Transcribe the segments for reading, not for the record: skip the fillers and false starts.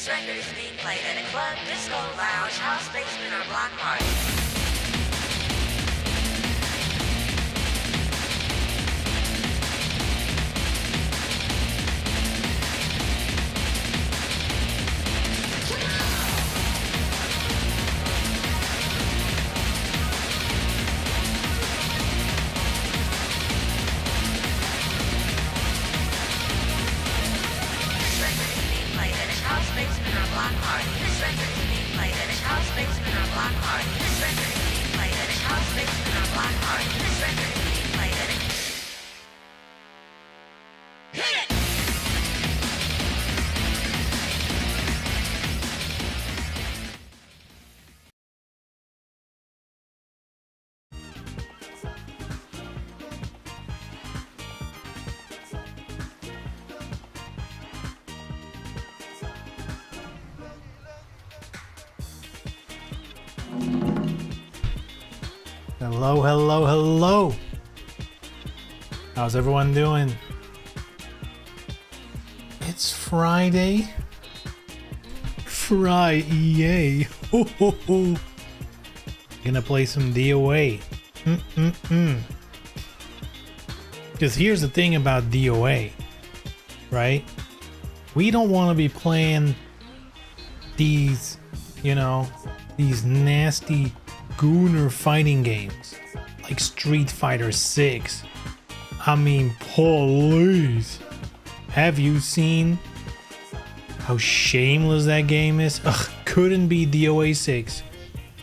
This record is being played at a club, disco, lounge, house, basement, or block party. Hello, hello, hello. How's everyone doing? It's Friday. Friday. Ho, ho, ho. Gonna play some DOA. Because here's the thing about DOA, right? We don't want to be playing these, these nasty gooner fighting games like Street Fighter 6. I mean, please. Have you seen how shameless that game is? Ugh, couldn't be DOA 6.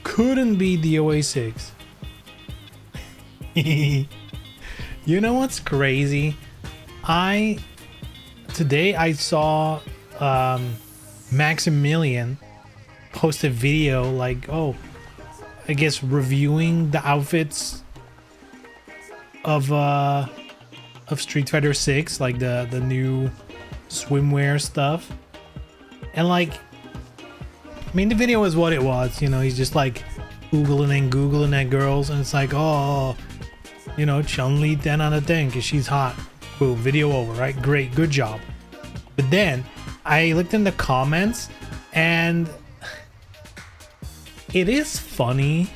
Couldn't be DOA 6. You know what's crazy? Today I saw Maximilian post a video like, I guess reviewing the outfits of Street Fighter 6, like the new swimwear stuff. And like, I mean, the video was what it was, he's just like googling at girls, and it's like, Chun-Li 10 out of 10 because she's hot. Boom, video over, right? Great, good job. But then I looked in the comments, and it is funny.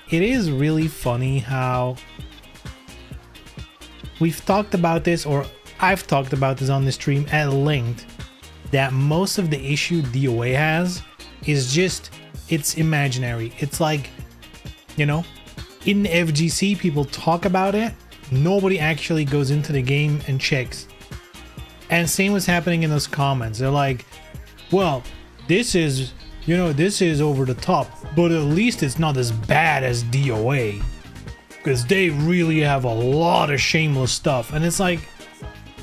It is really funny how we've talked about this, or I've talked about this on the stream at length, that most of the issue DOA has is just, it's imaginary. It's like, in the FGC, people talk about it. Nobody actually goes into the game and checks. And same was happening in those comments. They're like, well, this is over the top, but at least it's not as bad as DOA, because they really have a lot of shameless stuff. And it's like,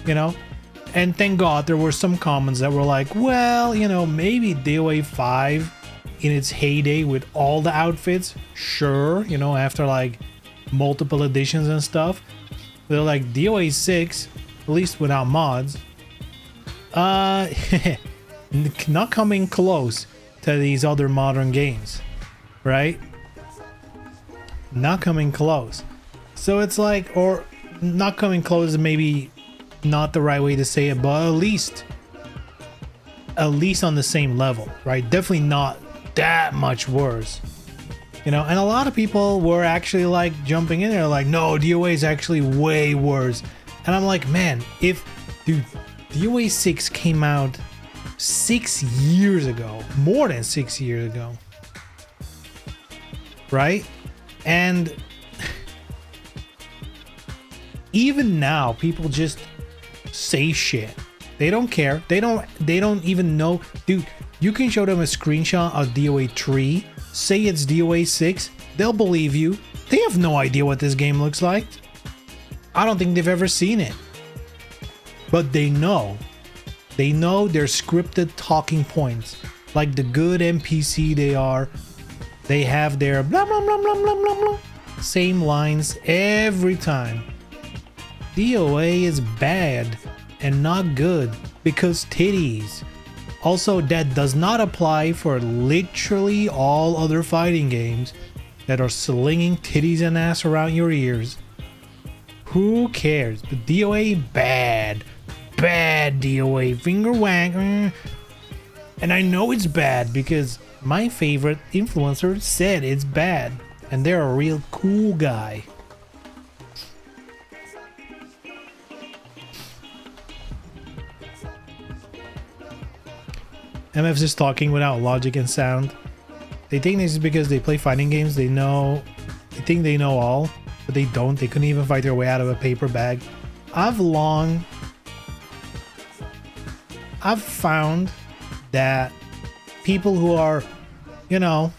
and thank God there were some comments that were like, well, maybe DOA 5 in its heyday with all the outfits, sure, after like multiple editions and stuff. They're like, DOA 6, at least without mods, not coming close to these other modern games, right? Not coming close. So it's like, or not coming close is maybe not the right way to say it, but at least on the same level, right? Definitely not that much worse, and a lot of people were actually like jumping in there like, no, DOA is actually way worse. And I'm like, man, dude, DOA 6 came out 6 years ago, more than 6 years ago, right? And even now people just say shit. They don't care. They don't even know. Dude, you can show them a screenshot of DOA 3, say it's DOA 6, they'll believe you. They have no idea what this game looks like. I don't think they've ever seen it. But they know. They know their scripted talking points. Like the good NPC they are. They have their blah blah blah blah blah blah blah. Same lines every time. DOA is bad and not good because titties. Also, that does not apply for literally all other fighting games that are slinging titties and ass around your ears. Who cares? But DOA, bad. Bad DOA. Finger wag. And I know it's bad because my favorite influencer said it's bad. And they're a real cool guy. MF's just talking without logic and sound. They think this is because they play fighting games. They think they know all, but they don't. They couldn't even fight their way out of a paper bag. I've found that people who are, you know,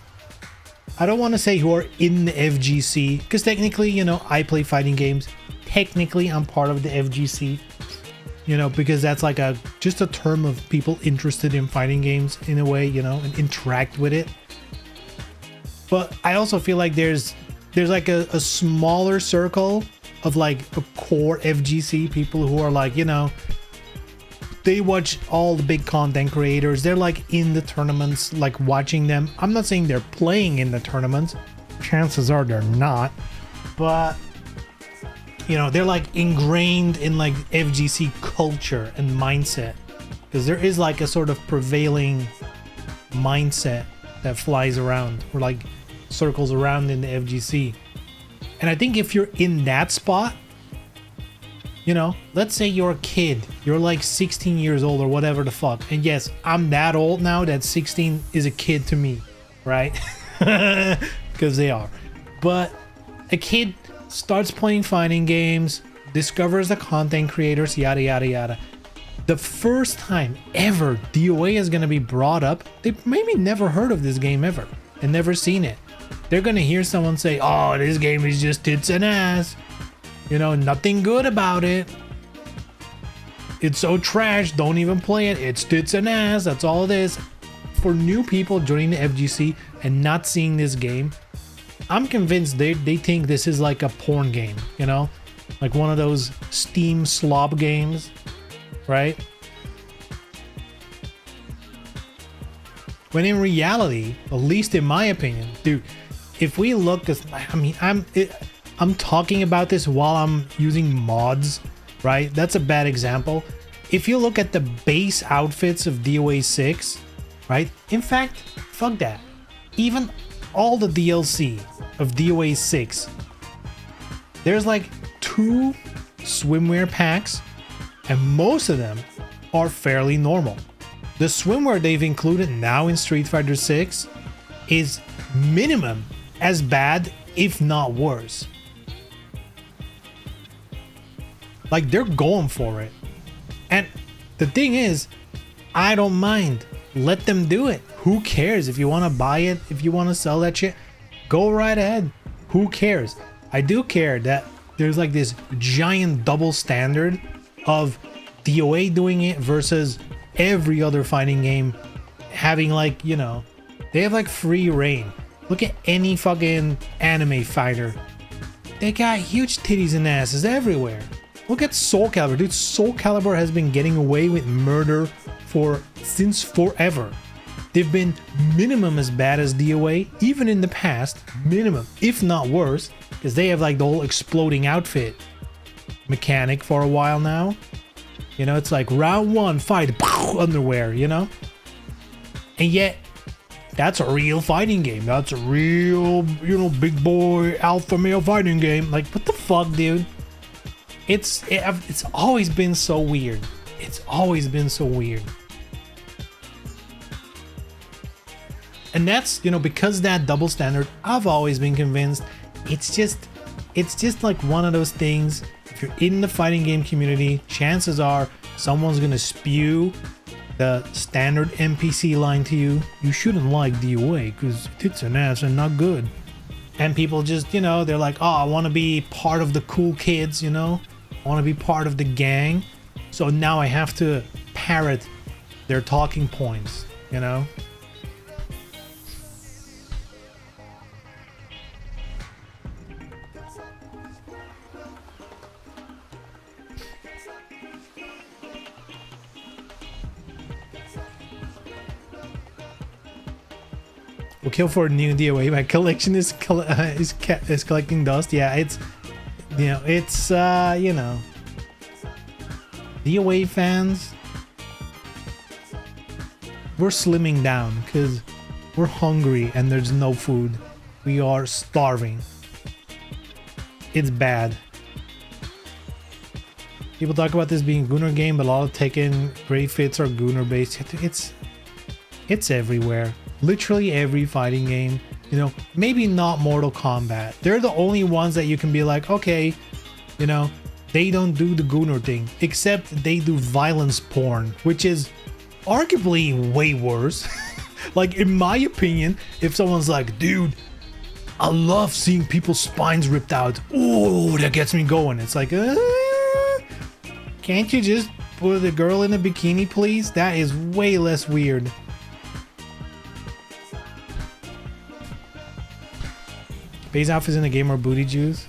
I don't want to say who are in the FGC, because technically, you know, I play fighting games. Technically, I'm part of the FGC, you know, because that's like just a term of people interested in fighting games in a way, you know, and interact with it. But I also feel like there's like a smaller circle of like a core FGC people who are like, you know, they watch all the big content creators. They're like in the tournaments, like watching them. I'm not saying they're playing in the tournaments. Chances are they're not. But, you know, they're like ingrained in like FGC culture and mindset. Because there is like a sort of prevailing mindset that flies around or like circles around in the FGC. And I think if you're in that spot, you know, let's say you're a kid, you're like 16 years old or whatever the fuck. And yes, I'm that old now that 16 is a kid to me, right? Because they are. But a kid starts playing fighting games, discovers the content creators, yada, yada, yada. The first time ever DOA is going to be brought up, they maybe never heard of this game ever and never seen it. They're going to hear someone say, oh, this game is just tits and ass. You know, nothing good about it. It's so trash, don't even play it. It's tits and ass, that's all it is. For new people joining the FGC and not seeing this game, I'm convinced they think this is like a porn game, you know? Like one of those Steam slob games, right? When in reality, at least in my opinion, dude, if we look, I mean, I'm talking about this while I'm using mods, right? That's a bad example. If you look at the base outfits of DOA 6, right? In fact, fuck that. Even all the DLC of DOA 6, there's like 2 swimwear packs, and most of them are fairly normal. The swimwear they've included now in Street Fighter 6 is minimum as bad, if not worse. Like, they're going for it. And the thing is, I don't mind. Let them do it. Who cares? If you want to buy it, if you want to sell that shit, go right ahead. Who cares? I do care that there's like this giant double standard of DOA doing it versus every other fighting game having, like, you know, they have like free reign. Look at any fucking anime fighter. They got huge titties and asses everywhere. Look at Soul Calibur, dude. Soul Calibur has been getting away with murder since forever. They've been minimum as bad as DOA, even in the past, minimum, if not worse, because they have like the whole exploding outfit mechanic for a while now. You know, it's like round 1, fight, underwear, you know? And yet, that's a real fighting game. That's a real, you know, big boy alpha male fighting game. Like, what the fuck, dude? It's always been so weird. It's always been so weird. And that's, you know, because that double standard, I've always been convinced it's just like one of those things. If you're in the fighting game community, chances are someone's gonna spew the standard NPC line to you. You shouldn't like DOA because tits and ass are not good. And people just, you know, they're like, oh, I want to be part of the cool kids, you know? I want to be part of the gang. So now I have to parrot their talking points, you know? We'll kill for a new DOA. My collection is collecting dust. Yeah, it's, you know, it's you know, DOA fans, we're slimming down because we're hungry and there's no food. We are starving. It's bad. People talk about this being Gunnar game, but a lot of Tekken great fits are Gunnar based. It's everywhere. Literally every fighting game. You know, maybe not Mortal Kombat. They're the only ones that you can be like, okay, you know, they don't do the Gunnar thing, except they do violence porn, which is arguably way worse. Like, in my opinion, if someone's like, dude, I love seeing people's spines ripped out. Oh, that gets me going. It's like, can't you just put a girl in a bikini, please? That is way less weird. Base outfits in the game are booty juice.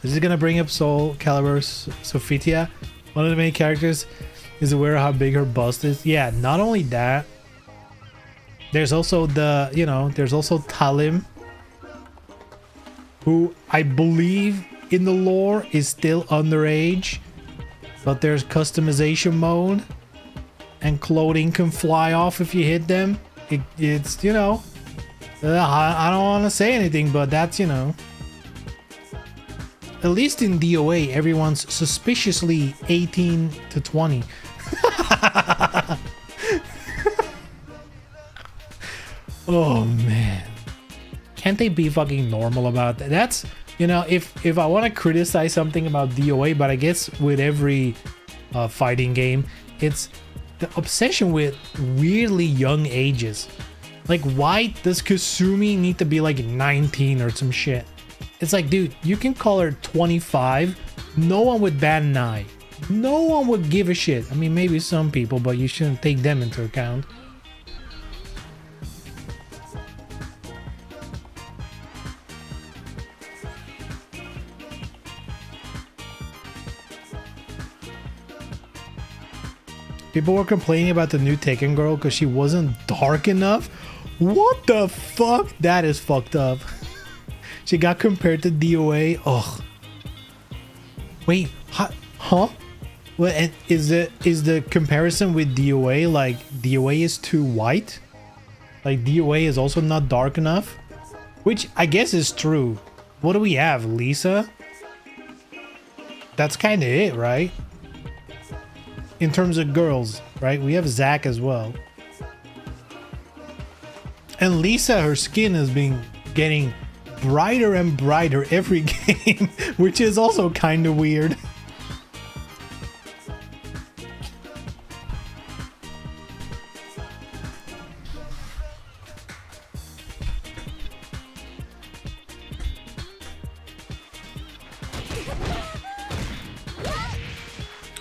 Is it gonna bring up Soul Calibur Sophitia? One of the main characters is aware of how big her bust is. Yeah, not only that, there's also the, you know, there's also Talim, who I believe in the lore is still underage, but there's customization mode and clothing can fly off if you hit them. It's, you know, I don't want to say anything, but that's, you know, at least in DOA, everyone's suspiciously 18 to 20. Oh man, can't they be fucking normal about that? That's, you know, if I want to criticize something about DOA, but I guess with every fighting game, it's the obsession with weirdly young ages. Like, why does Kasumi need to be like 19 or some shit? It's like, dude, you can call her 25. No one would bat an eye. No one would give a shit. I mean, maybe some people, but you shouldn't take them into account. People were complaining about the new Tekken girl because she wasn't dark enough. What the fuck? That is fucked up. She got compared to DOA. Ugh. Wait, huh? Well, and is the comparison with DOA like DOA is too white? Like DOA is also not dark enough? Which I guess is true. What do we have? Lisa? That's kind of it, right? In terms of girls, right? We have Zack as well. And Lisa, her skin has been getting brighter and brighter every game, which is also kind of weird.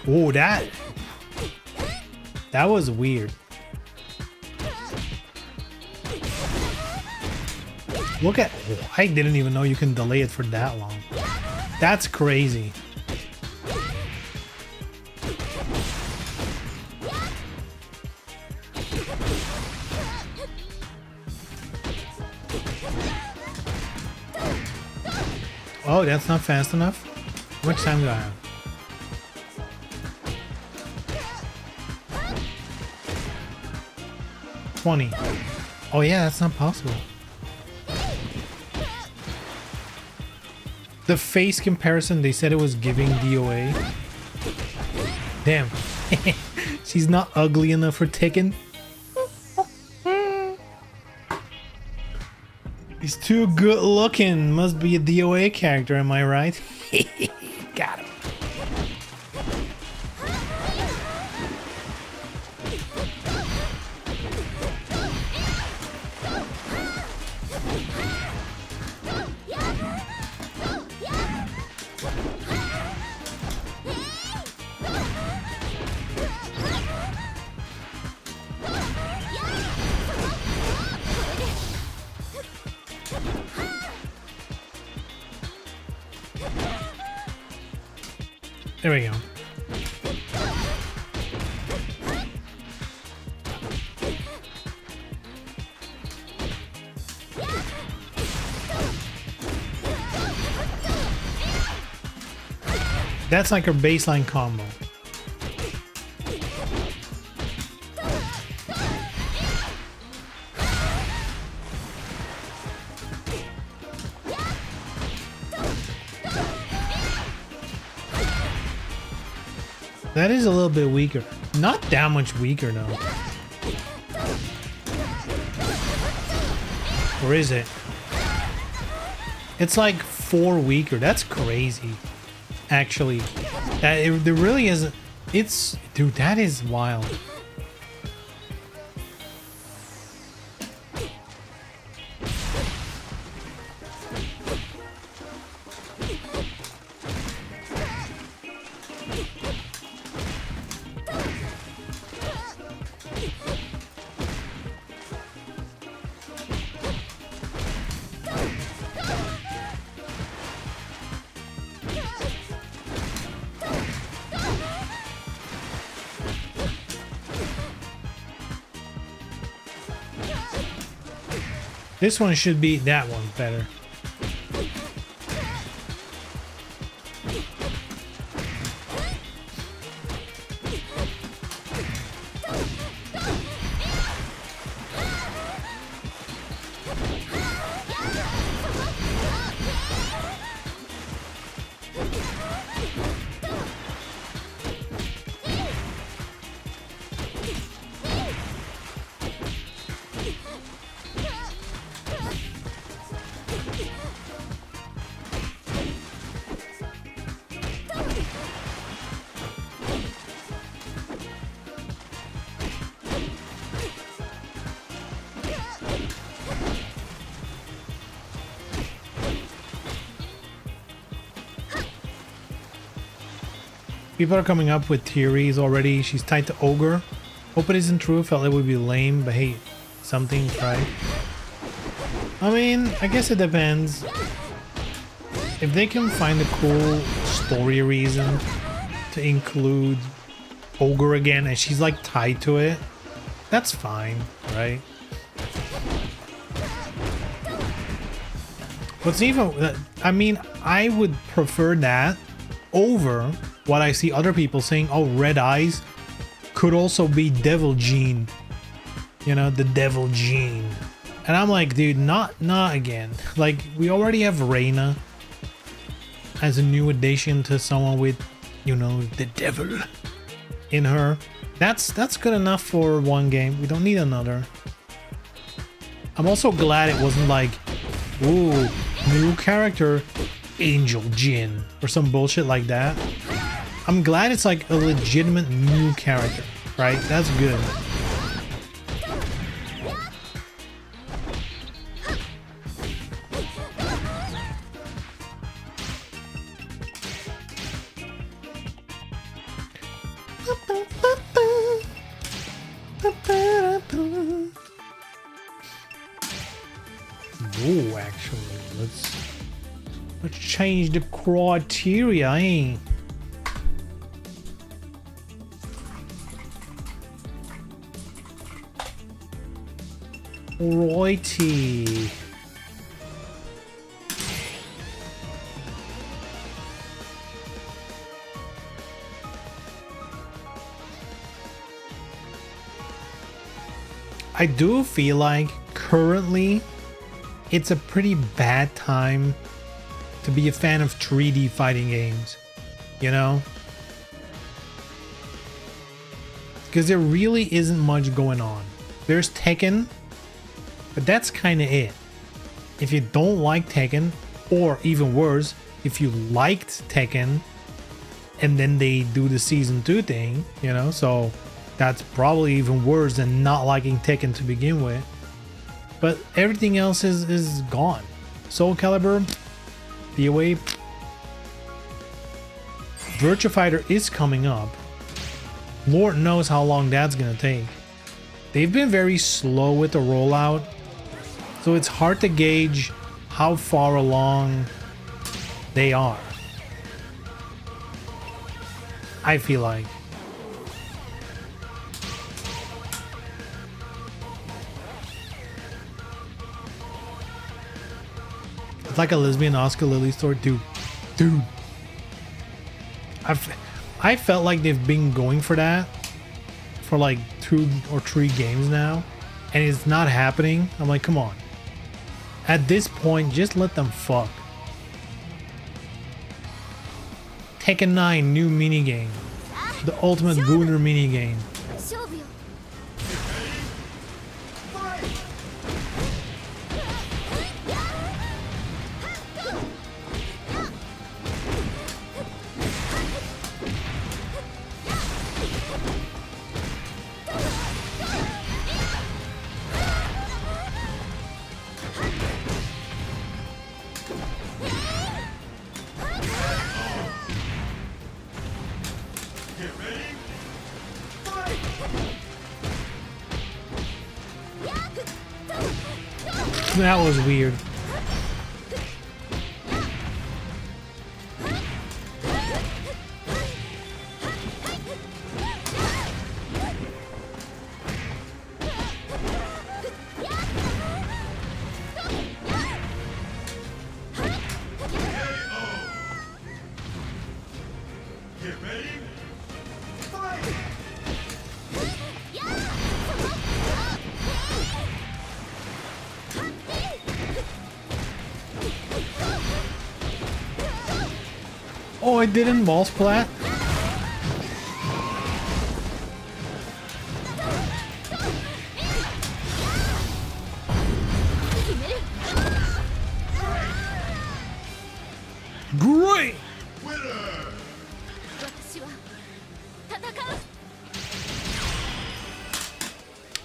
Oh, that was weird. Look at, oh, I didn't even know you can delay it for that long. That's crazy. Oh, that's not fast enough? How much time do I have? Oh yeah, that's not possible. The face comparison, they said it was giving DOA. Damn. She's not ugly enough for Tekken. He's too good looking. Must be a DOA character, am I right? Got him. There we go. That's like her baseline combo. That is a little bit weaker. Not that much weaker, though. Or is it? It's like 4 weaker. That's crazy. Actually. There really isn't. It's... Dude, that is wild. This one should be that one better. People are coming up with theories already. She's tied to Ogre. Hope it isn't true. Felt it would be lame, but hey, something tried. I mean, I guess it depends. If they can find a cool story reason to include Ogre again and she's like tied to it, that's fine, right? What's even... I mean, I would prefer that over what I see other people saying, oh, Red Eyes could also be Devil Gene. You know, the Devil Gene. And I'm like, dude, not again. Like, we already have Reina as a new addition to someone with, you know, the devil in her. That's good enough for one game. We don't need another. I'm also glad it wasn't like, ooh, new character, Angel Jin, or some bullshit like that. I'm glad it's like a legitimate new character, right? That's good. Oh, actually, let's change the criteria, eh? Righty. I do feel like currently it's a pretty bad time to be a fan of 3D fighting games, you know? Because there really isn't much going on. There's Tekken, but that's kind of it. If you don't like Tekken, or even worse, if you liked Tekken and then they do the season 2 thing, you know, so that's probably even worse than not liking Tekken to begin with. But everything else is gone. Soul Calibur, DOA, Virtua Fighter is coming up. Lord knows how long that's gonna take. They've been very slow with the rollout, so it's hard to gauge how far along they are. I feel like. It's like a lesbian Oscar Lily story, dude. I felt like they've been going for that for like 2 or 3 games now, and it's not happening. I'm like, come on. At this point, just let them fuck. Tekken 9 new minigame. The ultimate Gooner minigame. 勝負よ That was weird. Oh, I didn't ball splat? Great! 私は戦う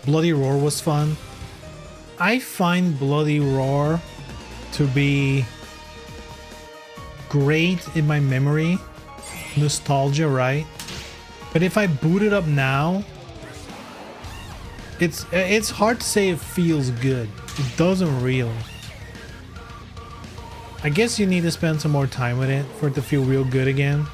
Bloody Roar was fun. I find Bloody Roar to be great in my memory. Nostalgia, right? But if I boot it up now, it's hard to say it feels good. It doesn't really. I guess you need to spend some more time with it for it to feel real good again.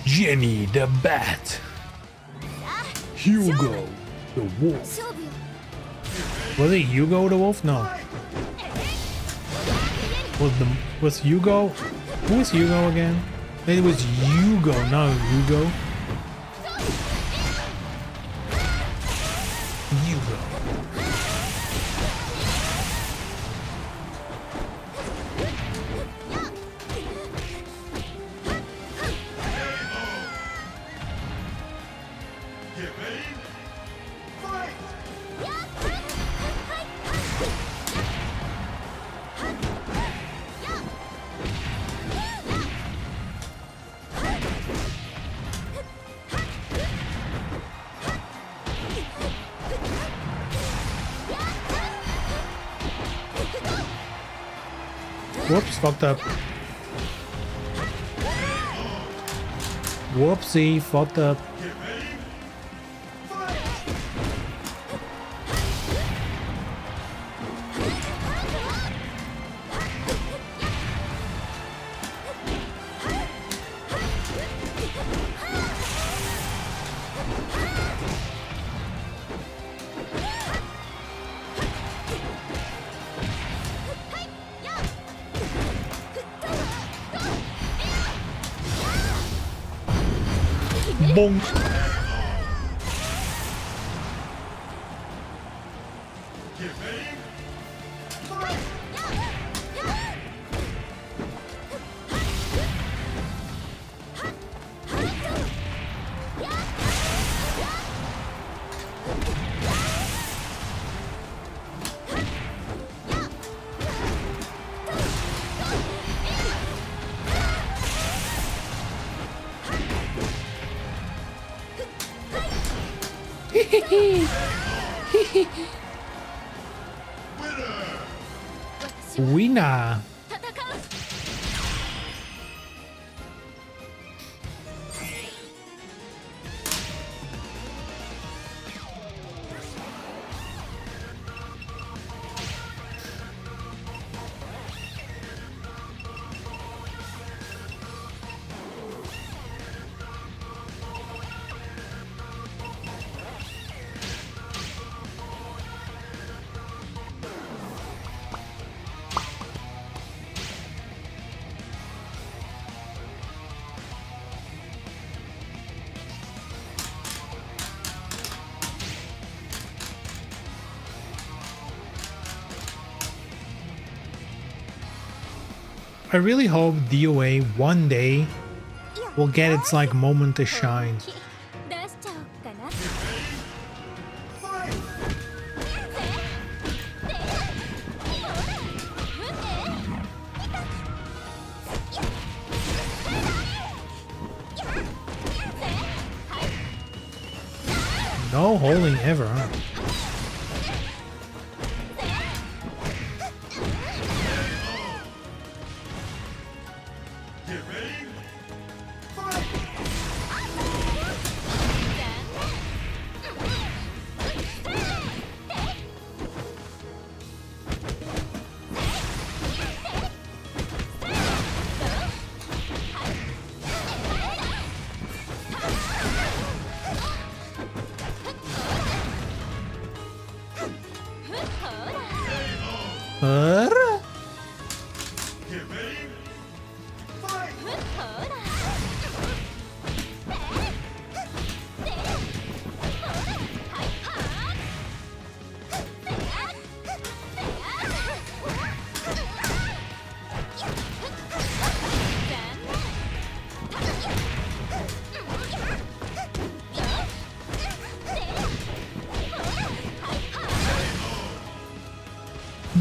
Jenny the Bat. Hugo the Wolf. 勝負よ Was it Hugo the Wolf? No. Was Hugo? Who was Hugo again? Maybe it was Hugo, not Hugo. Hugo. Whoops, fucked up. Whoopsie, fucked up. Bonk. Winner. 戦う I really hope DOA one day will get its like moment to shine. 出しちゃおっかな。 No holding ever, huh?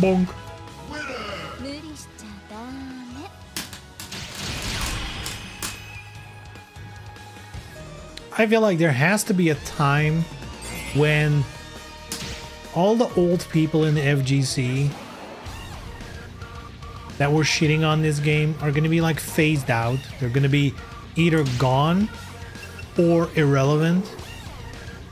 Bonk. 無理しちゃダメ。 I feel like there has to be a time when all the old people in the FGC that were shitting on this game are going to be like phased out. They're going to be either gone or irrelevant.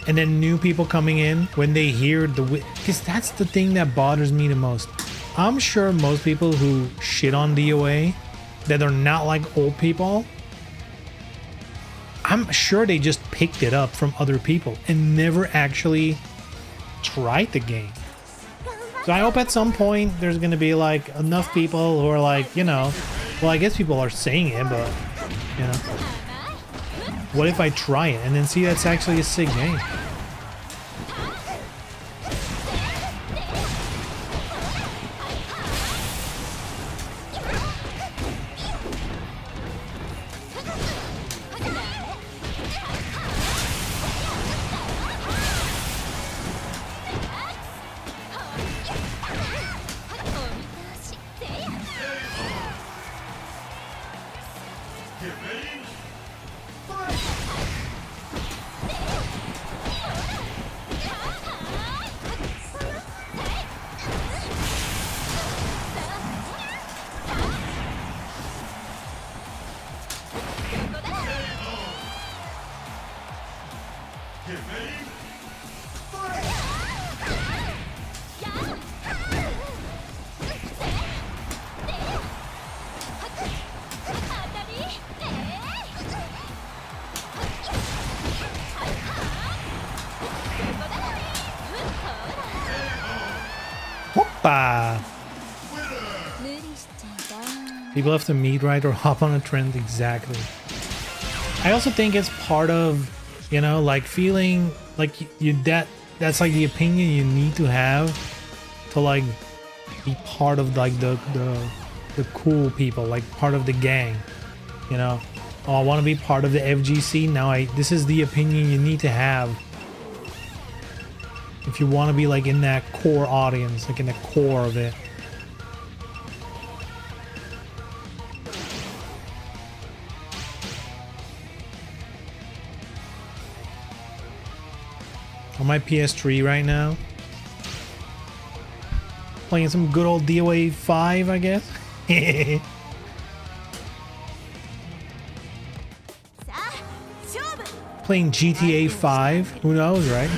And then new people coming in when they hear the... Because that's the thing that bothers me the most. I'm sure most people who shit on DOA that are not like old people, I'm sure they just picked it up from other people and never actually tried the game. So I hope at some point there's going to be like enough people who are like, you know, well, I guess people are saying it, but, you know, what if I try it and then see that's actually a sick game? Hoppa! 無理しちゃダメ。 People have to meet right or hop on a trend, exactly. I also think it's part of, you know, like feeling like that's like the opinion you need to have to like be part of like the cool people, like part of the gang, you know. Oh, I want to be part of the FGC. Now this is the opinion you need to have if you want to be like in that core audience, like in the core of it. On my PS3 right now, playing some good old DOA 5, I guess. さあ、勝負。 Playing GTA 5, who knows, right?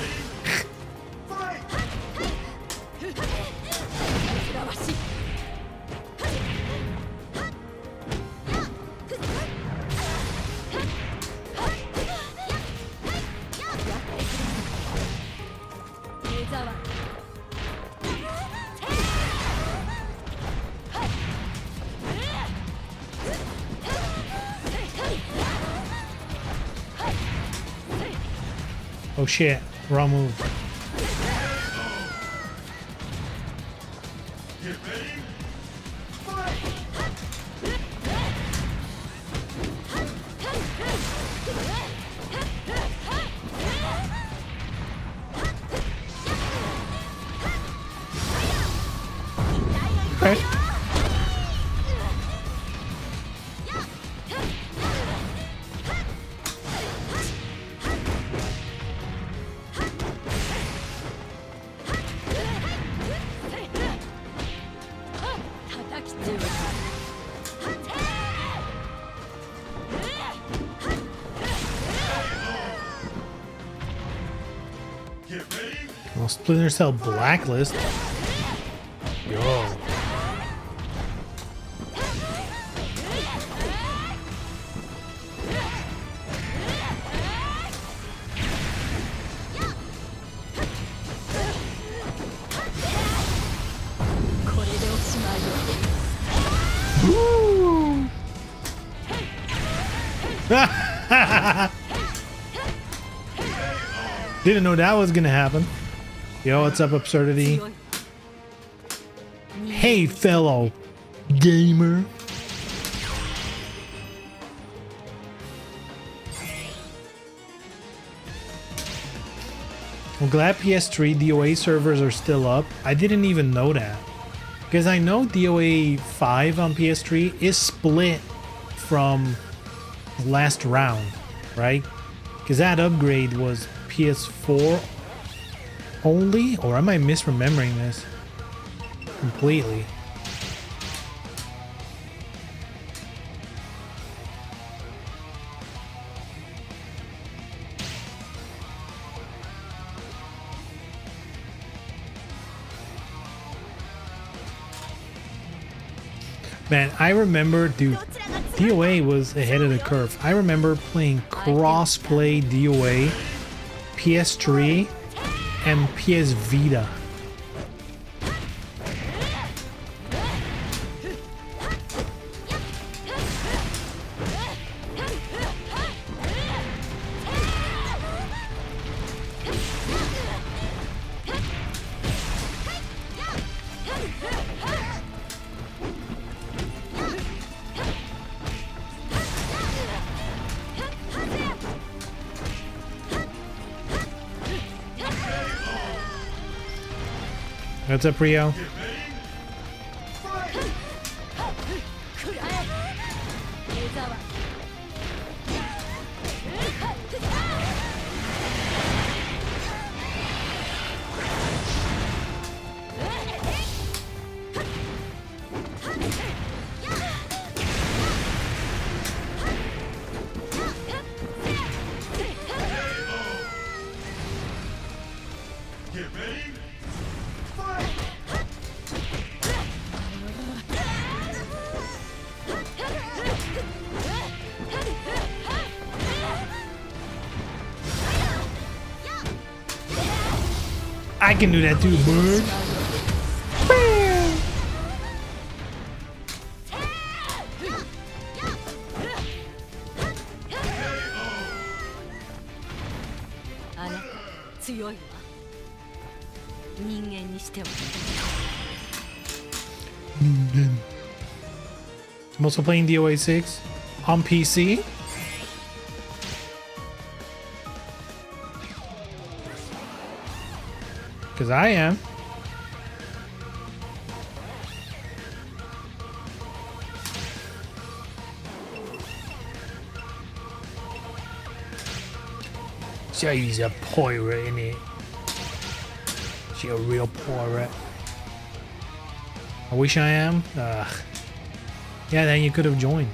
らわしい。 Oh shit, wrong move. Okay. Well, Splinter Cell Blacklist. Yo. Woo. Didn't know that was gonna happen. Yo, what's up, Absurdity? Hey, fellow gamer. I'm glad PS3 DOA servers are still up. I didn't even know that. Because I know DOA 5 on PS3 is split from last round, right? Because that upgrade was PS4 only? Or am I misremembering this completely? Man, I remember, dude, DOA was ahead of the curve. I remember playing cross-play DOA, PS3, and PS Vita. What's up, Rio? I can do that too, bird. I'm also playing DOA 6 on PC. Because I am. She's a pirate, innit? She's a real pirate. I wish I am. Ugh. Yeah, then you could have joined.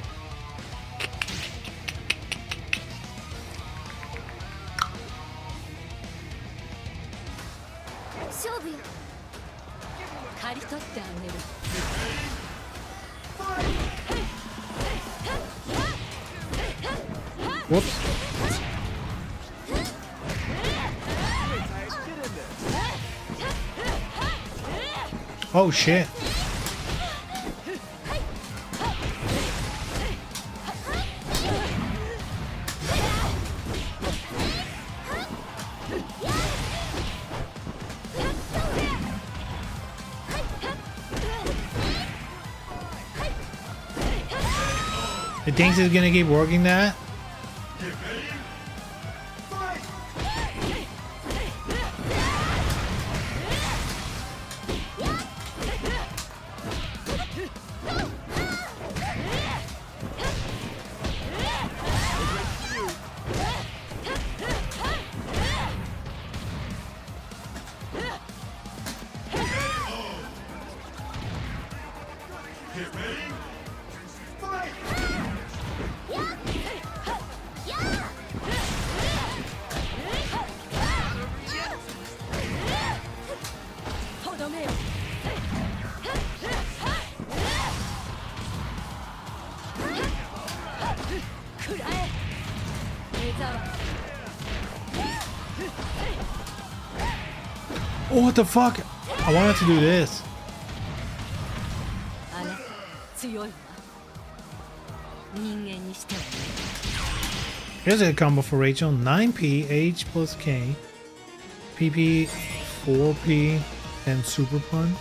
Whoops. Oh shit. It thinks it's gonna keep working that? Oh, what the fuck? I wanted to do this. あなた強いわ人間にしてはね Here's a combo for Rachel. 9p, H plus K, PP, 4p, and Super Pun.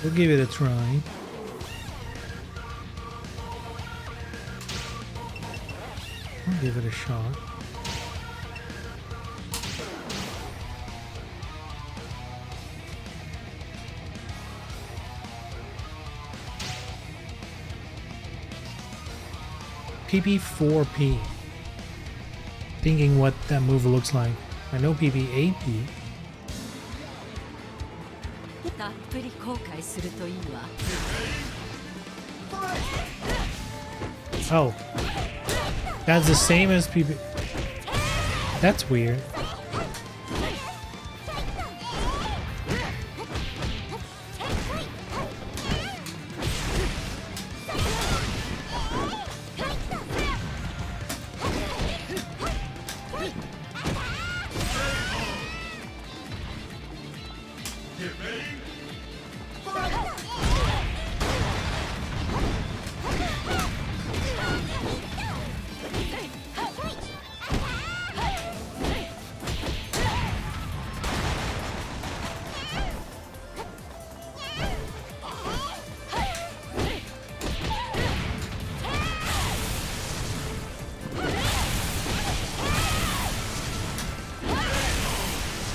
We'll give it a try. I'll give it a shot. PP4P. Thinking what that move looks like. I know PP8P. たっぷり後悔するといいわ Oh. That's the same as PP. That's weird.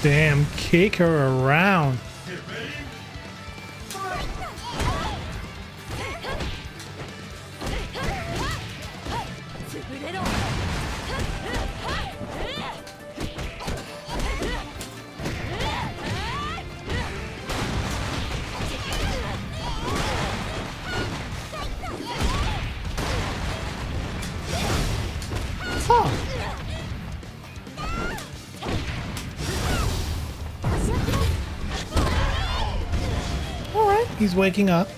Damn, kick her around. Huh. All right, he's waking up.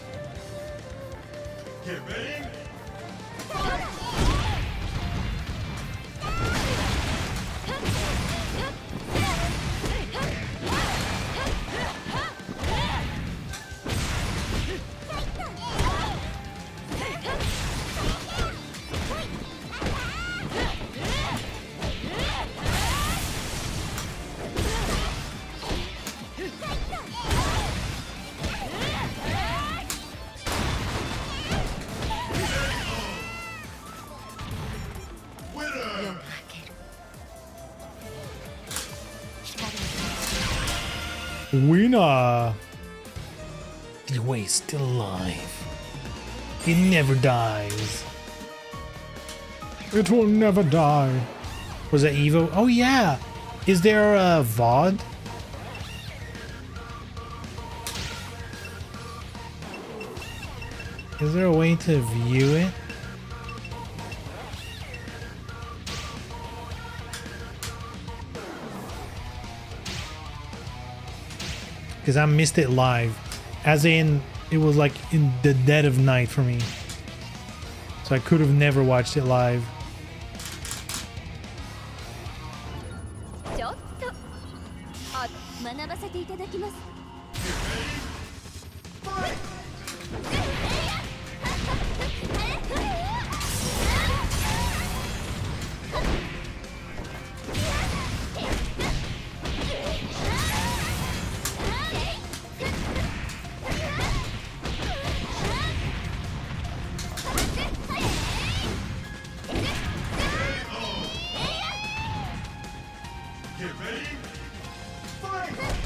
Winner! The way is still alive. It never dies. It will never die. Was that Evo? Oh yeah! Is there a VOD? Is there a way to view it? Because I missed it live. As in, it was like in the dead of night for me. So I could have never watched it live. ちょっと学ばせていただきます Get ready. Fight!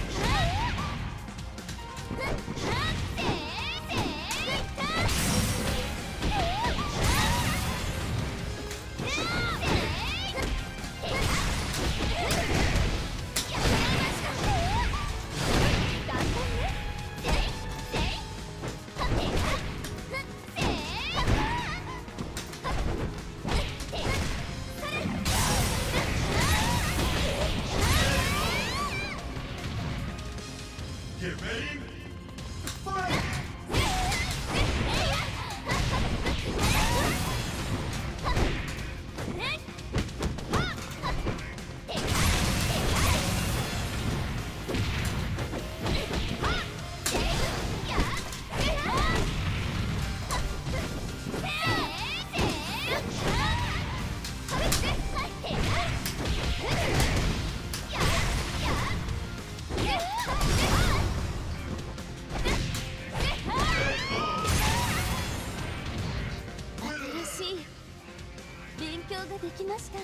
きました。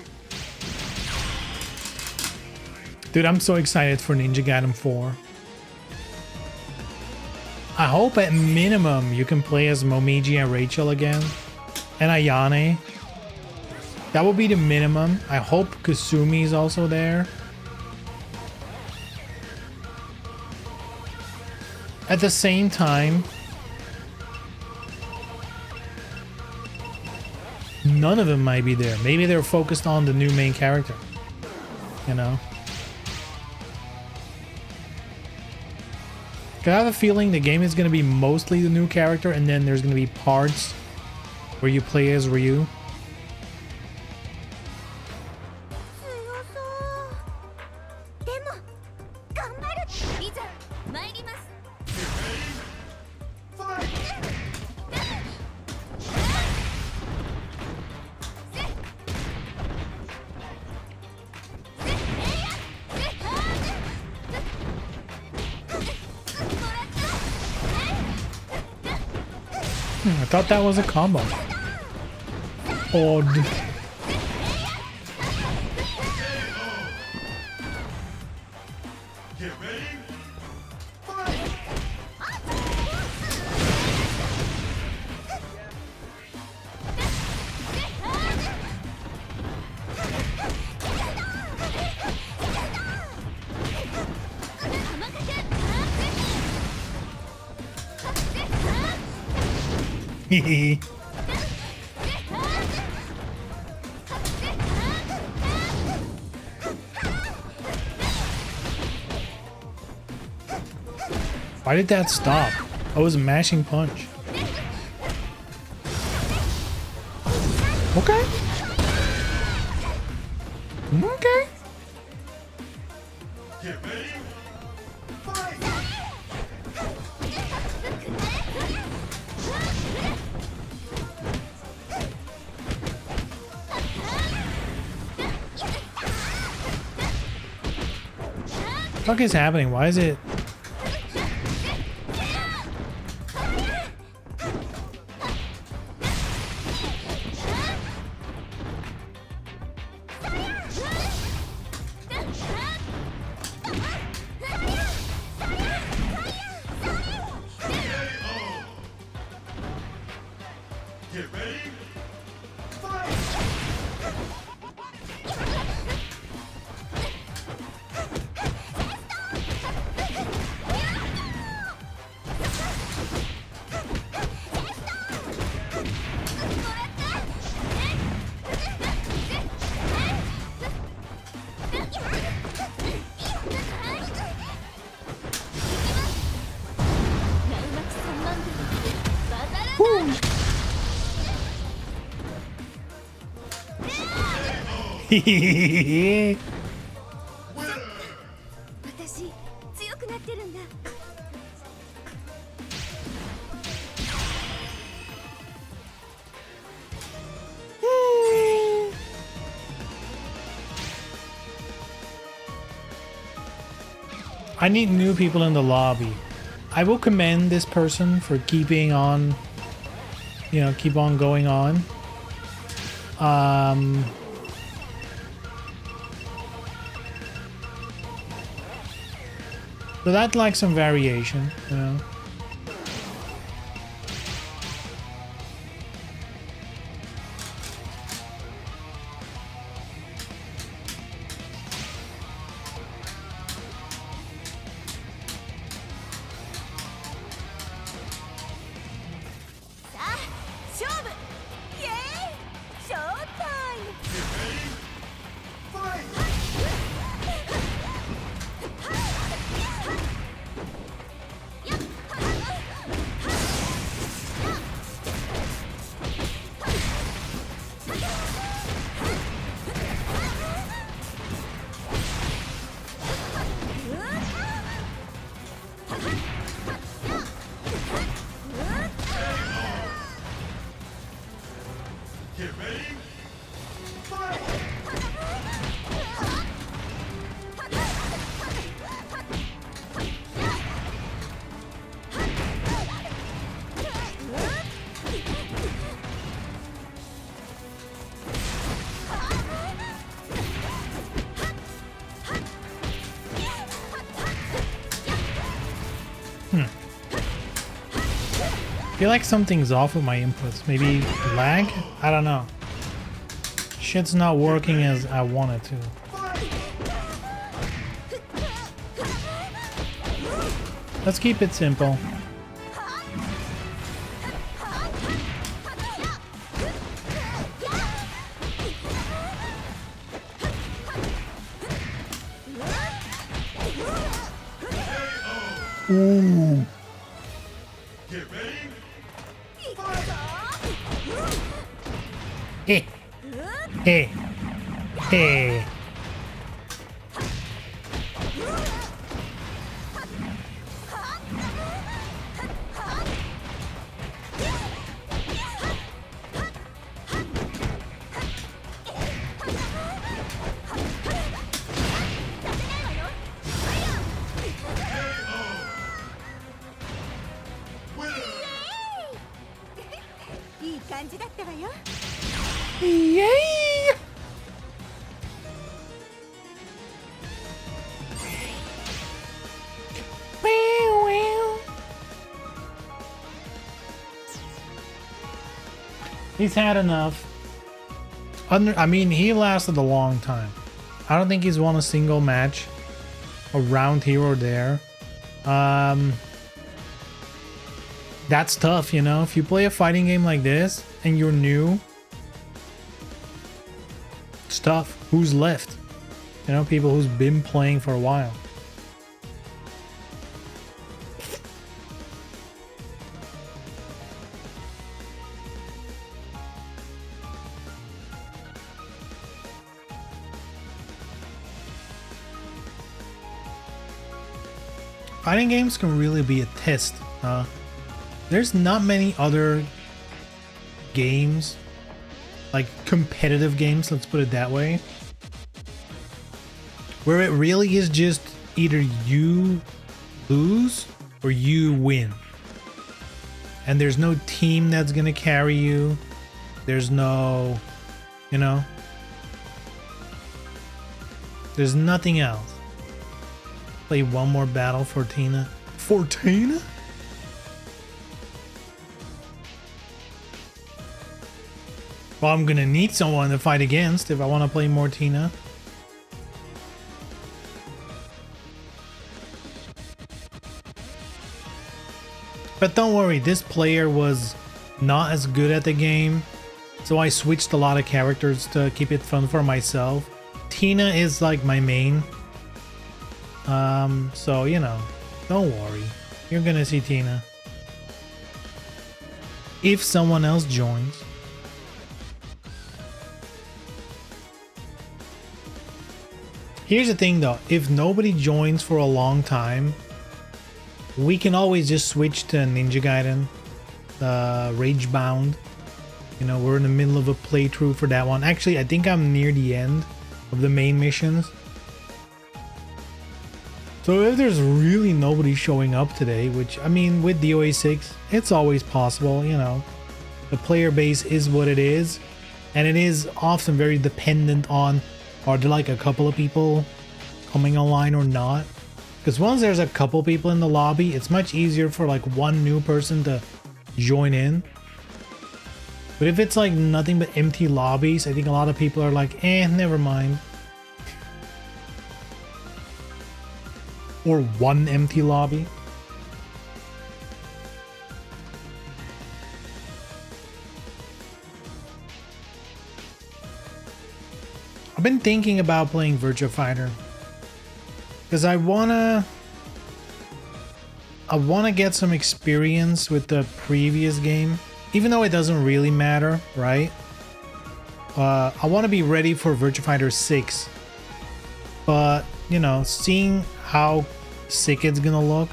Dude, I'm so excited for Ninja Gaiden 4. I hope at minimum you can play as Momiji and Rachel again. And Ayane. That would be the minimum. I hope Kasumi is also there. At the same time, none of them might be there. Maybe they're focused on the new main character. You know? I have a feeling the game is going to be mostly the new character, and then there's going to be parts where you play as Ryu. 強そう。でも頑張る。いざ参ります。 I thought that was a combo. Odd. Get ready. Hehe. Why did that stop? I was mashing punch. Okay. Okay. Get ready. What the fuck is happening? Why is it? Get ready. Hehehehe. 私強くなってるんだ。 I need new people in the lobby. I will commend this person for keeping on, you know, keep on going on. But I'd like some variation, you know. feel like something's off with my inputs. Maybe lag? I don't know. Shit's not working as I want it to. Let's keep it simple. Ooh. Hey. Hey. Hey. Yay! He's had enough. I mean, he lasted a long time. I don't think he's won a single match around here or there. That's tough, you know? If you play a fighting game like this and you're new, it's tough. Who's left? You know, people who's been playing for a while. Fighting games can really be a test. There's not many other games, like competitive games, let's put it that way, where it really is just either you lose or you win. And there's no team that's gonna carry you. There's no, you know, there's nothing else. Play one more battle for Tina. For Tina? Well, I'm gonna need someone to fight against if I want to play more Tina. But don't worry, this player was not as good at the game, so I switched a lot of characters to keep it fun for myself. Tina is like my main. So, you know, don't worry. You're gonna see Tina. If someone else joins. Here's the thing though, if nobody joins for a long time, we can always just switch to Ninja Gaiden, Ragebound. You know, we're in the middle of a playthrough for that one. Actually, I think I'm near the end of the main missions. So if there's really nobody showing up today, which, I mean, with DOA 6, it's always possible, you know. The player base is what it is, and it is often very dependent on, are there like a couple of people coming online or not? Because once there's a couple people in the lobby, it's much easier for like one new person to join in. But if it's like nothing but empty lobbies, I think a lot of people are like, never mind. Or one empty lobby. I've been thinking about playing Virtua Fighter because I wanna get some experience with the previous game, even though it doesn't really matter, right? I want to be ready for Virtua Fighter 6, but you know, seeing how sick it's gonna look,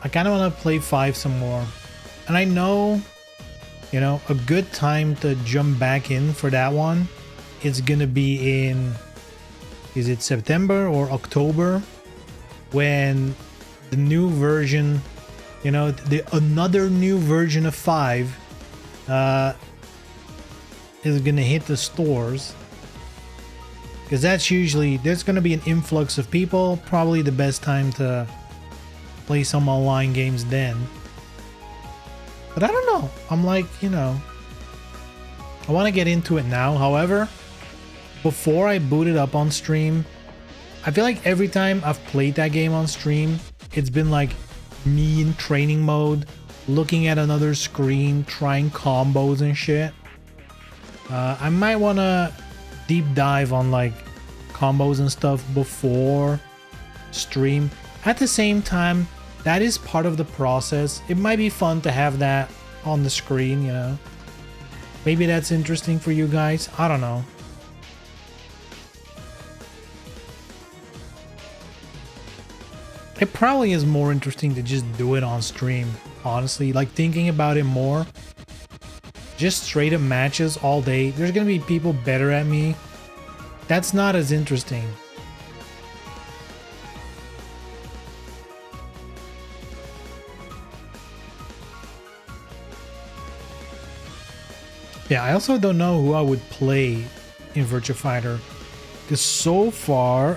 I kind of want to play 5 some more. And I know, you know, a good time to jump back in for that one, it's gonna be in, is it September or October, when the new version, you know, another new version of 5 is gonna hit the stores. Because that's usually, there's gonna be an influx of people, probably the best time to play some online games then. But I don't know. I'm like, you know, I want to get into it now. However, before I boot it up on stream, I feel like every time I've played that game on stream, it's been like me in training mode, looking at another screen, trying combos and shit. I might want to deep dive on like combos and stuff before stream. At the same time, that is part of the process. It might be fun to have that on the screen, you know. Maybe that's interesting for you guys. I don't know. It probably is more interesting to just do it on stream, honestly. Like, thinking about it more, just straight up matches all day. There's gonna be people better at me. That's not as interesting. Yeah, I also don't know who I would play in Virtua Fighter, because so far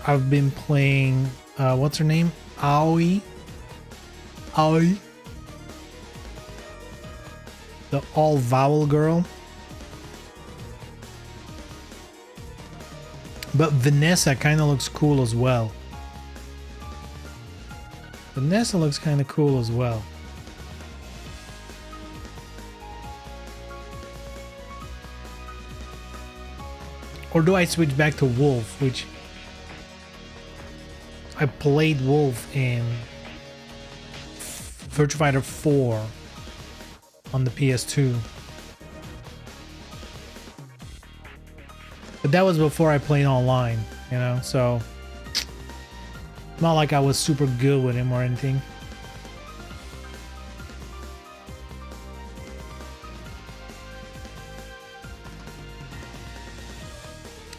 I've been playing what's her name? Aoi. The all vowel girl. But Vanessa kind of looks cool as well. Vanessa looks kind of cool as well. Or do I switch back to Wolf, which I played Wolf in Virtua Fighter 4 on the PS2. But that was before I played online, you know, so not like I was super good with him or anything.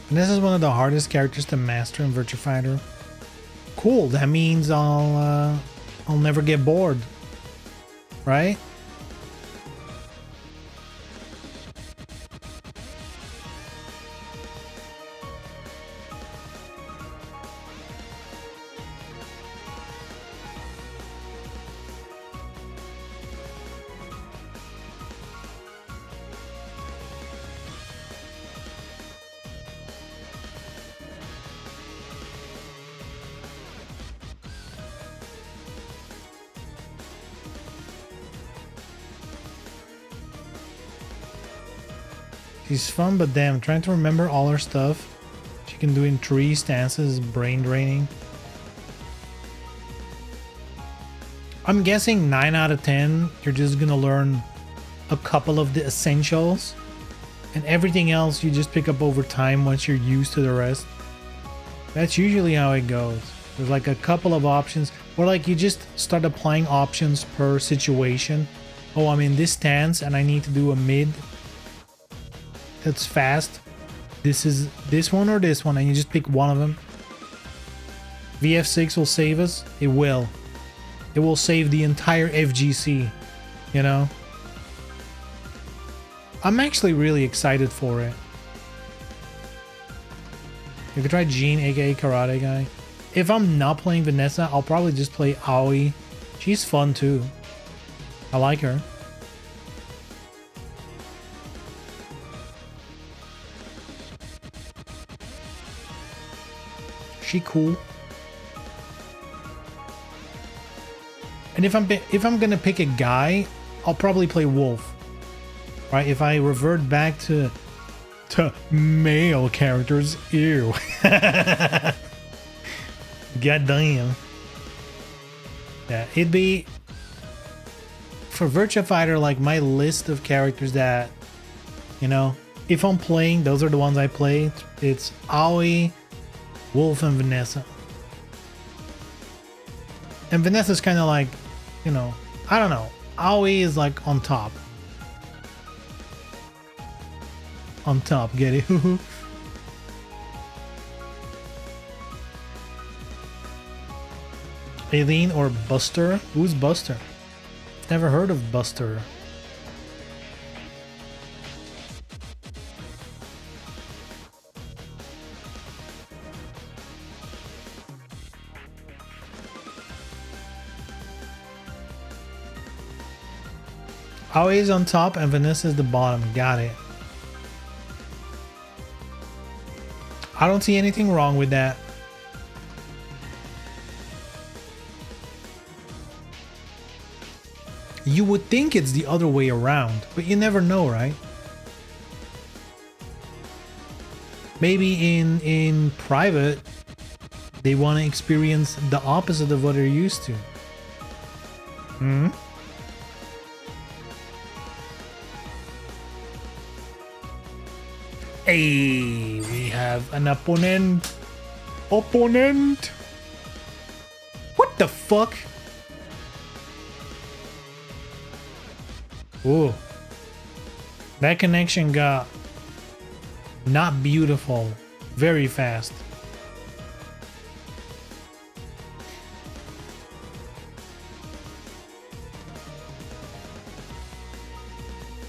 And this is one of the hardest characters to master in Virtua Fighter. Cool, that means I'll never get bored, right? She's fun, but damn, trying to remember all her stuff she can do in 3 stances is brain draining. I'm guessing 9 out of 10, you're just gonna learn a couple of the essentials, and everything else you just pick up over time once you're used to the rest. That's usually how it goes. There's like a couple of options, or like you just start applying options per situation. Oh, I'm in this stance and I need to do a mid that's fast. This is this one or this one, and you just pick one of them. VF6 will save us. It will. It will save the entire FGC, you know? I'm actually really excited for it. You could try Jean, aka Karate Guy. If I'm not playing Vanessa, I'll probably just play Aoi. She's fun too. I like her. She cool. And if I'm gonna pick a guy, I'll probably play Wolf. Right? If I revert back to male characters, ew. God damn. Yeah, it'd be for Virtua Fighter, like my list of characters that, you know, if I'm playing, those are the ones I play. It's Aoi, Wolf, and Vanessa. And Vanessa's kind of like, you know, I don't know. Aoi is like on top. On top, get it? Aileen or Buster? Who's Buster? Never heard of Buster. Aoi is on top and Vanessa is the bottom. Got it. I don't see anything wrong with that. You would think it's the other way around, but you never know, right? Maybe in private, they want to experience the opposite of what they're used to. Hmm? Hey, we have an opponent. Opponent! What the fuck? Ooh. That connection got not beautiful very fast.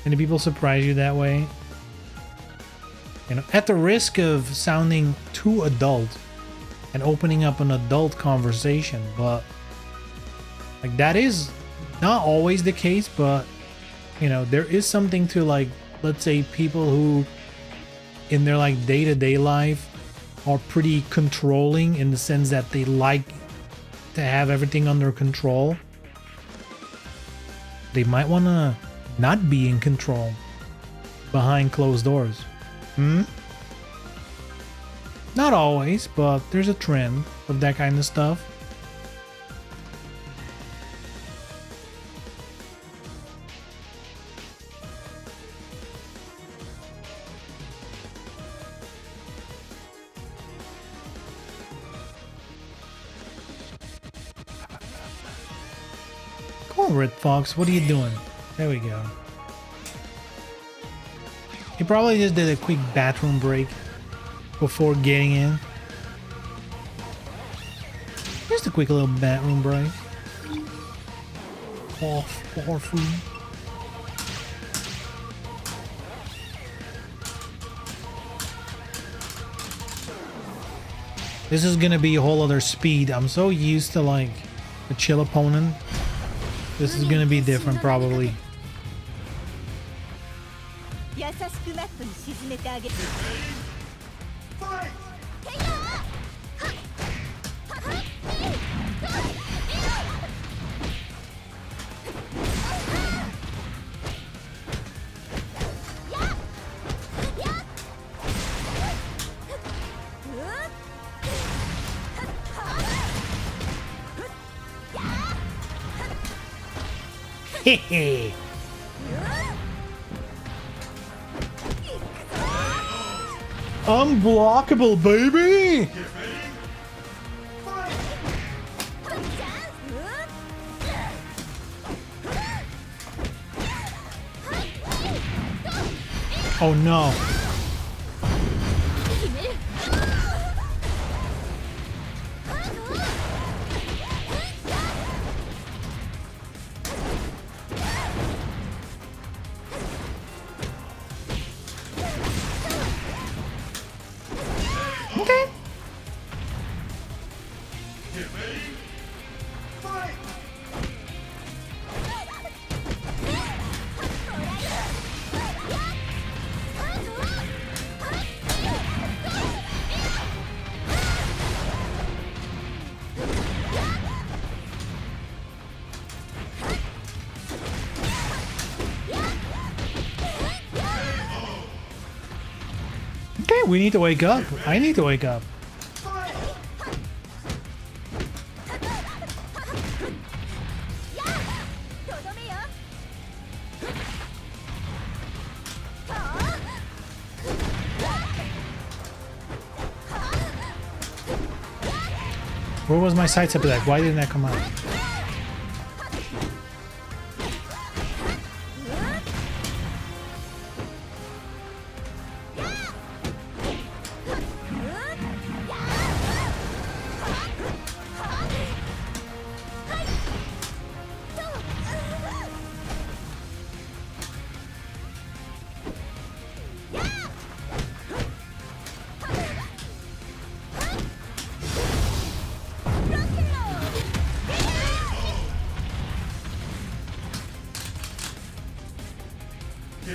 Any people surprise you that way? You know, at the risk of sounding too adult and opening up an adult conversation, but like that is not always the case, but you know, there is something to, like, let's say people who in their like day-to-day life are pretty controlling in the sense that they like to have everything under control. They might want to not be in control behind closed doors. Hmm? Not always, but there's a trend of that kind of stuff. Come on, Red Fox, what are you doing? There we go. He probably just did a quick bathroom break before getting in. Just a quick little bathroom break. Off for food. This is gonna be a whole other speed. I'm so used to like a chill opponent. This is gonna be different probably. 優しくマットに沈めてあげる。Hehe. Unblockable, baby! Oh no. Okay. Okay, we need to wake up. I need to wake up. Where was my side step attack? Why didn't that come out? Woo!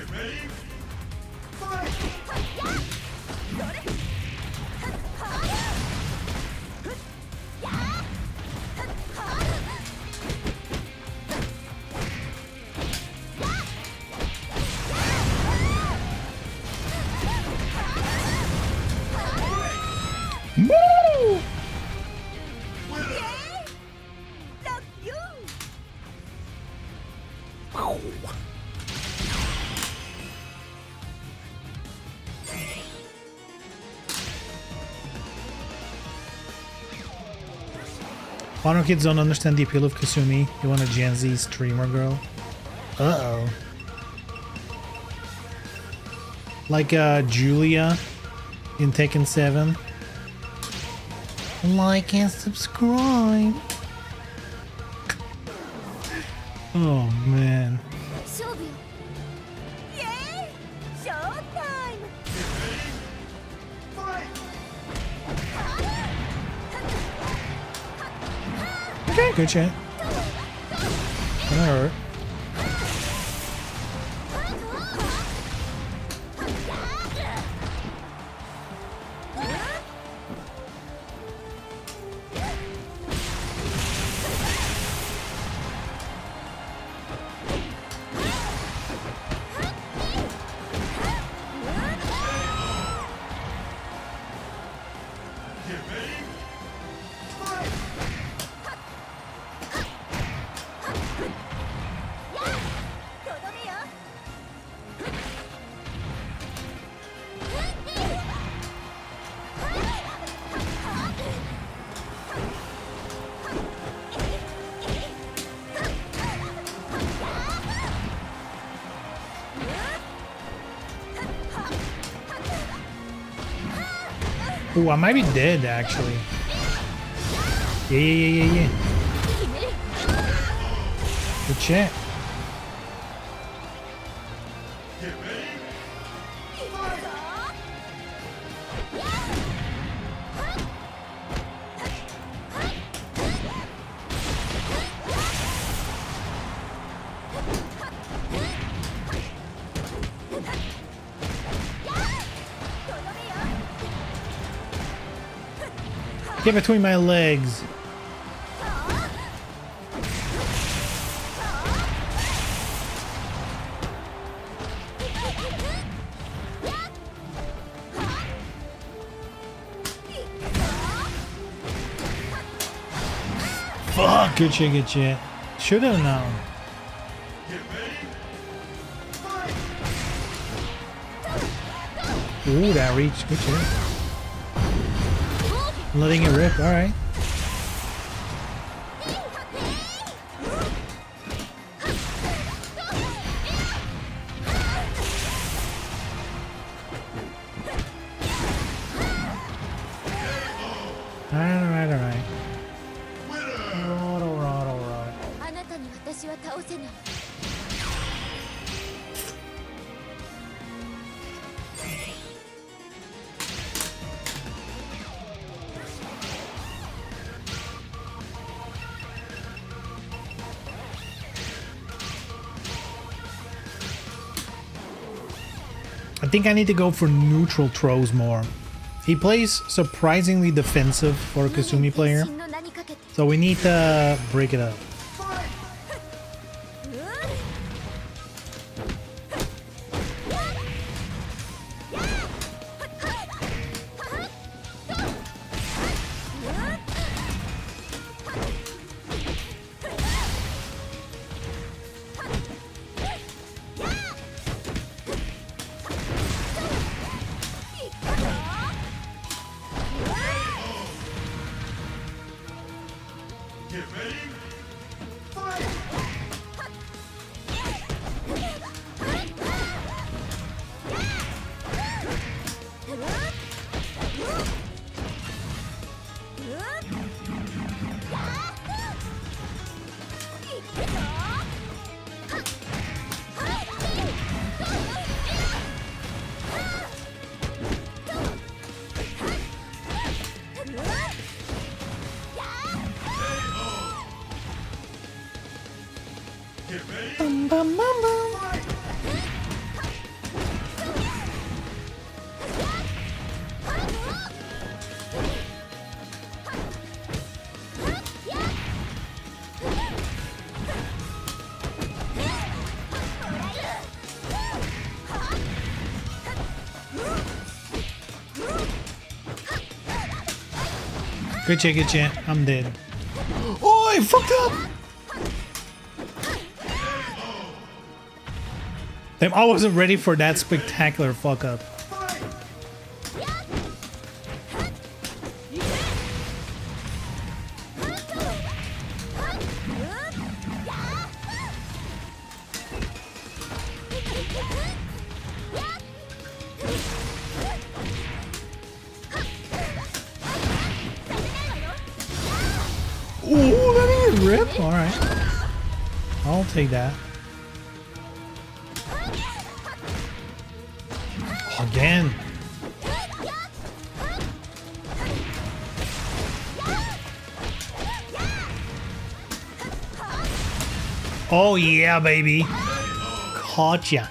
Wano kids don't understand the appeal of Kasumi. They want a Gen Z streamer girl. Uh-oh. Like Julia in Tekken 7. Like and subscribe. Oh man. 勝負よイエーイショータイム Okay, good shit. Gonna hurt. Ooh, I might be dead actually. Yeah. Good shit. Get between my legs. Fuck, good shit. Should have known. Ooh, that reach, good shit. Letting it rip, alright. Alright. Alright. あなたに私は倒せない I think I need to go for neutral throws more. He plays surprisingly defensive for a Kasumi player, 真の名にかけて so we need to break it up. Good shit, good shit. I'm dead. Oh, I fucked up! Damn, I wasn't ready for that spectacular fuck up. Ooh, let me rip. All right, I'll take that. Again. Oh yeah, baby. Caught ya.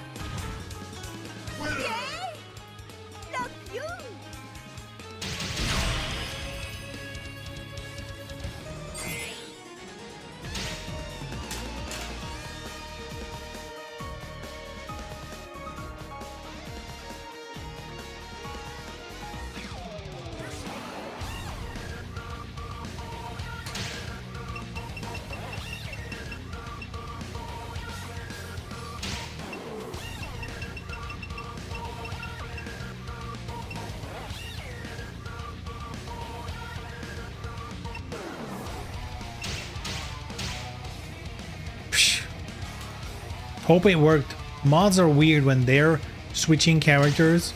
Hope it worked. Mods are weird when they're switching characters.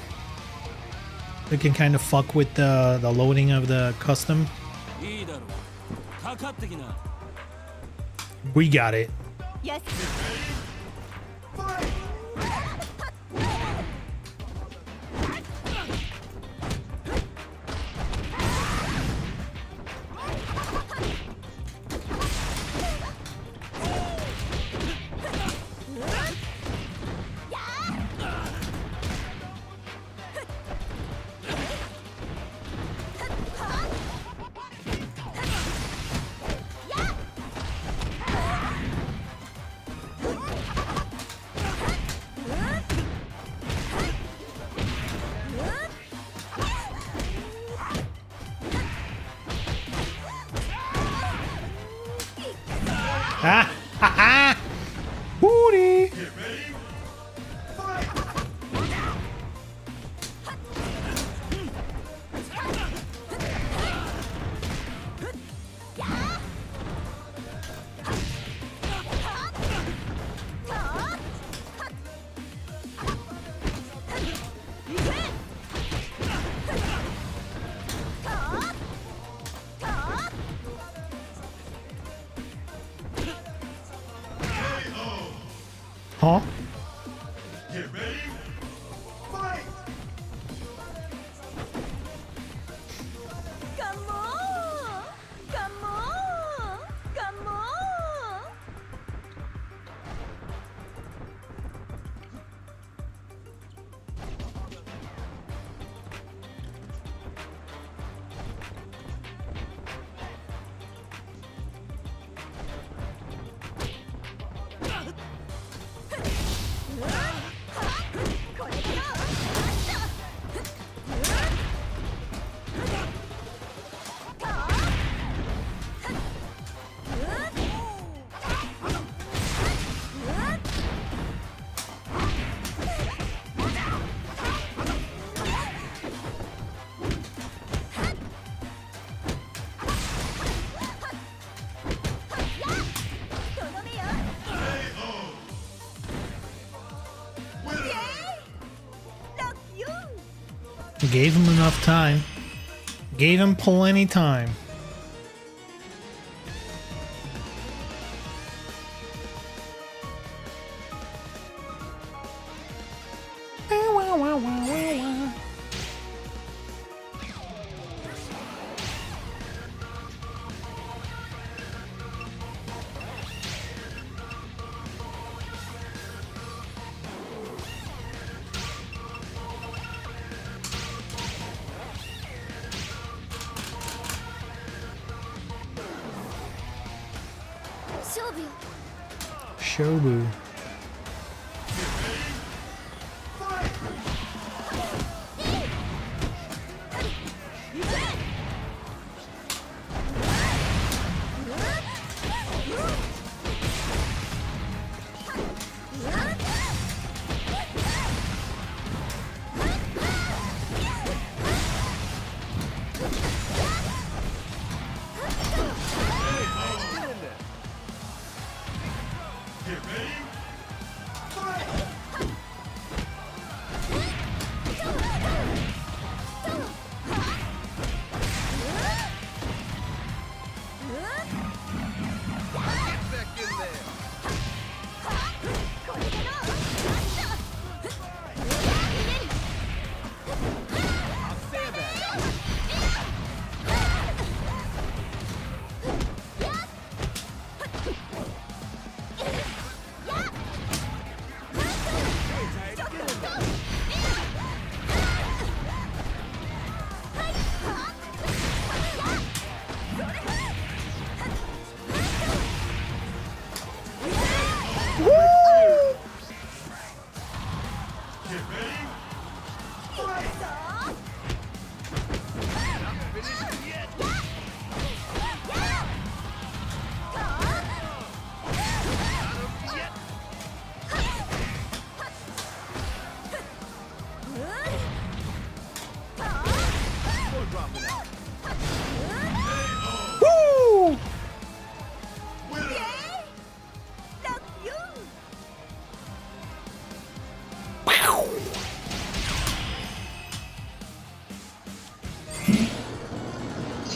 They can kind of fuck with the loading of the custom. We got it. Yes. Ah, ha, ha. Booty. Huh? Get ready, fight! Come on! Come on! Come on! Gave him enough time. Gave him plenty time. Shobu.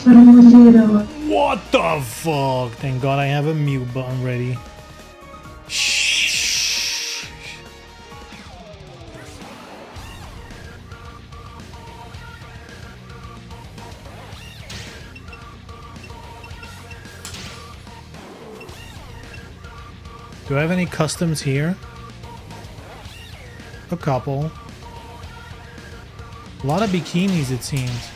What the fuck? Thank God I have a mute button ready. Shh. Do I have any customs here? A couple. A lot of bikinis, it seems.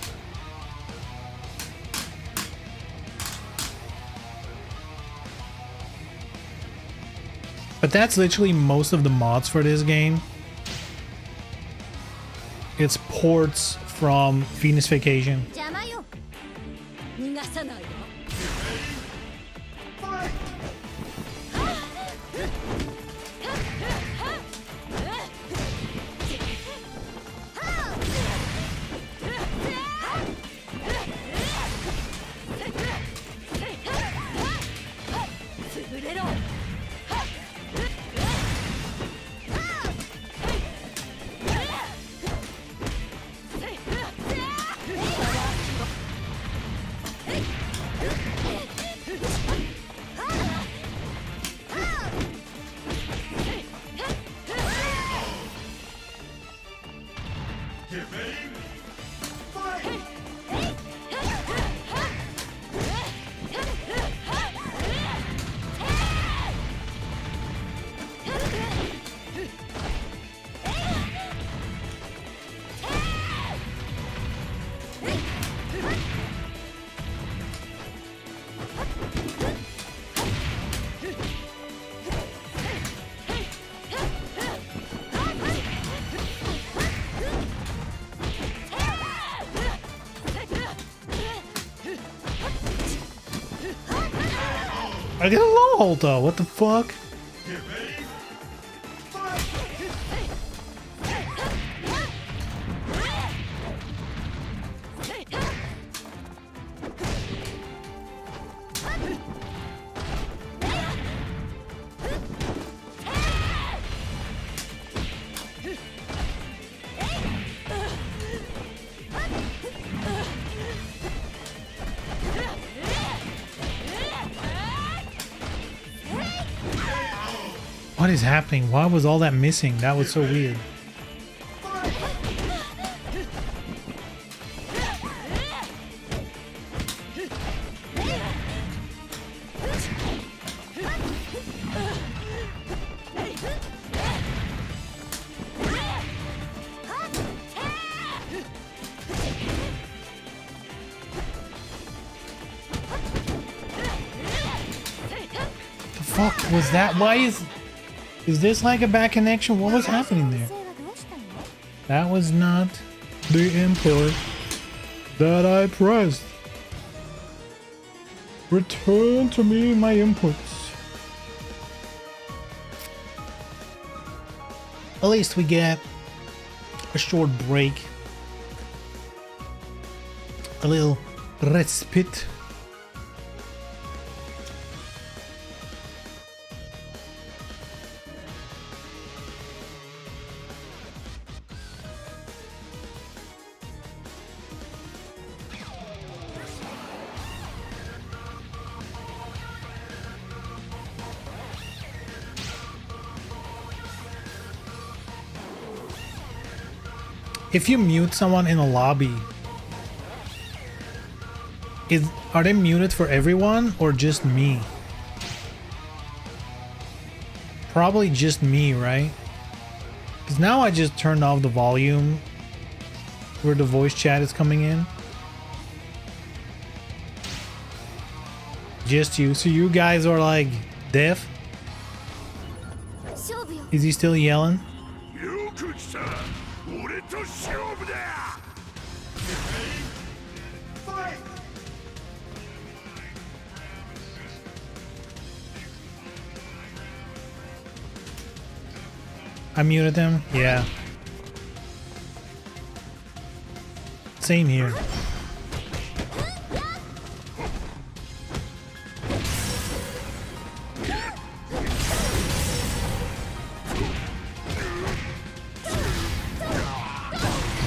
But that's literally most of the mods for this game. It's ports from Venus Vacation. 邪魔よ。逃がさないよ。 Fight! 潰れろ。 Get ready! Fight! I get a low hold though. What the fuck? Get ready! Fight! What is happening? Why was all that missing? That was so weird. The fuck was that? Why is this like a bad connection? What was happening there? 性はどうしたの？ That was not the input that I pressed. Return to me my inputs. At least we get a short break. A little respite. If you mute someone in a lobby, are they muted for everyone or just me? Probably just me, right? Because now I just turned off the volume where the voice chat is coming in. Just you. So you guys are like deaf? 勝負よ。 Is he still yelling? よく来た俺と勝負だ Fight! I muted them? Yeah. Same here.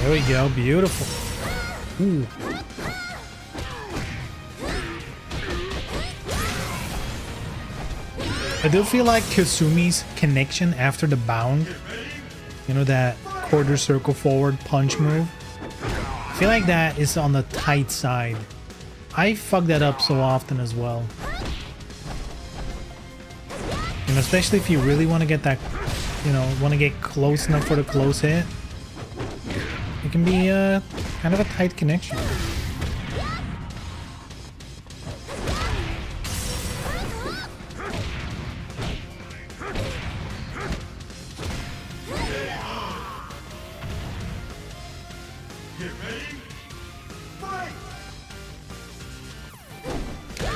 There we go. Beautiful. Ooh. I do feel like Kasumi's connection after the bound, you know, that quarter circle forward punch move, I feel like that is on the tight side. I fuck that up so often as well. And especially if you really want to get that, you know, want to get close enough for the close hit, it can be kind of a tight connection.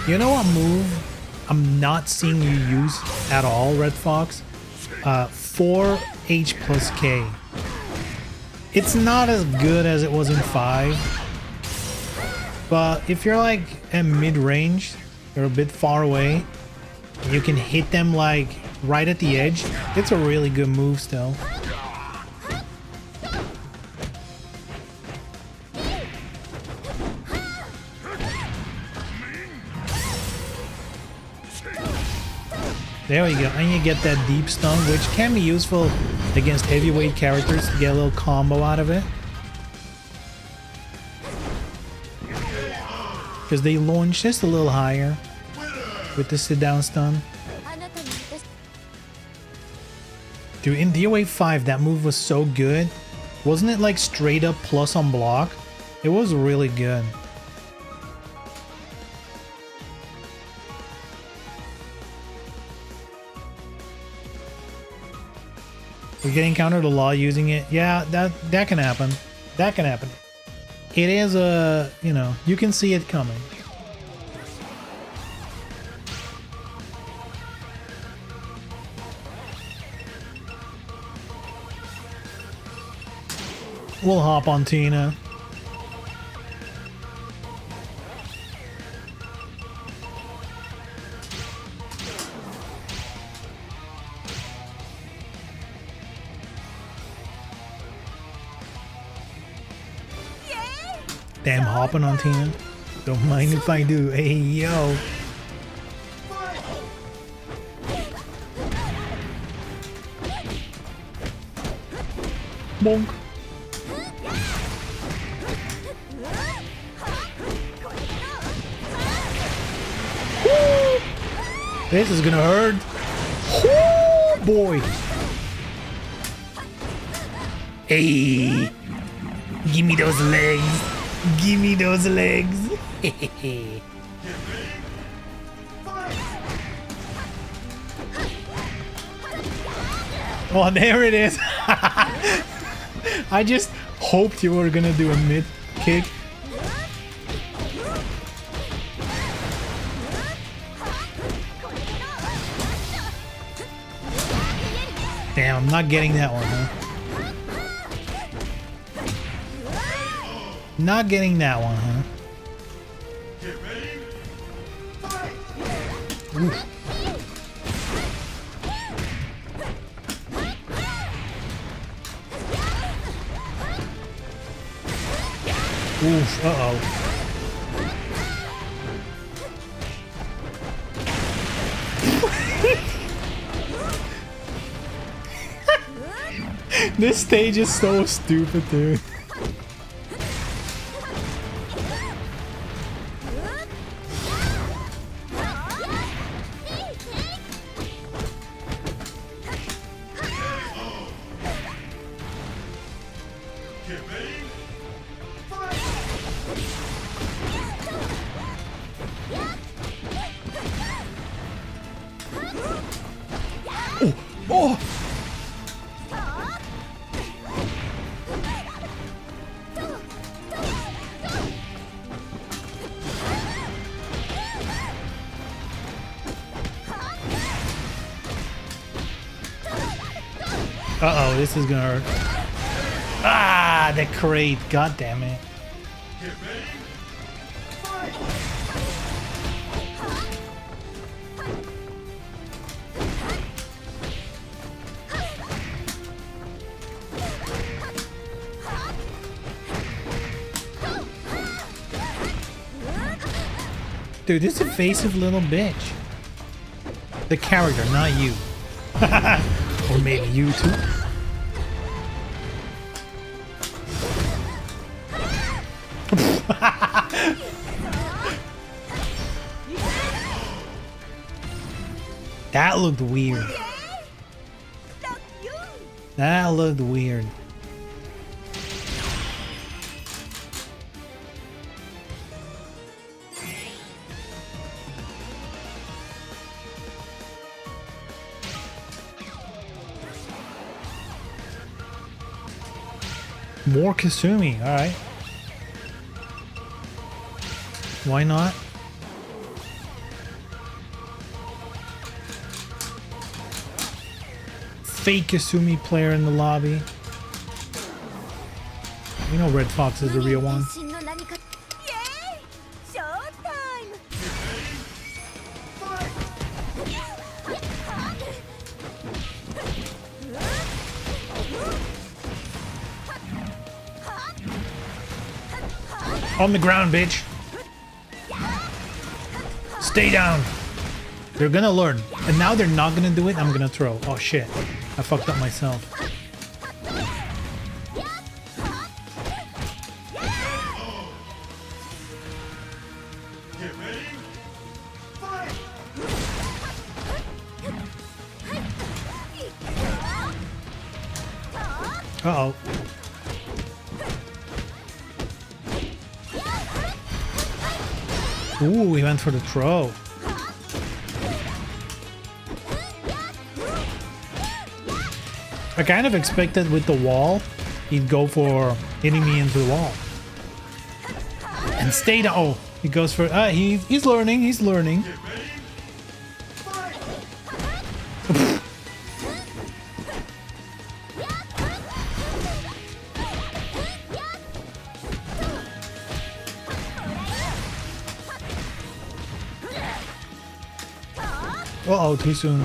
You know what move I'm not seeing you use at all, Red Fox? 4H plus K. It's not as good as it was in 5. But if you're like at mid-range, you're a bit far away, you can hit them like right at the edge. It's a really good move still. There we go, and you get that deep stun, which can be useful against heavyweight characters to get a little combo out of it. Because they launch just a little higher with the sit down stun. Dude, in DOA 5, that move was so good. Wasn't it like straight up plus on block? It was really good. We're getting countered a lot using it. Yeah, that can happen. That can happen. It is a, you know, you can see it coming. We'll hop on Tina. Damn, hopping on Tina. Don't mind if I do. Hey, yo. Bonk. Woo! This is gonna hurt. Woo, boy. Hey. Give me those legs. Give me those legs. Oh, there it is. I just hoped you were gonna do a mid kick. Damn, I'm not getting that one, huh? Not getting that one, huh? Oof. Oof, uh-oh. This stage is so stupid, dude. Oh! Uh-oh, this is gonna hurt. Ah, the crate. God damn it. Dude, this is evasive little bitch. The character, not you. Or maybe you too. That looked weird. That looked weird. More Kasumi, alright. Why not? Fake Kasumi player in the lobby. You know Red Fox is the real one. 変身の何かイエーイショータイム On the ground, bitch. Stay down. They're gonna learn. And now they're not gonna do it. I'm gonna throw. Oh shit. I fucked up myself. Get ready. Fight. Uh-oh. Ooh, he went for the throw. I kind of expected with the wall, he'd go for hitting me into the wall. And stay down. Oh, he goes for... he's learning, he's learning. Get ready. Fight. Uh-oh, too soon.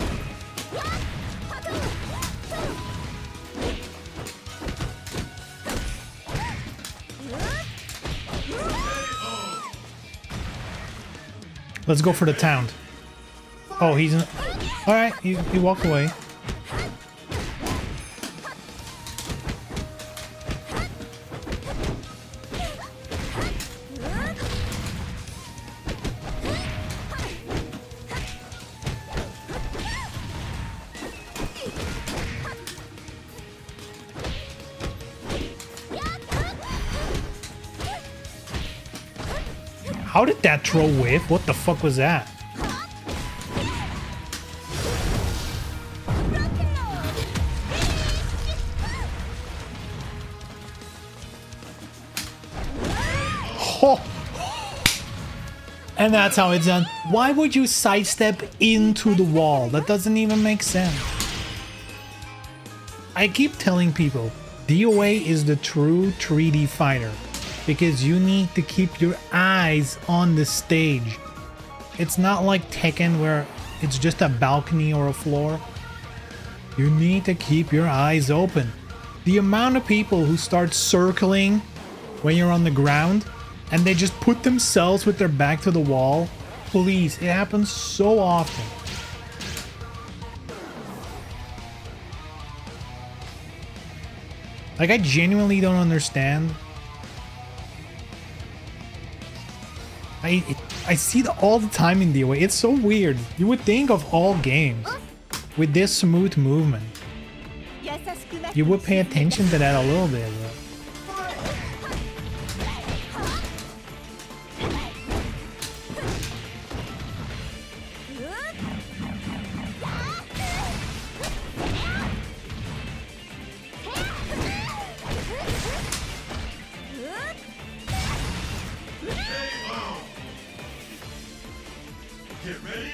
Let's go for the town. Oh, he's in... Alright, he walked away. How did that throw whiff? What the fuck was that? Oh. And that's how it's done. Why would you sidestep into the wall? That doesn't even make sense. I keep telling people, DOA is the true 3D fighter. Because you need to keep your eyes on the stage. It's not like Tekken where it's just a balcony or a floor. You need to keep your eyes open. The amount of people who start circling when you're on the ground and they just put themselves with their back to the wall. Please, it happens so often. Like, I genuinely don't understand. I see it all the time in DOA. It's so weird. You would think of all games with this smooth movement, you would pay attention to that a little bit. Get ready.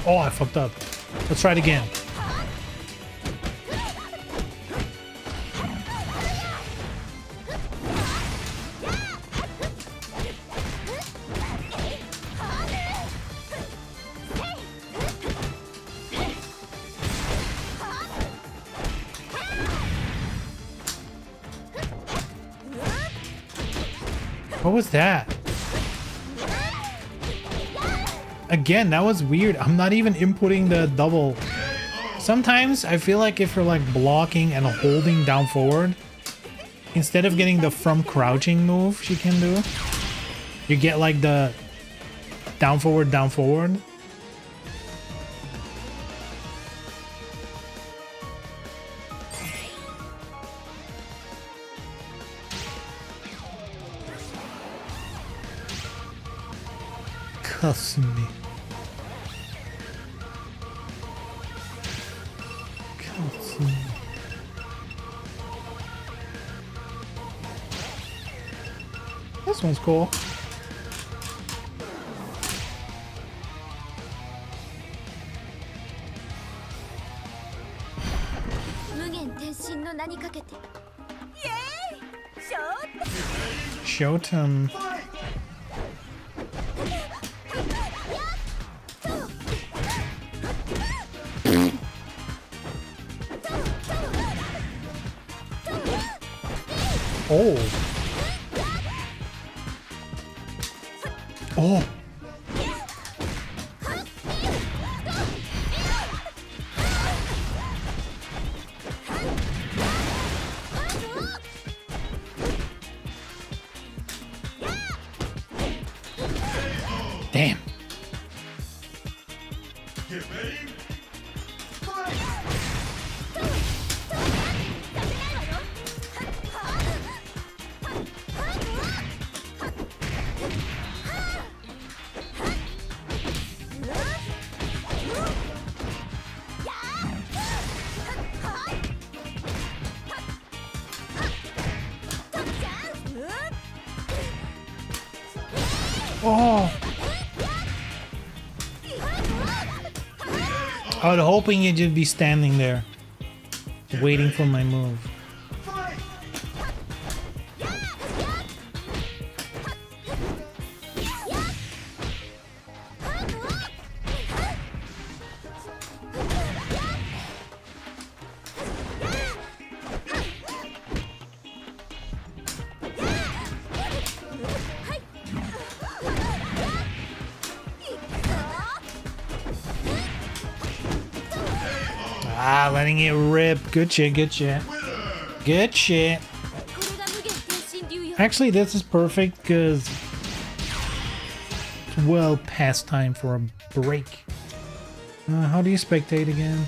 Oh, I fucked up. Let's try it again. What was that? Again, that was weird. I'm not even inputting the double. Sometimes I feel like if you're like blocking and holding down forward, instead of getting the from crouching move she can do, you get like the down forward, down forward. Kasumi. Kasumi. This one's cool. Shoten. Oh. Oh. Damn. Get ready. Oh. I was hoping you'd just be standing there, waiting for my move. Ah, letting it rip. Good shit, good shit. Good shit. Actually, this is perfect because it's well past time for a break. How do you spectate again?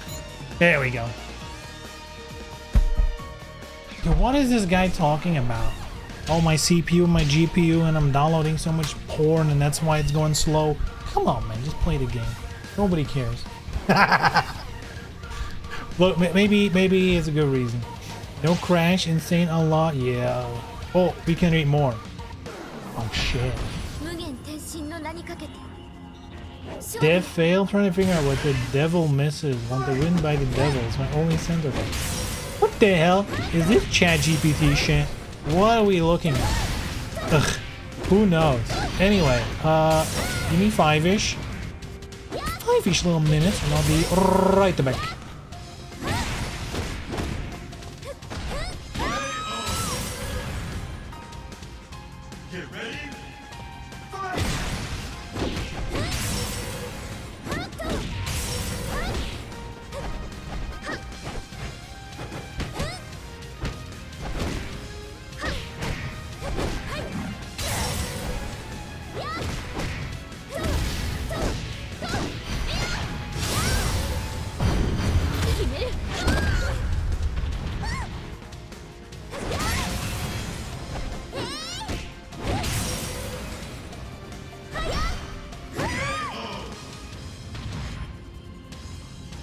There we go. Yo, what is this guy talking about? Oh, my CPU, my GPU, and I'm downloading so much porn, and that's why it's going slow. Come on, man, just play the game. Nobody cares. Look, maybe it's a good reason. No crash, insane unlock, yeah. Oh, we can read more. Oh shit. Dev fail, trying to figure out what the devil misses. Want to win by the devil is my only center. What the hell is this ChatGPT shit? What are we looking at? Ugh, who knows? Anyway, give me 5-ish. 5-ish little minutes and I'll be right back. Get ready.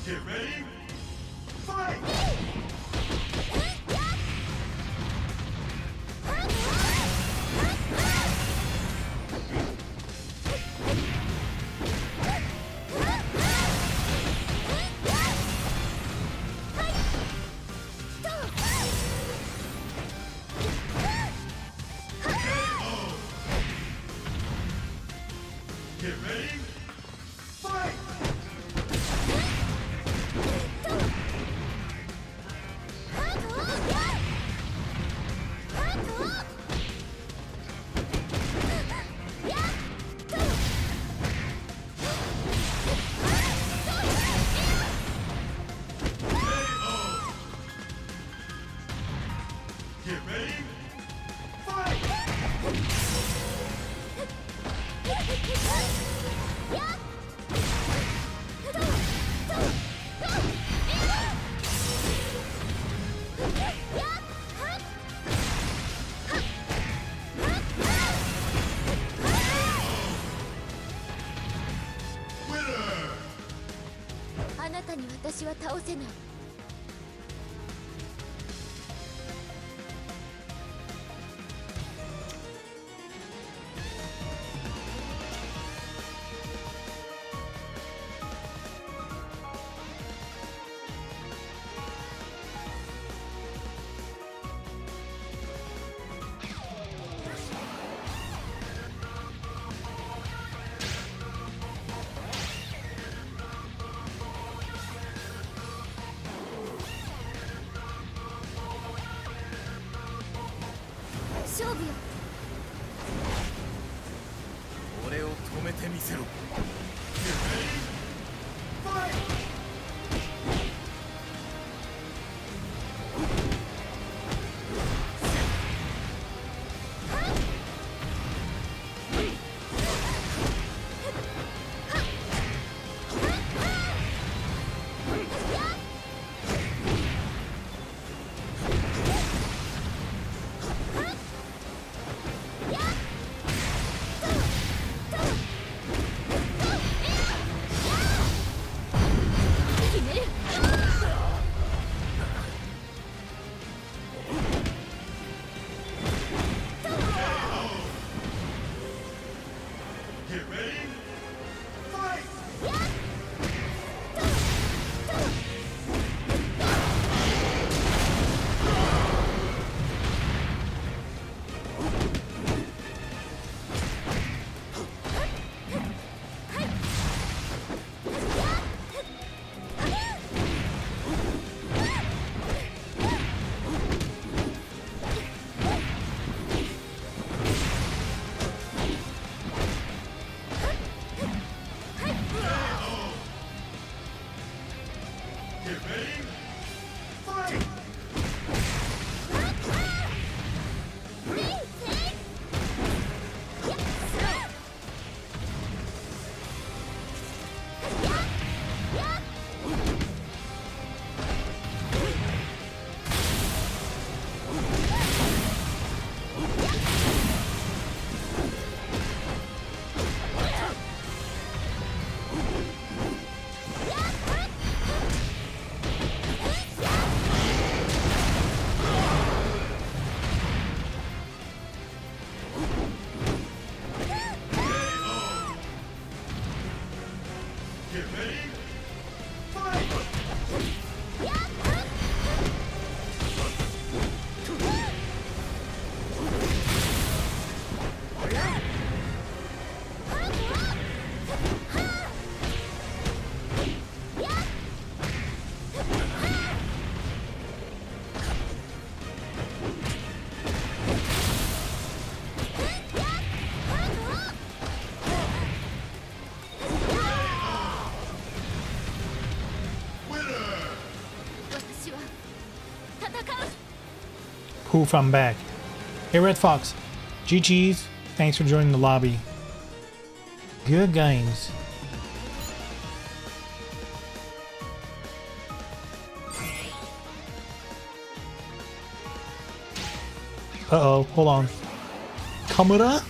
Get ready. Fight. あなたに私は倒せない。勝負よ。俺を止めてみせろ。Poof, I'm back. Hey Red Fox, GG's, thanks for joining the lobby. Good games. Uh-oh, hold on. Kamura?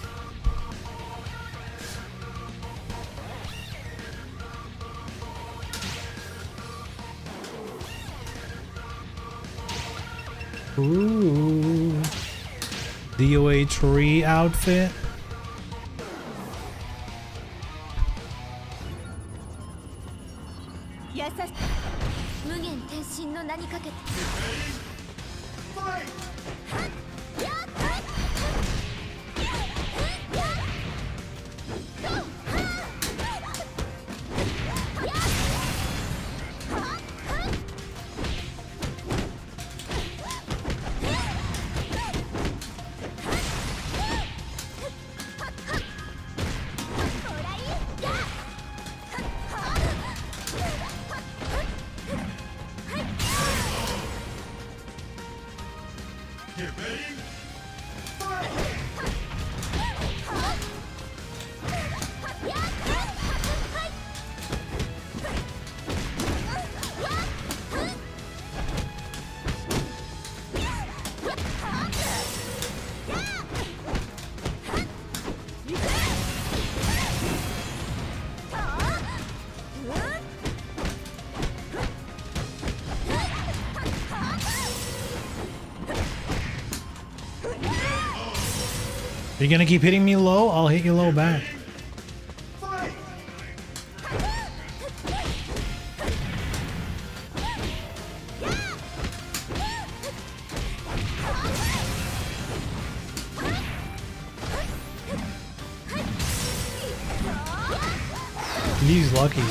Ooh. DOA tree outfit. Yes, 無限転身の名にかけて。Get ready. You're gonna keep hitting me low? I'll hit you low back. He's lucky.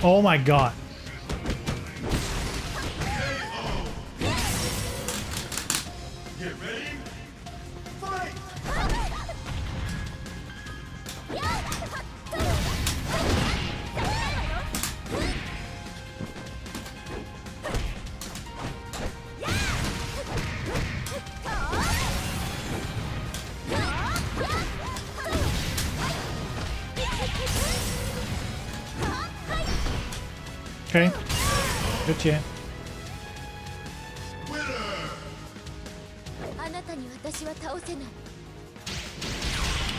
Oh my god. Get ready. Fight. Okay. Good shit. あなたに私は倒せない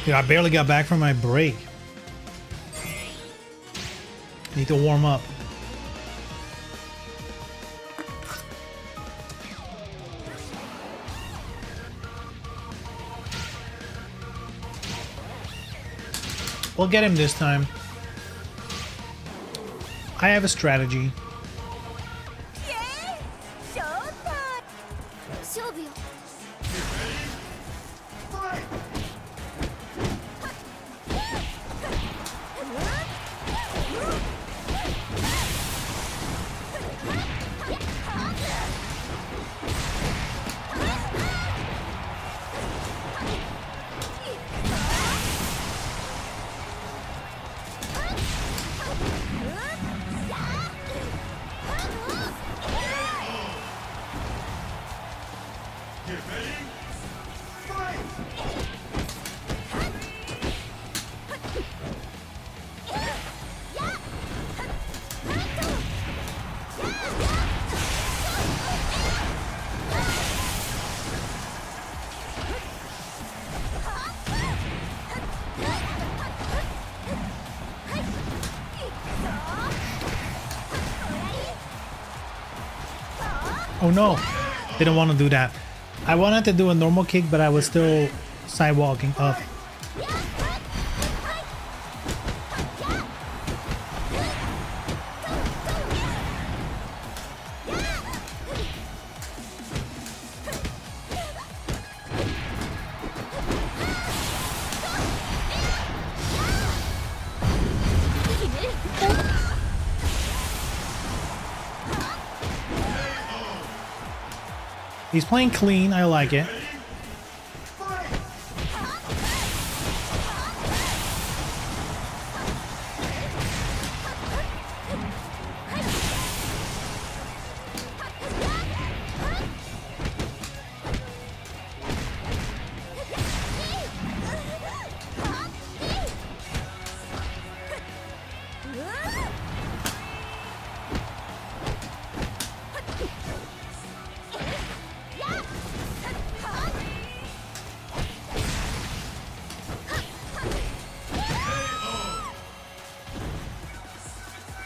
Dude, I barely got back from my break. Need to warm up. We'll get him this time. I have a strategy. ショータイム勝負よ Get ready. Fight. Oh no. Didn't want to do that. I wanted to do a normal kick, but I was still sidewalking up. He's playing clean. I like it.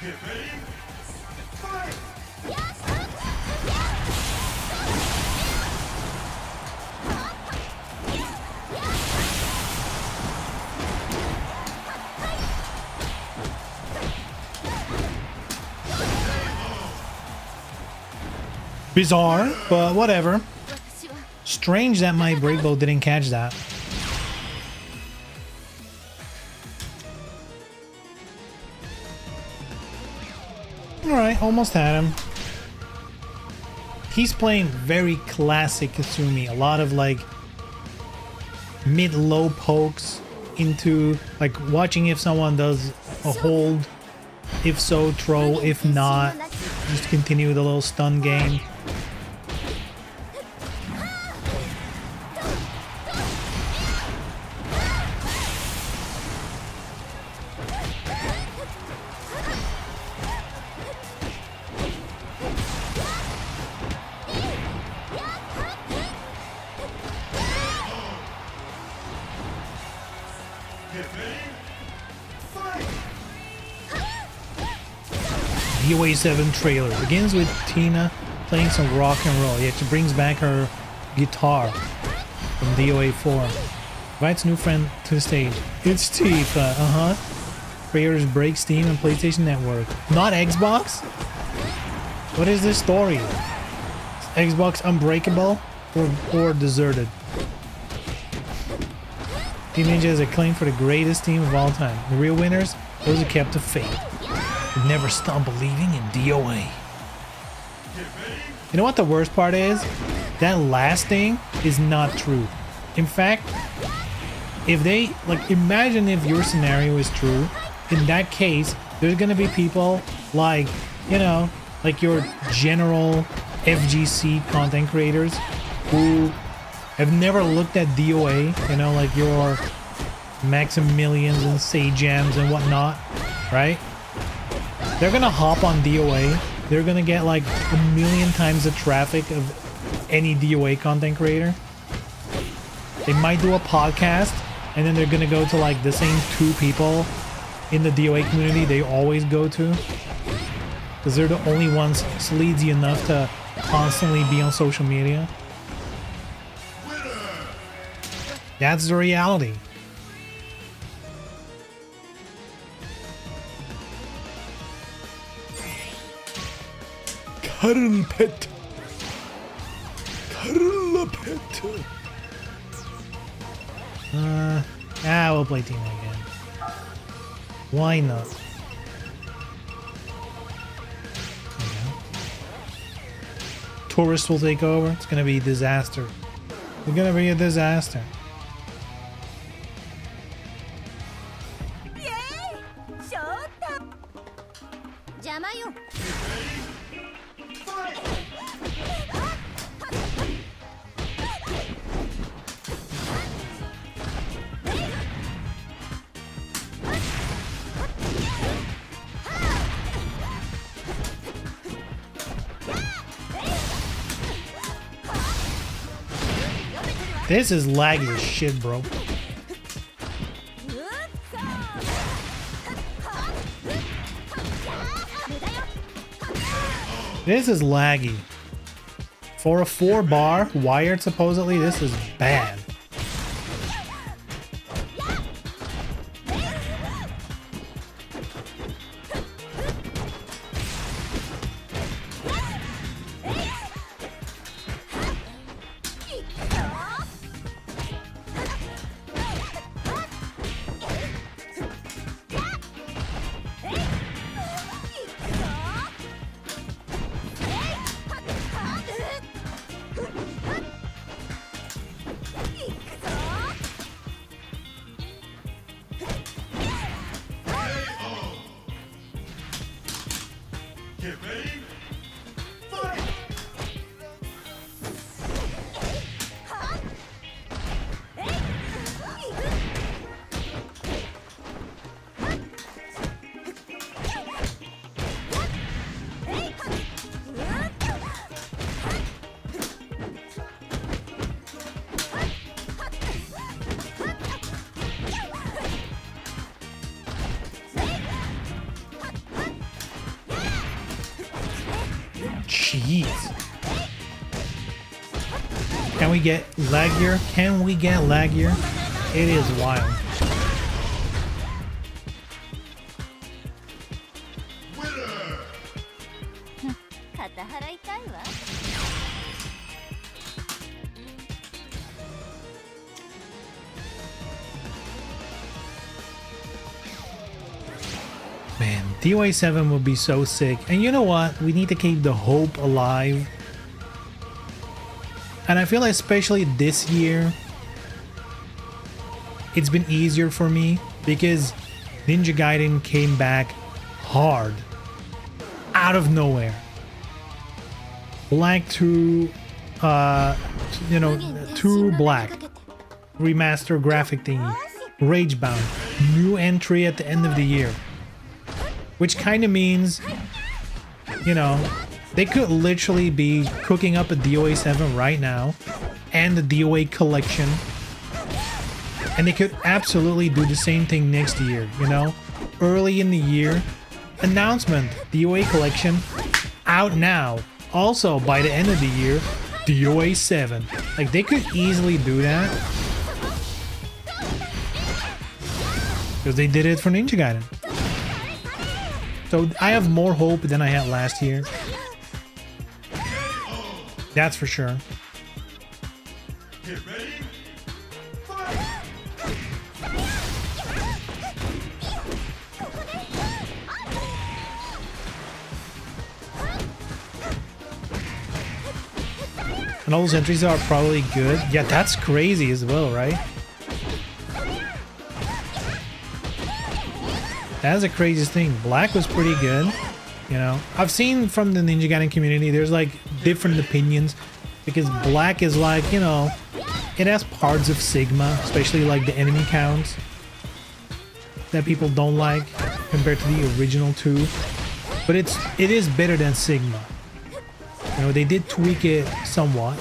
Get ready. Fight. Bizarre, but whatever. 私は Strange that my break bow didn't catch that. Alright, almost had him. He's playing very classic Kasumi. A lot of like mid-low pokes into like watching if someone does a hold. If so, throw. If not, just continue the little stun game. Get ready. DOA 7 trailer begins with Tina playing some rock and roll. Yeah, she brings back her guitar from DOA 4. Invites a new friend to the stage. It's Tifa, Creators break Steam and PlayStation Network. Not Xbox? What is this story? Is Xbox unbreakable or deserted? Team Ninja is acclaimed for the greatest team of all time. The real winners, those who kept the faith. Who never stopped believing in DOA. You know what the worst part is? That last thing is not true. In fact, if they, like, imagine if your scenario is true, in that case, there's gonna be people like, you know, like your general FGC content creators who have never looked at DOA, you know, like your Maximilians and Sajams and whatnot, right? They're gonna hop on DOA. They're gonna get like 1,000,000 times the traffic of any DOA content creator. They might do a podcast and then they're gonna go to like the same 2 people in the DOA community they always go to, because they're the only ones sleazy enough to constantly be on social media. That's the reality. Cuddle pet. Cuddle pet. We'll play Tina again. Why not? Tourists will take over. It's gonna be a disaster. It's gonna be a disaster. イエーイショータイム邪魔よ This is laggy as shit, bro. This is laggy. For a 4-bar wired, supposedly, this is bad. Jeez. Can we get laggier? Can we get laggier? It is wild. Man, DOA 7 would be so sick. And you know what? We need to keep the hope alive. And I feel like especially this year, it's been easier for me because Ninja Gaiden came back hard. Out of nowhere. Black 2, 2 Black. Remaster graphic thingy. Ragebound. New entry at the end of the year. Which kind of means, you know, they could literally be cooking up a DOA 7 right now and the DOA collection. And they could absolutely do the same thing next year, you know? Early in the year, announcement, DOA collection out now. Also, by the end of the year, DOA 7. Like, they could easily do that. Because they did it for Ninja Gaiden. So I have more hope than I had last year. That's for sure. Get ready. And all those entries are probably good. Yeah, that's crazy as well, right? That's the craziest thing. Black was pretty good. You know, I've seen from the Ninja Gaiden community, there's like different opinions because Black is like, you know, it has parts of Sigma, especially like the enemy counts that people don't like compared to the original two. But it is better than Sigma. You know, they did tweak it somewhat.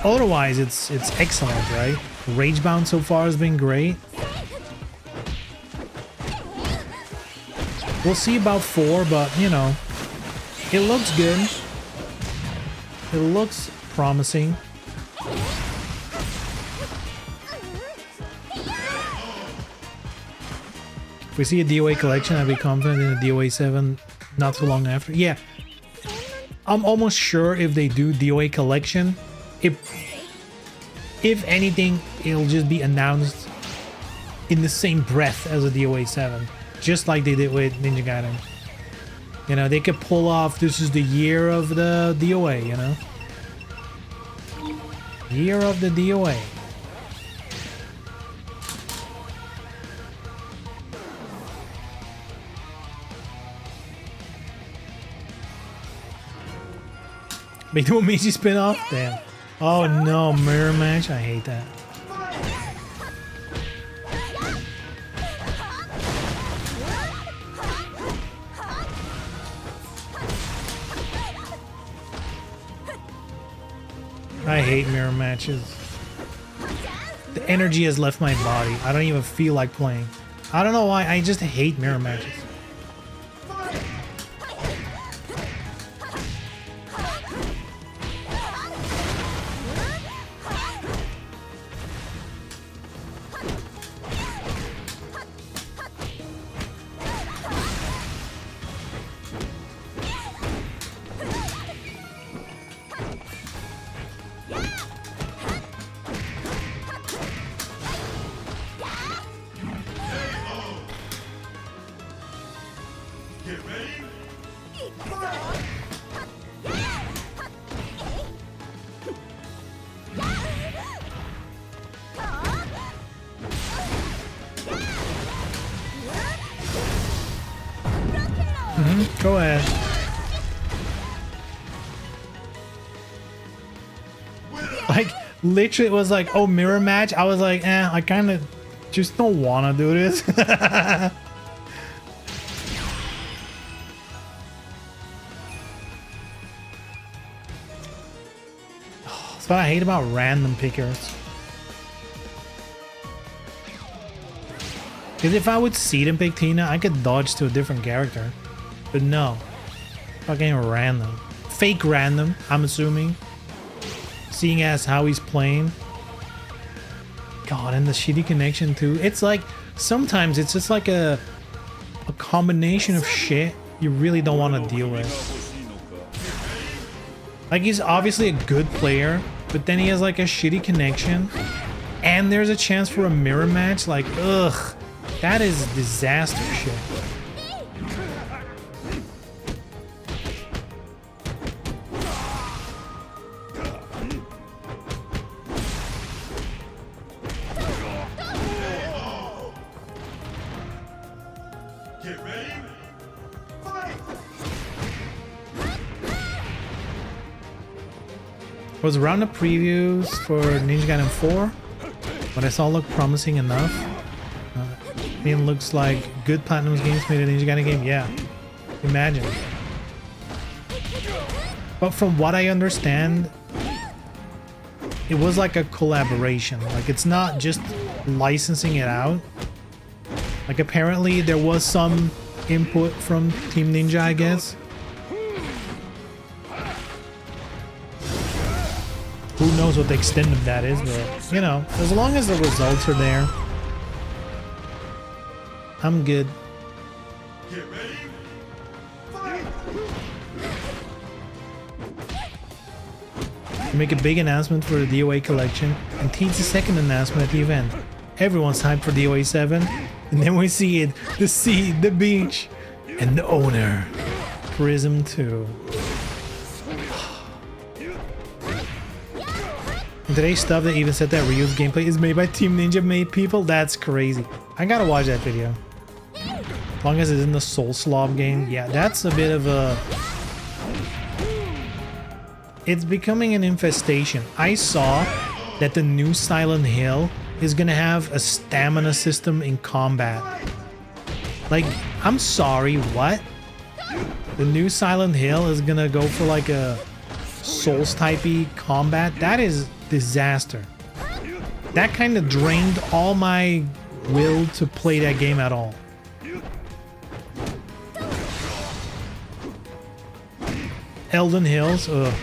Otherwise, it's excellent, right? Ragebound so far has been great. We'll see about 4, but you know, it looks good. It looks promising. If we see a DOA collection, I'd be confident in a DOA 7 not too long after. Yeah, I'm almost sure if they do DOA collection, if anything, it'll just be announced in the same breath as a DOA 7. Just like they did with Ninja Gaiden. You know, they could pull off, this is the year of the DOA, you know? Year of the DOA. Make the Momiji spin-off? Damn. Oh no, mirror match? I hate that. I hate mirror matches. The energy has left my body. I don't even feel like playing. I don't know why, I just hate mirror matches. Get ready. Go ahead. Like, literally it was like, oh, mirror match. I was like, I kind of just don't want to do this. That's what I hate about random pickers. Because if I would seed and pick Tina, I could dodge to a different character. But no. Fucking random. Fake random, I'm assuming. Seeing as how he's playing. God, and the shitty connection too. It's like, sometimes it's just like a combination of shit you really don't want to deal with. Like, he's obviously a good player, but then he has like a shitty connection. And there's a chance for a mirror match. Like, ugh. That is disaster shit. Get ready. Was around the previews for Ninja Gaiden 4, but I saw look promising enough. I mean, looks like good Platinum Games made a Ninja Gaiden game. Yeah, imagine. But from what I understand, it was like a collaboration. Like, it's not just licensing it out. Like, apparently there was some input from Team Ninja, I guess. Who knows what the extent of that is, but you know, as long as the results are there, I'm good. Get ready. Fight. Make a big announcement for the DOA collection and tease the second announcement at the event. Everyone's hyped for DOA 7, and then we see it, the sea, the beach, and the owner. Prism 2. And today's stuff that even said that Ryu's gameplay is made by Team Ninja made people, that's crazy. I gotta watch that video. As long as it's in the Soul Slob game, yeah, that's a bit of a... It's becoming an infestation. I saw that the new Silent Hill is gonna have a stamina system in combat. Like, I'm sorry, what? The new Silent Hill is gonna go for like a Souls-typey combat? That is disaster. That kind of drained all my will to play that game at all. Elden Hills, ugh.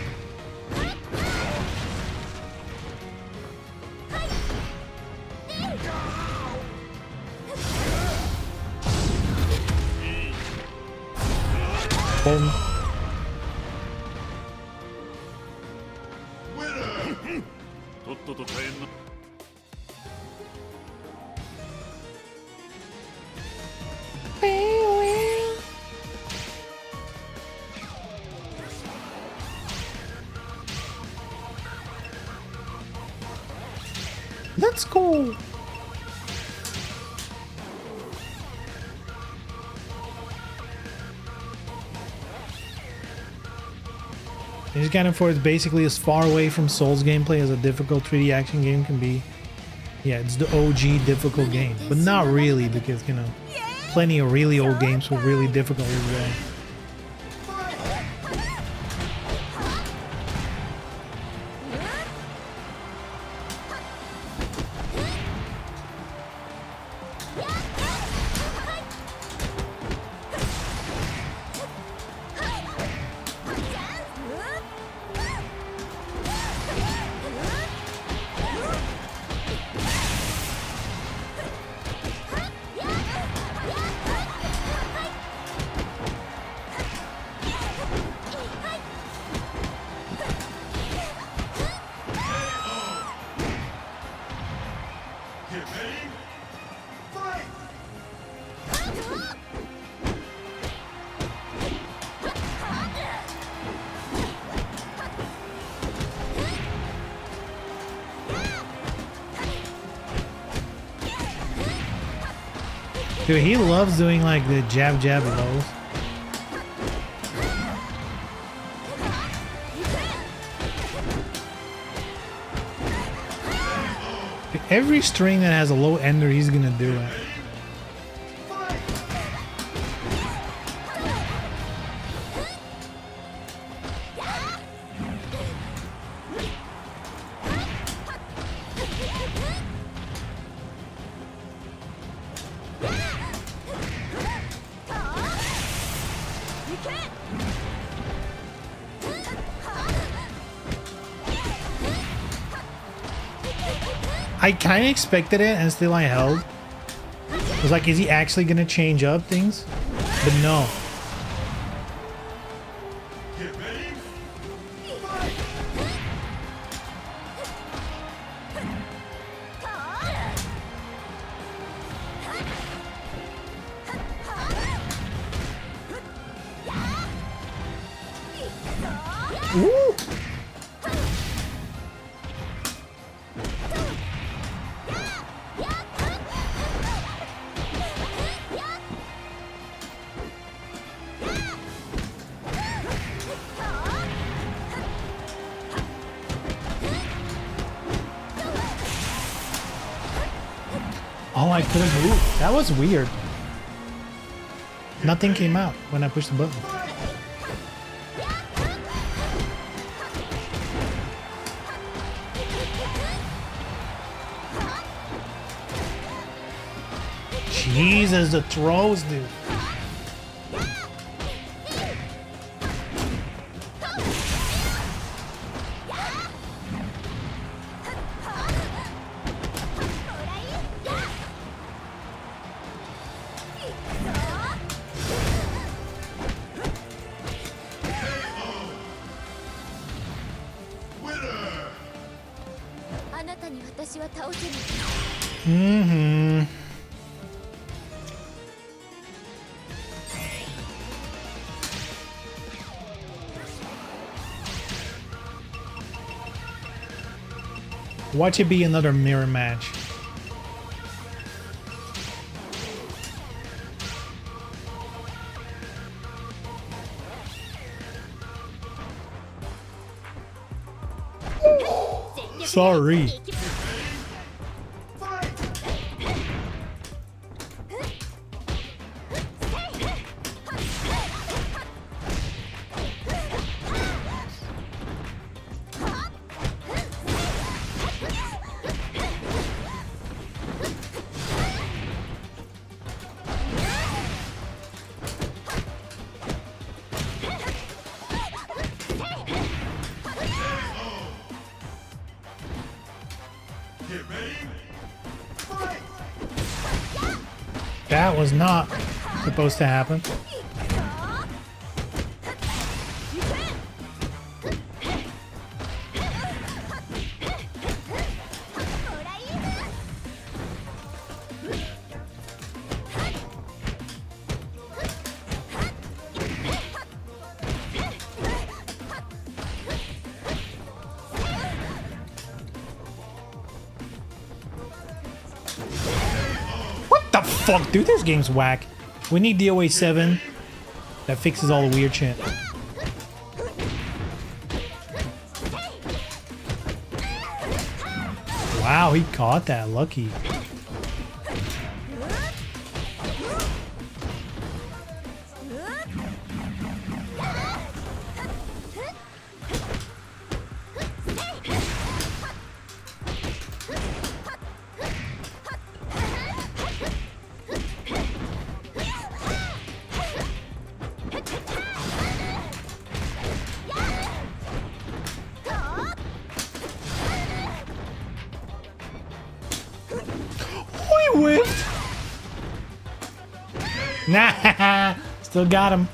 Boom. Winner. とっとと大変な。Let's go. Ninja Gaiden 4 is basically as far away from Souls gameplay as a difficult 3D action game can be. Yeah, it's the OG difficult game, but not really because, you know, plenty of really old games were really difficult as well. Get ready. Fight. Dude, he loves doing like the jab jab lows. Every string that has a low ender, he's gonna do it. I kind of expected it, and still I held. I was like, is he actually gonna change up things? But no. Get ready. Ooh. Oh, I couldn't move. That was weird. Nothing came out when I pushed the button. Jesus, the throws, dude. 私は倒せない。 Mm-hmm. Watch it be another mirror match. Sorry. That was not supposed to happen. What the fuck, dude? This game's whack. We need DOA 7 that fixes all the weird shit. Wow, he caught that. Lucky. He whipped. Nah, still got him.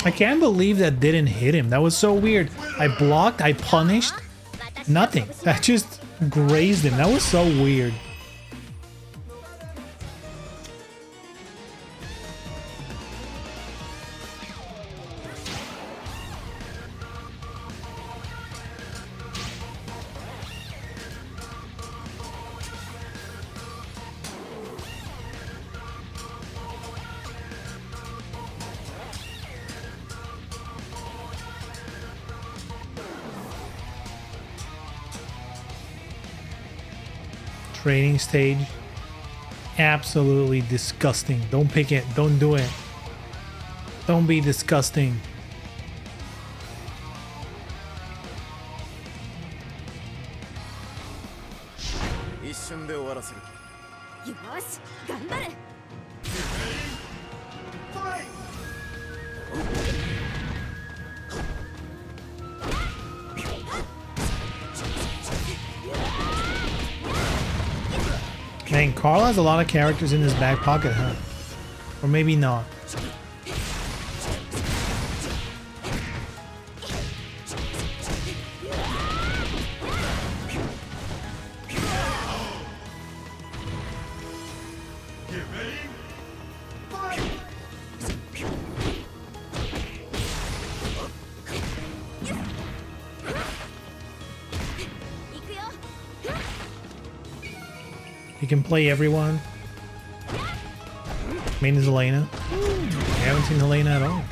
I can't believe that didn't hit him. That was so weird. I blocked, I punished, nothing. That just grazed him. That was so weird. Training stage. Absolutely disgusting. Don't pick it. Don't do it. Don't be disgusting. Man, Carl has a lot of characters in his back pocket, huh? Or maybe not. You can play everyone. Main is Helena. I haven't seen Helena at all.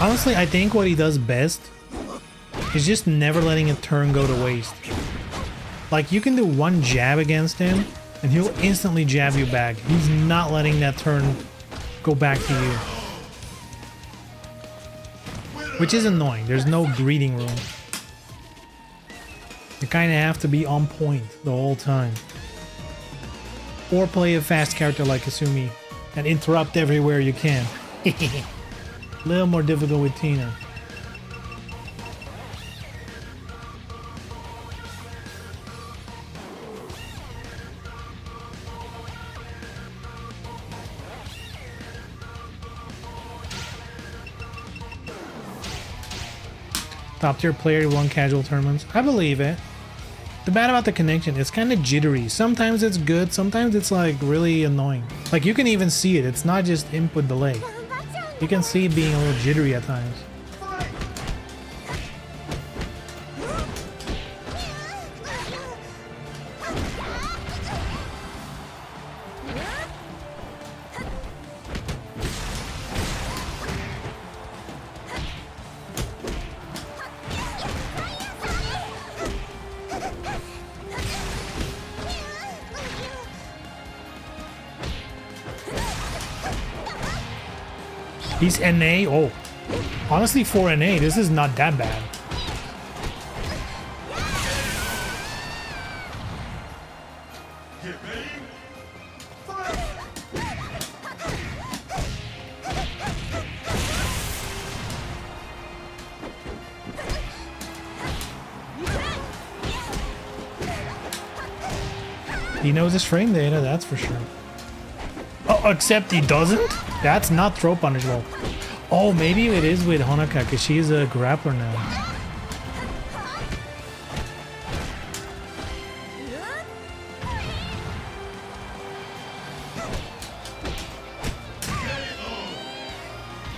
Honestly, I think what he does best is just never letting a turn go to waste. Like, you can do one jab against him, and he'll instantly jab you back. He's not letting that turn go back to you. Which is annoying. There's no breathing room. You kind of have to be on point the whole time. Or play a fast character like Kasumi and interrupt everywhere you can. A little more difficult with Tina. Top tier player won casual tournaments. I believe it. The bad about the connection, it's kind of jittery. Sometimes it's good, sometimes it's like really annoying. Like you can even see it. It's not just input delay. You can see it being a little jittery at times. He's NA? Oh. Honestly, for NA, this is not that bad. He knows his frame data, that's for sure. Oh, except he doesn't? That's not throw punishable. Oh, maybe it is with Honoka because she's a grappler now.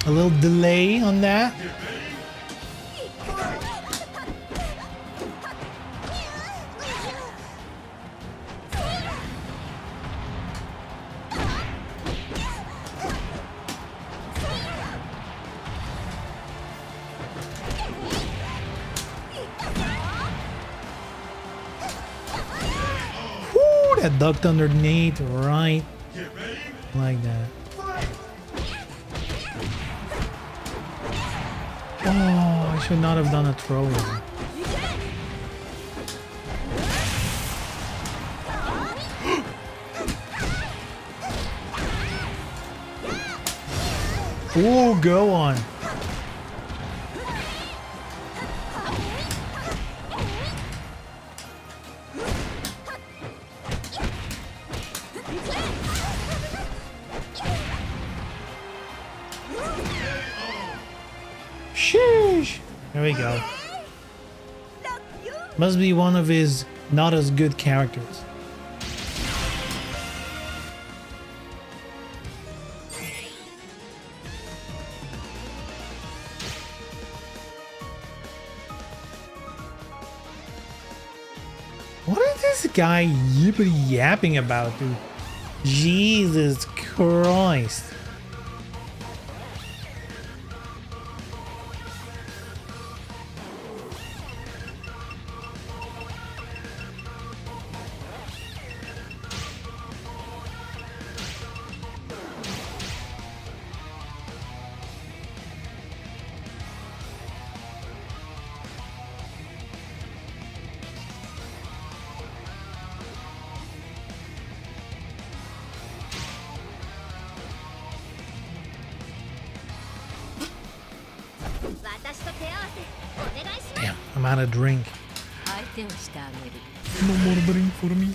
A little delay on that. That ducked underneath, right? Like that. Oh, I should not have done a throw. Oh, go on. Sheesh. There we go. Must be one of his not as good characters. What is this guy yippity yapping about, dude? Jesus Christ. Damn, I'm out of drink. 相手をしてあげる No more drink for me.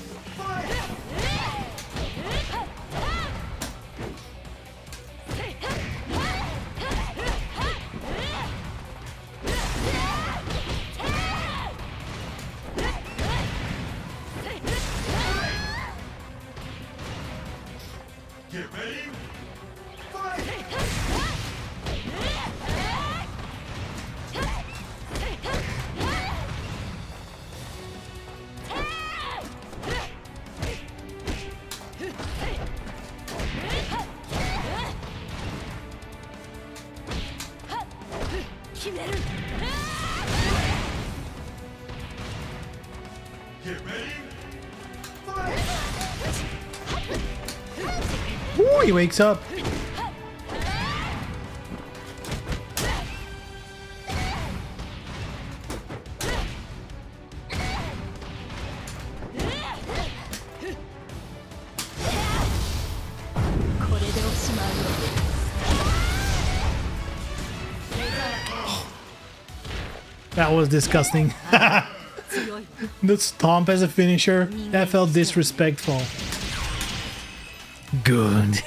Ooh, he wakes up. That was disgusting. The stomp as a finisher, that felt disrespectful. Good.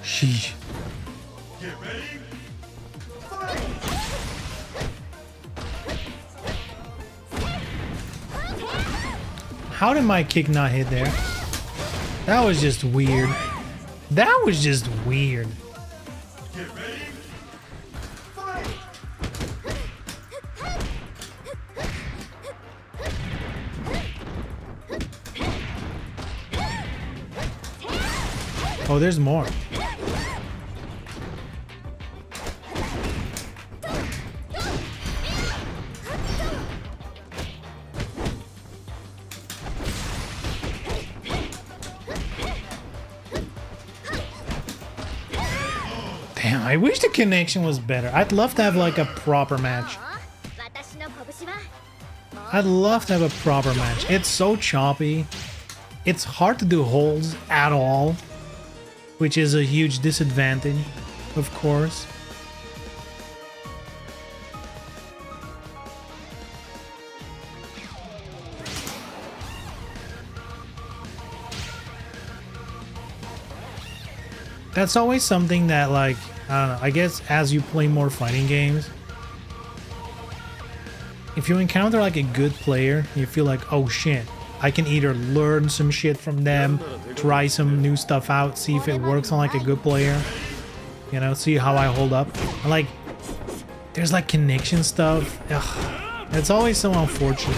Sheesh. How did my kick not hit there? That was just weird. That was just weird. Oh, there's more. Damn, I wish the connection was better. I'd love to have like a proper match. I'd love to have a proper match. It's so choppy. It's hard to do holds at all, which is a huge disadvantage, of course. That's always something that, like, I don't know, I guess as you play more fighting games, if you encounter like a good player, you feel like, oh shit, I can either learn some shit from them, try some new stuff out, see if it works on like a good player, you know, see how I hold up. And, like, there's like connection stuff. Ugh, it's always so unfortunate.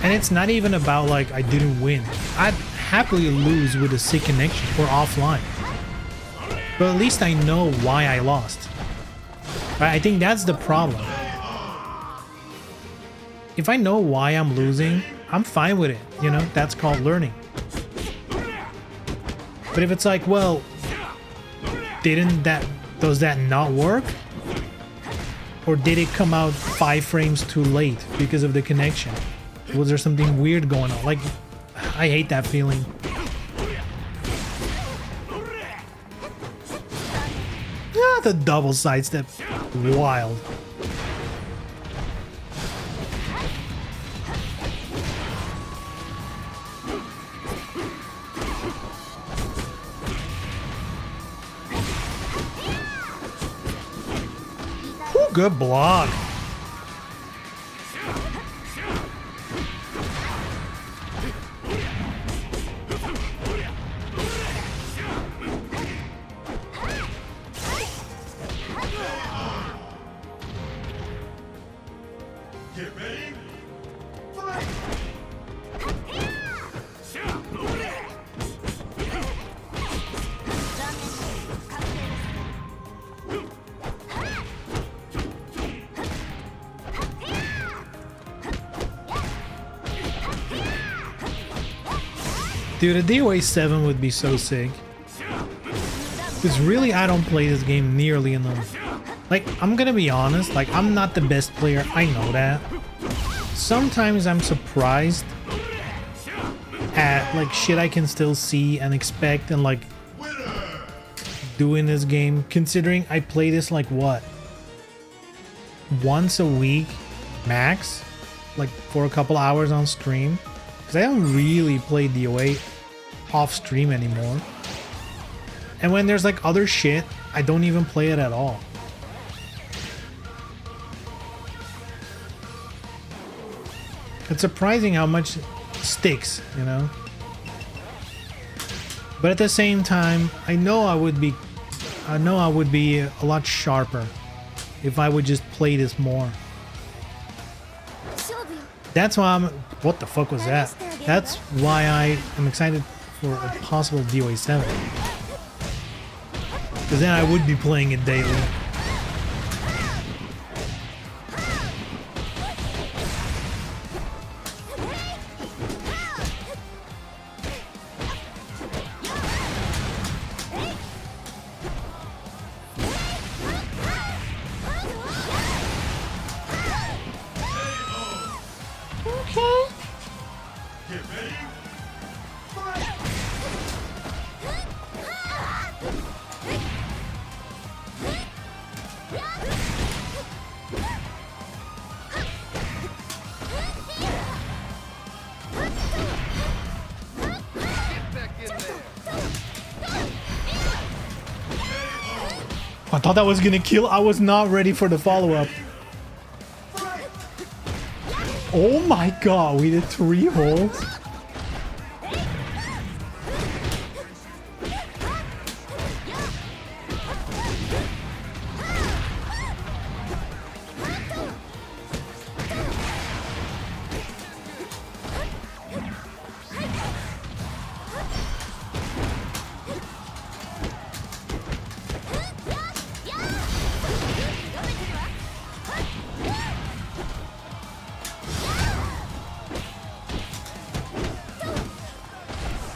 And it's not even about like I didn't win. I'd happily lose with a sick connection or offline. But at least I know why I lost. Right? I think that's the problem. If I know why I'm losing, I'm fine with it. You know, that's called learning. But if it's like, well, does that not work? Or did it come out 5 frames too late because of the connection? Was there something weird going on? Like, I hate that feeling. Ah, the double sidestep. Wild. Ooh, good block. Get ready. Fight. Dude, a DOA 7 would be so sick. Because really, I don't play this game nearly enough. Like, I'm gonna be honest, like, I'm not the best player, I know that. Sometimes I'm surprised at, like, shit I can still see and expect and, like, do in this game. Considering I play this, like, what? Once a week, max? Like, for a couple hours on stream? Because I don't really play DOA off stream anymore. And when there's like other shit, I don't even play it at all. It's surprising how much sticks, you know? But at the same time, I know I would be a lot sharper if I would just play this more. That's why what the fuck was that? That's why I am excited for a possible DOA 7. Because then I would be playing it daily. Get ready. I thought that was gonna kill. I was not ready for the follow-up. Oh my god, we did 3 holes.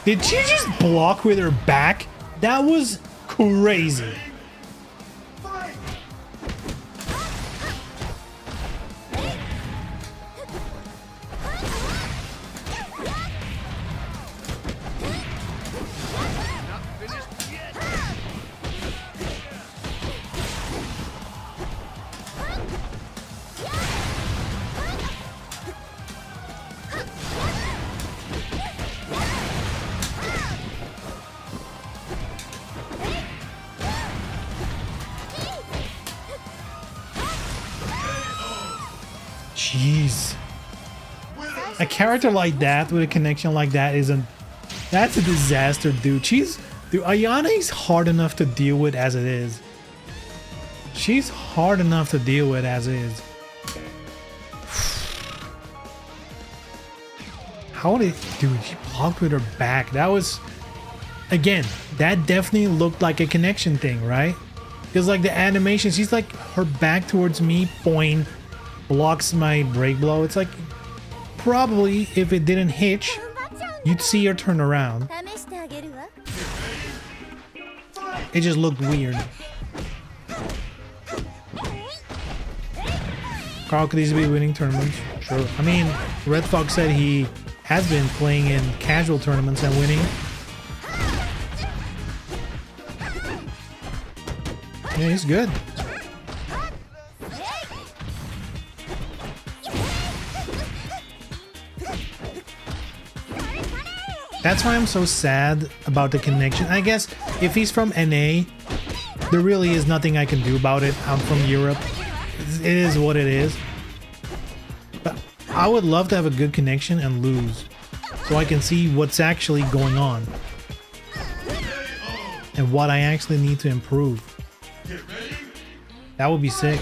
Did she just block with her back? That was crazy. Jeez. A character like that with a connection like that that's a disaster, dude. Dude, Ayana is hard enough to deal with as it is. She's hard enough to deal with as is. How did, dude, she blocked with her back. That was, again, that definitely looked like a connection thing, right? Because like the animation, she's like her back towards me, point, blocks my break blow. It's like, probably if it didn't hitch, you'd see her turn around. It just looked weird. Carl could easily be winning tournaments. Sure. I mean, Red Fox said he has been playing in casual tournaments and winning. Yeah, he's good. That's why I'm so sad about the connection. I guess if he's from NA, there really is nothing I can do about it. I'm from Europe. It is what it is. But I would love to have a good connection and lose, so I can see what's actually going on and what I actually need to improve. That would be sick.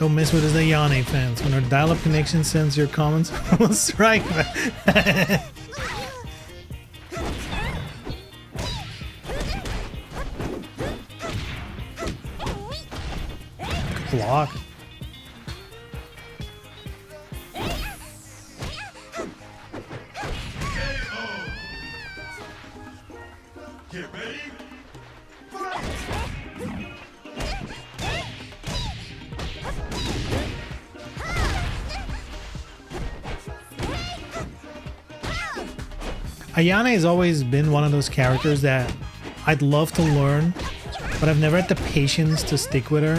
Don't mess with us, the Ayane fans. When our dial-up connection sends your comments, we'll strike. Block. Get ready. Ayane has always been one of those characters that I'd love to learn, but I've never had the patience to stick with her.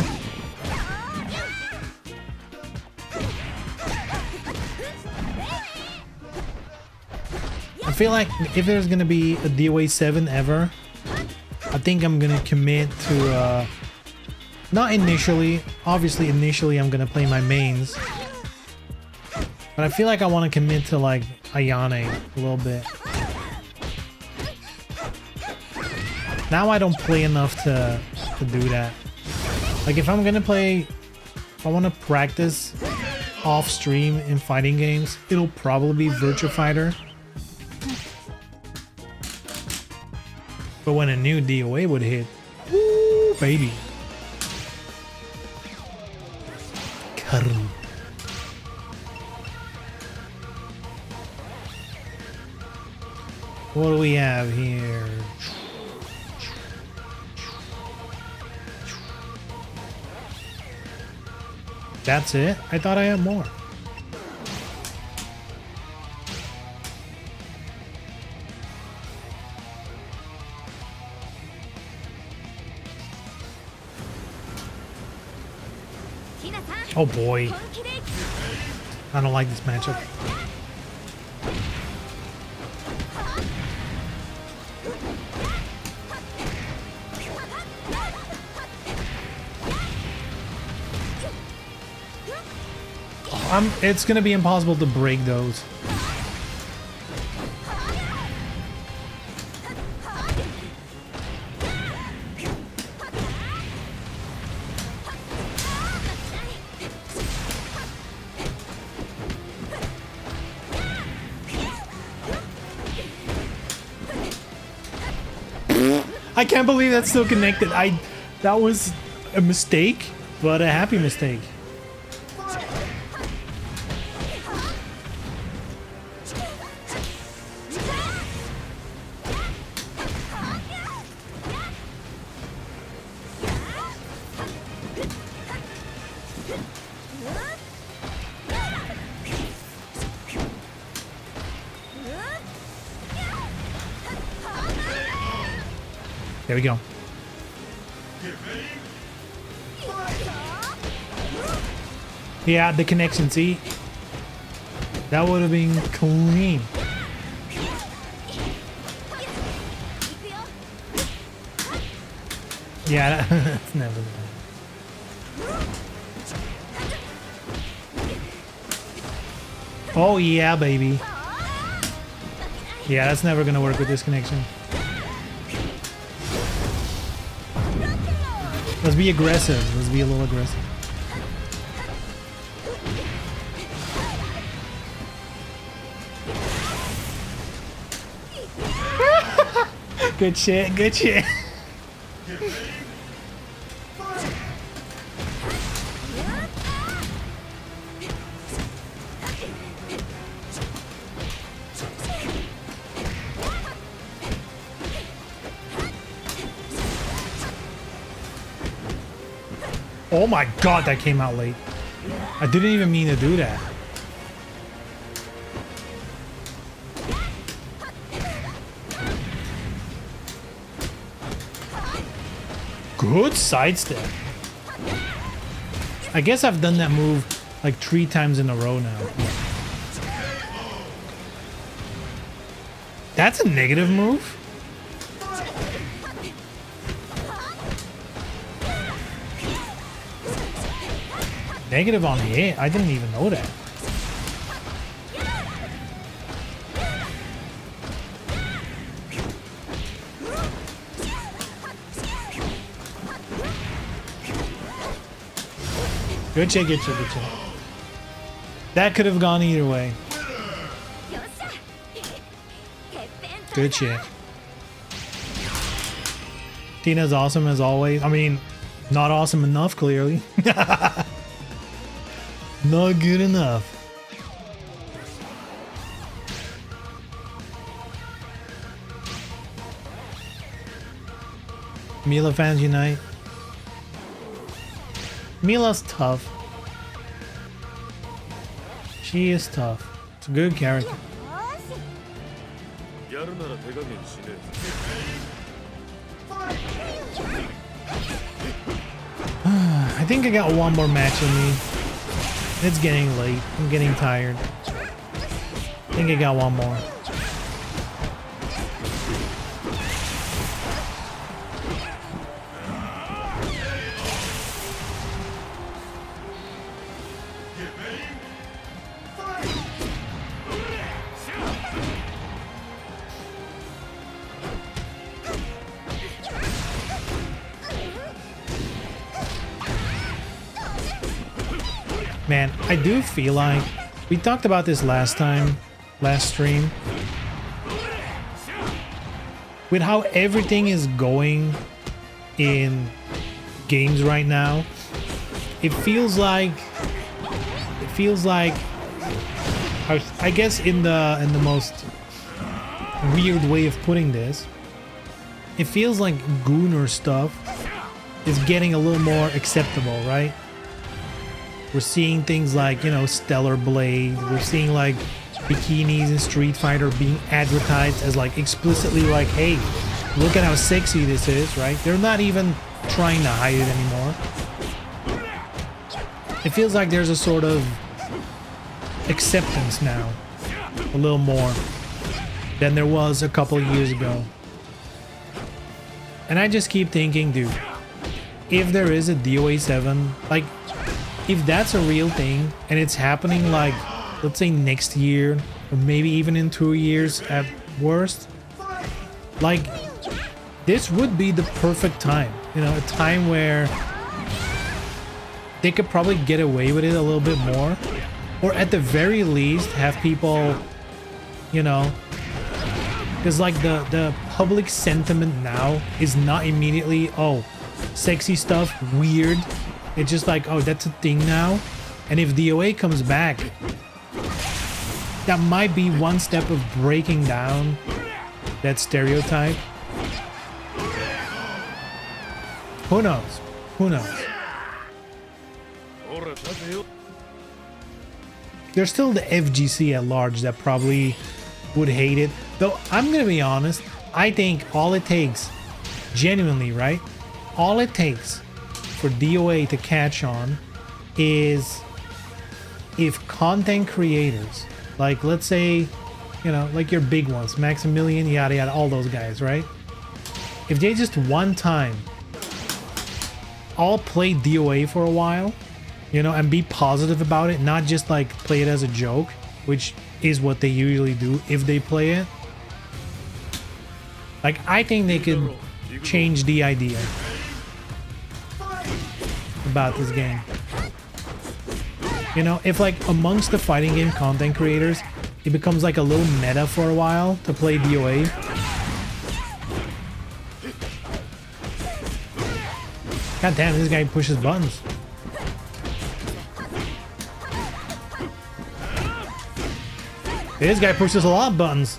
I feel like if there's gonna be a DOA 7 ever, I think I'm gonna commit to not initially, obviously initially I'm gonna play my mains, but I feel like I want to commit to like Ayane a little bit. Now I don't play enough to do that. Like if I'm gonna play, if I want to practice off stream in fighting games, it'll probably be Virtua Fighter. But when a new DOA would hit, woo, baby. Karu. What do we have here? That's it? I thought I had more. Oh boy. I don't like this matchup. It's gonna be impossible to break those. I can't believe that's still connected. That was a mistake, but a happy mistake. There we go. Yeah, the connection, see? That would have been clean. Yeah, that's never done. Oh yeah, baby. Yeah, that's never gonna work with this connection. Let's be aggressive. Let's be a little aggressive. Good shit, good shit. Oh my god, that came out late. I didn't even mean to do that. Good sidestep. I guess I've done that move like 3 times in a row now. That's a negative move? Negative on hit? I didn't even know that. Good shit, good shit, good shit. That could have gone either way. よっしゃてっぺん Good shit. Tina's awesome as always. I mean, not awesome enough, clearly. Not good enough. Mila fans unite. Mila's tough. She is tough. It's a good character. よーし やるなら手加減しねえ。 I think I got one more match in me. It's getting late. I'm getting tired. I think I got one more. Man, I do feel like we talked about this last stream, with how everything is going in games right now. It feels like I guess in the most weird way of putting this, it feels like Gooner stuff is getting a little more acceptable, right? We're seeing things like, you know, Stellar Blade. We're seeing like bikinis in Street Fighter being advertised as like explicitly like, hey, look at how sexy this is, right? They're not even trying to hide it anymore. It feels like there's a sort of acceptance now, a little more than there was a couple of years ago. And I just keep thinking, dude, if there is a DOA 7, like, if that's a real thing and it's happening like, let's say next year or maybe even in 2 years at worst, like, this would be the perfect time, you know, a time where they could probably get away with it a little bit more, or at the very least have people, you know, because like the public sentiment now is not immediately, oh, sexy stuff, weird. It's just like, oh, that's a thing now. And if DOA comes back, that might be one step of breaking down that stereotype. Who knows? Who knows? ほら立てよ。 There's still the FGC at large that probably would hate it. Though, I'm gonna be honest, I think all it takes, genuinely, right? All it takes for DOA to catch on is if content creators, like let's say, you know, like your big ones, Maximilian, yada yada, all those guys, right? If they just one time all play DOA for a while, you know, and be positive about it, not just like play it as a joke, which is what they usually do if they play it. Like, I think they could change the idea about this game. You know, if like amongst the fighting game content creators, it becomes like a little meta for a while to play DOA. God damn, this guy pushes buttons. This guy pushes a lot of buttons.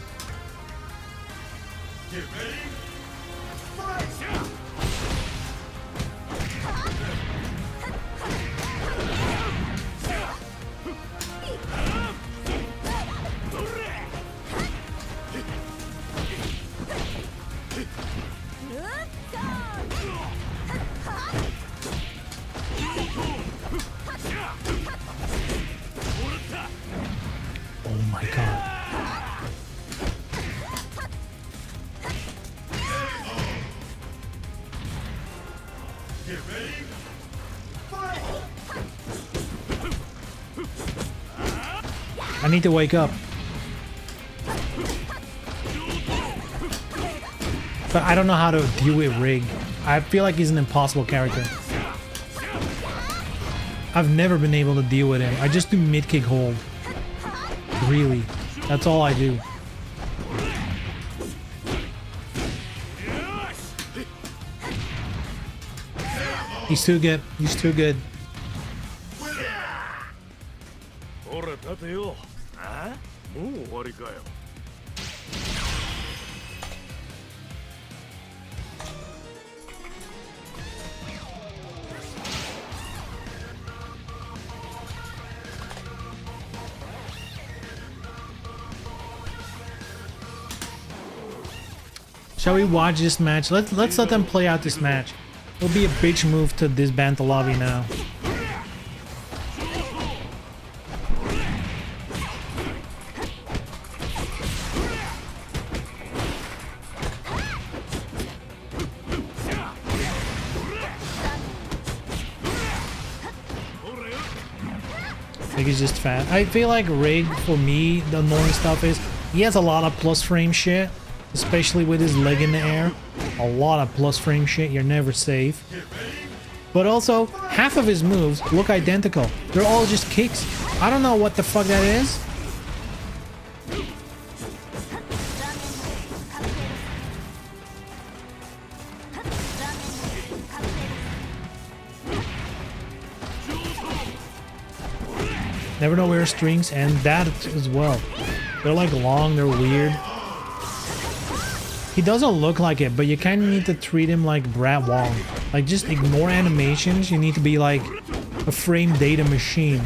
Oh my god. I need to wake up. But I don't know how to deal with Rig. I feel like he's an impossible character. I've never been able to deal with him. I just do mid kick hold. Really. That's all I do. He's too good. He's too good. ほら立てよ。あ？もう終わりかよ。Shall we watch this match? Let's let them play out this match. It'll be a bitch move to disband the lobby now. I think he's just fat. I feel like Rig, for me, the annoying stuff is he has a lot of plus frame shit, especially with his leg in the air. A lot of plus frame shit, you're never safe. But also, half of his moves look identical. They're all just kicks. I don't know what the fuck that is. Never know where strings and that as well. They're like long, they're weird. He doesn't look like it, but you kind of need to treat him like Brad Wong. Like, just ignore animations. You need to be like a frame data machine.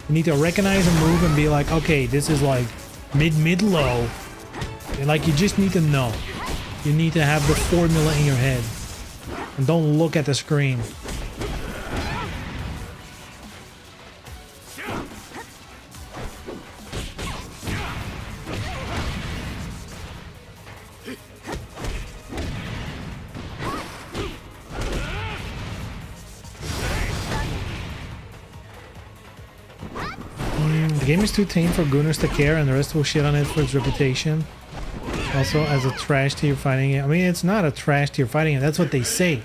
You need to recognize a move and be like, okay, this is like mid-low. And like, you just need to know. You need to have the formula in your head. And don't look at the screen. The game is too tame for Gunners to care, and the rest will shit on it for its reputation. Also, as a trash tier fighting it. I mean, it's not a trash tier fighting it. That's what they say.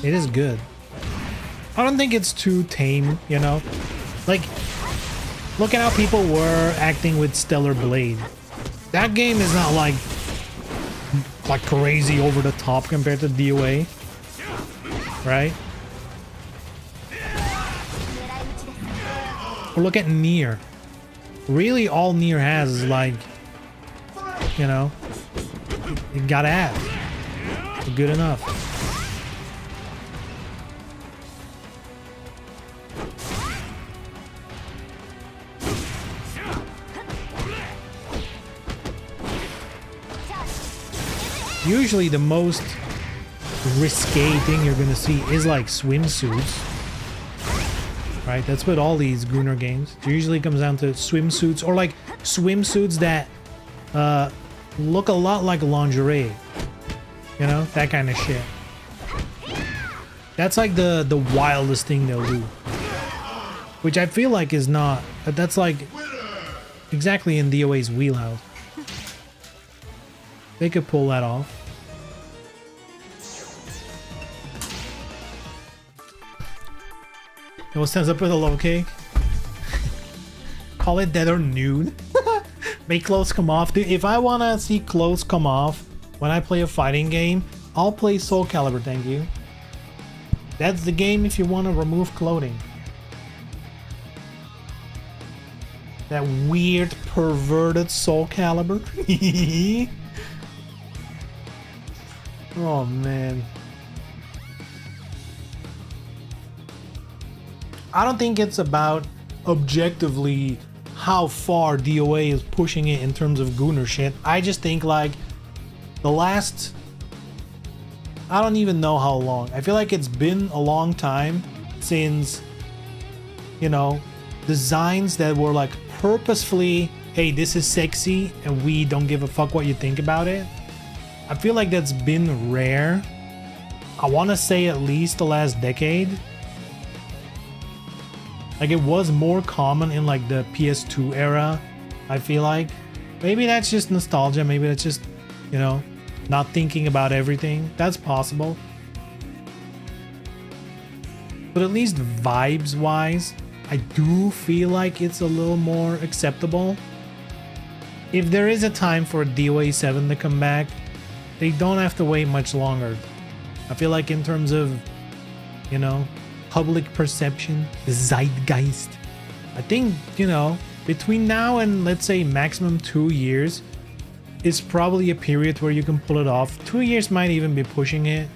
It is good. I don't think it's too tame, you know? Like, look at how people were acting with Stellar Blade. That game is not like crazy over the top compared to DOA. Right? Or look at Nier. Really, all Nier has is like, you know, you gotta have. Good enough. Usually the most risque thing you're gonna see is like swimsuits. Right, that's what all these Gunnar games. It usually comes down to swimsuits or like swimsuits that look a lot like lingerie. You know, that kind of shit. That's like the wildest thing they'll do. Which I feel like is not. That's like exactly in DOA's wheelhouse. They could pull that off. What stands up with a low cake? Call it dead or nude. Make clothes come off. Dude, if I want to see clothes come off when I play a fighting game, I'll play Soul Calibur, thank you. That's the game if you want to remove clothing. That weird, perverted Soul Calibur. Oh, man. I don't think it's about objectively how far DOA is pushing it in terms of Gunnar shit. I just think like the last, I don't even know how long. I feel like it's been a long time since, you know, designs that were like purposefully, hey, this is sexy and we don't give a fuck what you think about it. I feel like that's been rare. I want to say at least the last decade. Like, it was more common in like the PS2 era, I feel like. Maybe that's just nostalgia, maybe that's just, you know, not thinking about everything. That's possible. but at least vibes wise, I do feel like it's a little more acceptable. If there is a time for DOA 7 to come back, they don't have to wait much longer. I feel like in terms of, you know, public perception, the zeitgeist, I think, you know, between now and let's say maximum 2 years is probably a period where you can pull it off. 2 years might even be pushing it.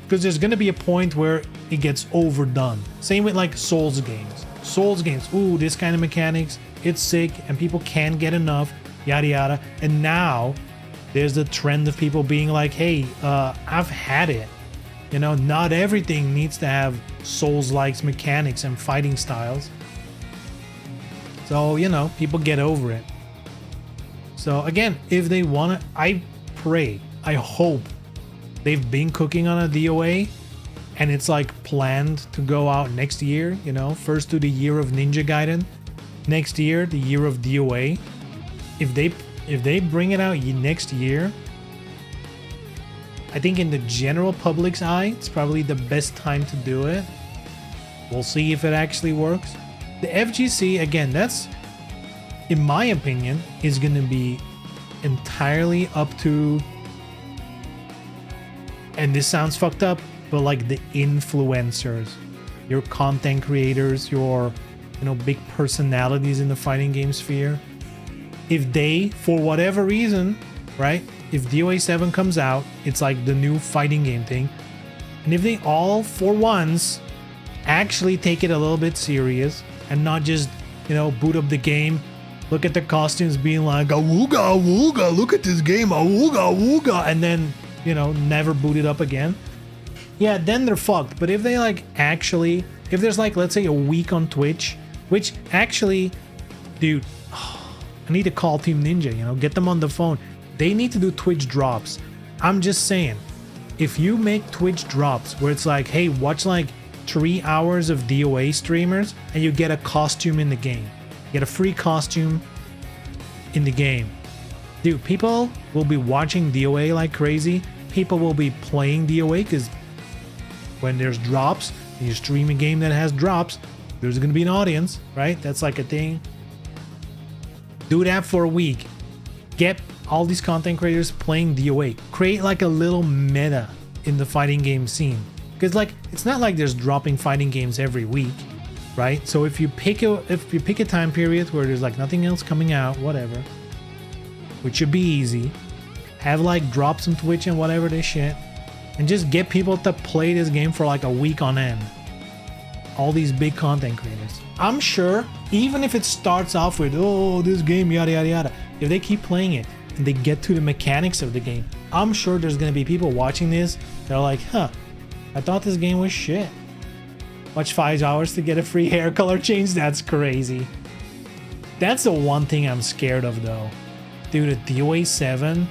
Because there's gonna be a point where it gets overdone. Same with like Souls games. Souls games, ooh, this kind of mechanics, it's sick, and people can't get enough, yada yada. And now there's the trend of people being like, hey, I've had it. You know, not everything needs to have Souls-like mechanics and fighting styles. So, you know, people get over it. So again, if they want to, I pray, I hope they've been cooking on a DOA and it's like planned to go out next year, you know, first to the year of Ninja Gaiden, next year, the year of DOA. If they bring it out next year, I think in the general public's eye, it's probably the best time to do it. We'll see if it actually works. The FGC, again, that's, in my opinion, is going to be entirely up to, and this sounds fucked up, but like the influencers, your content creators, your, you know, big personalities in the fighting game sphere. If they, for whatever reason, right, if DOA 7 comes out, it's like the new fighting game thing, and if they all for once actually take it a little bit serious and not just, you know, boot up the game, look at the costumes being like, awooga awooga, look at this game, awooga awooga, and then, you know, never boot it up again, yeah, then they're fucked. But if they like actually, if there's like, let's say a week on Twitch, which actually, dude, I need to call Team Ninja, you know, get them on the phone. They need to do Twitch drops. I'm just saying, if you make Twitch drops where it's like, hey, watch like 3 hours of DOA streamers and you get a costume in the game, you get a free costume in the game, dude, people will be watching DOA like crazy. People will be playing DOA because when there's drops and you stream a game that has drops, there's gonna be an audience, right? That's like a thing. Do that for a week. Get all these content creators playing DOA. Create like a little meta in the fighting game scene. Because like, it's not like there's dropping fighting games every week, right? So if you pick a time period where there's like nothing else coming out, whatever, which should be easy, have like drops on Twitch and whatever this shit, and just get people to play this game for like a week on end. All these big content creators. I'm sure, even if it starts off with, oh, this game, yada yada yada, if they keep playing it and they get to the mechanics of the game, I'm sure there's gonna be people watching this that are like, huh, I thought this game was shit. Watch 5 hours to get a free hair color change? That's crazy. That's the one thing I'm scared of though. Dude, at DOA 7,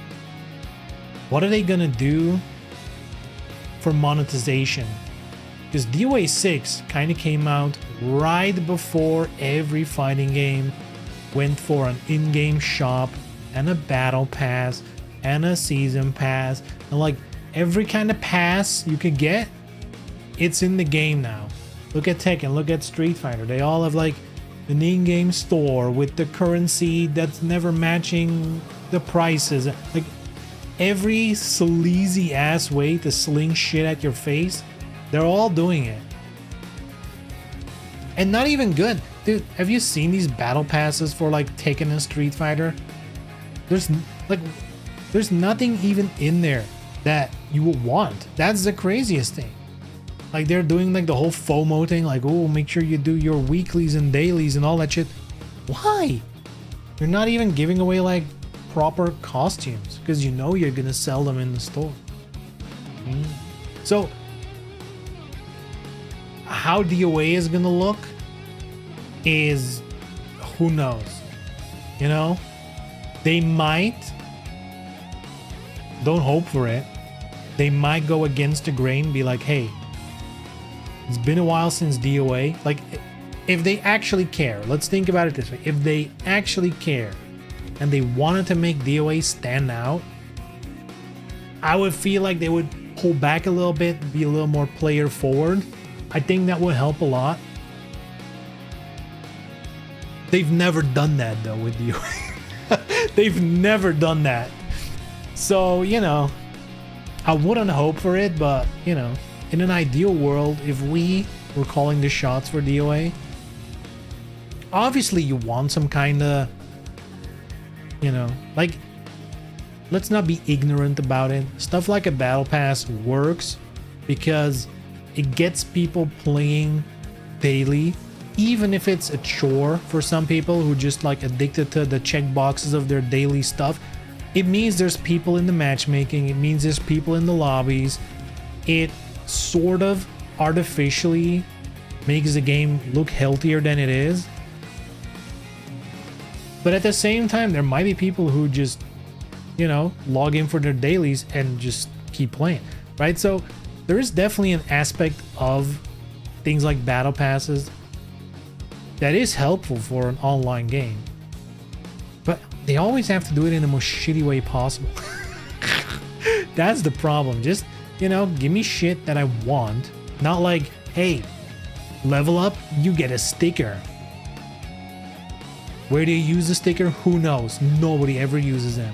what are they gonna do for monetization? Because DOA 6 kind of came out right before every fighting game went for an in-game shop and a battle pass and a season pass, and like every kind of pass you could get, it's in the game now. Look at Tekken, look at Street Fighter, they all have like an in-game store with the currency that's never matching the prices. Like every sleazy ass way to sling shit at your face, they're all doing it. And not even good. Dude, have you seen these battle passes for like Tekken and Street Fighter? There's nothing even in there that you would want. That's the craziest thing. Like they're doing like the whole FOMO thing, like, oh, make sure you do your weeklies and dailies and all that shit. Why? You're not even giving away like proper costumes because you know you're gonna sell them in the store. So how DOA is gonna look is, who knows? You know, they might, don't hope for it, they might go against the grain, be like, hey, it's been a while since DOA. Like, if they actually care, let's think about it this way, if they actually care and they wanted to make DOA stand out, I would feel like they would pull back a little bit, be a little more player forward. I think that would help a lot. They've never done that though with you. They've never done that. So, you know, I wouldn't hope for it, but, you know, in an ideal world, if we were calling the shots for DOA, obviously you want some kind of, you know, like, let's not be ignorant about it. Stuff like a battle pass works because it gets people playing daily, even if it's a chore for some people who just like addicted to the check boxes of their daily stuff. It means there's people in the matchmaking, it means there's people in the lobbies. It sort of artificially makes the game look healthier than it is. But at the same time, there might be people who just, you know, log in for their dailies and just keep playing, right? So there is definitely an aspect of things like battle passes that is helpful for an online game, but they always have to do it in the most shitty way possible. That's the problem. Just, you know, give me shit that I want, not like, hey, level up, you get a sticker. Where do you use the sticker? Who knows? Nobody ever uses them.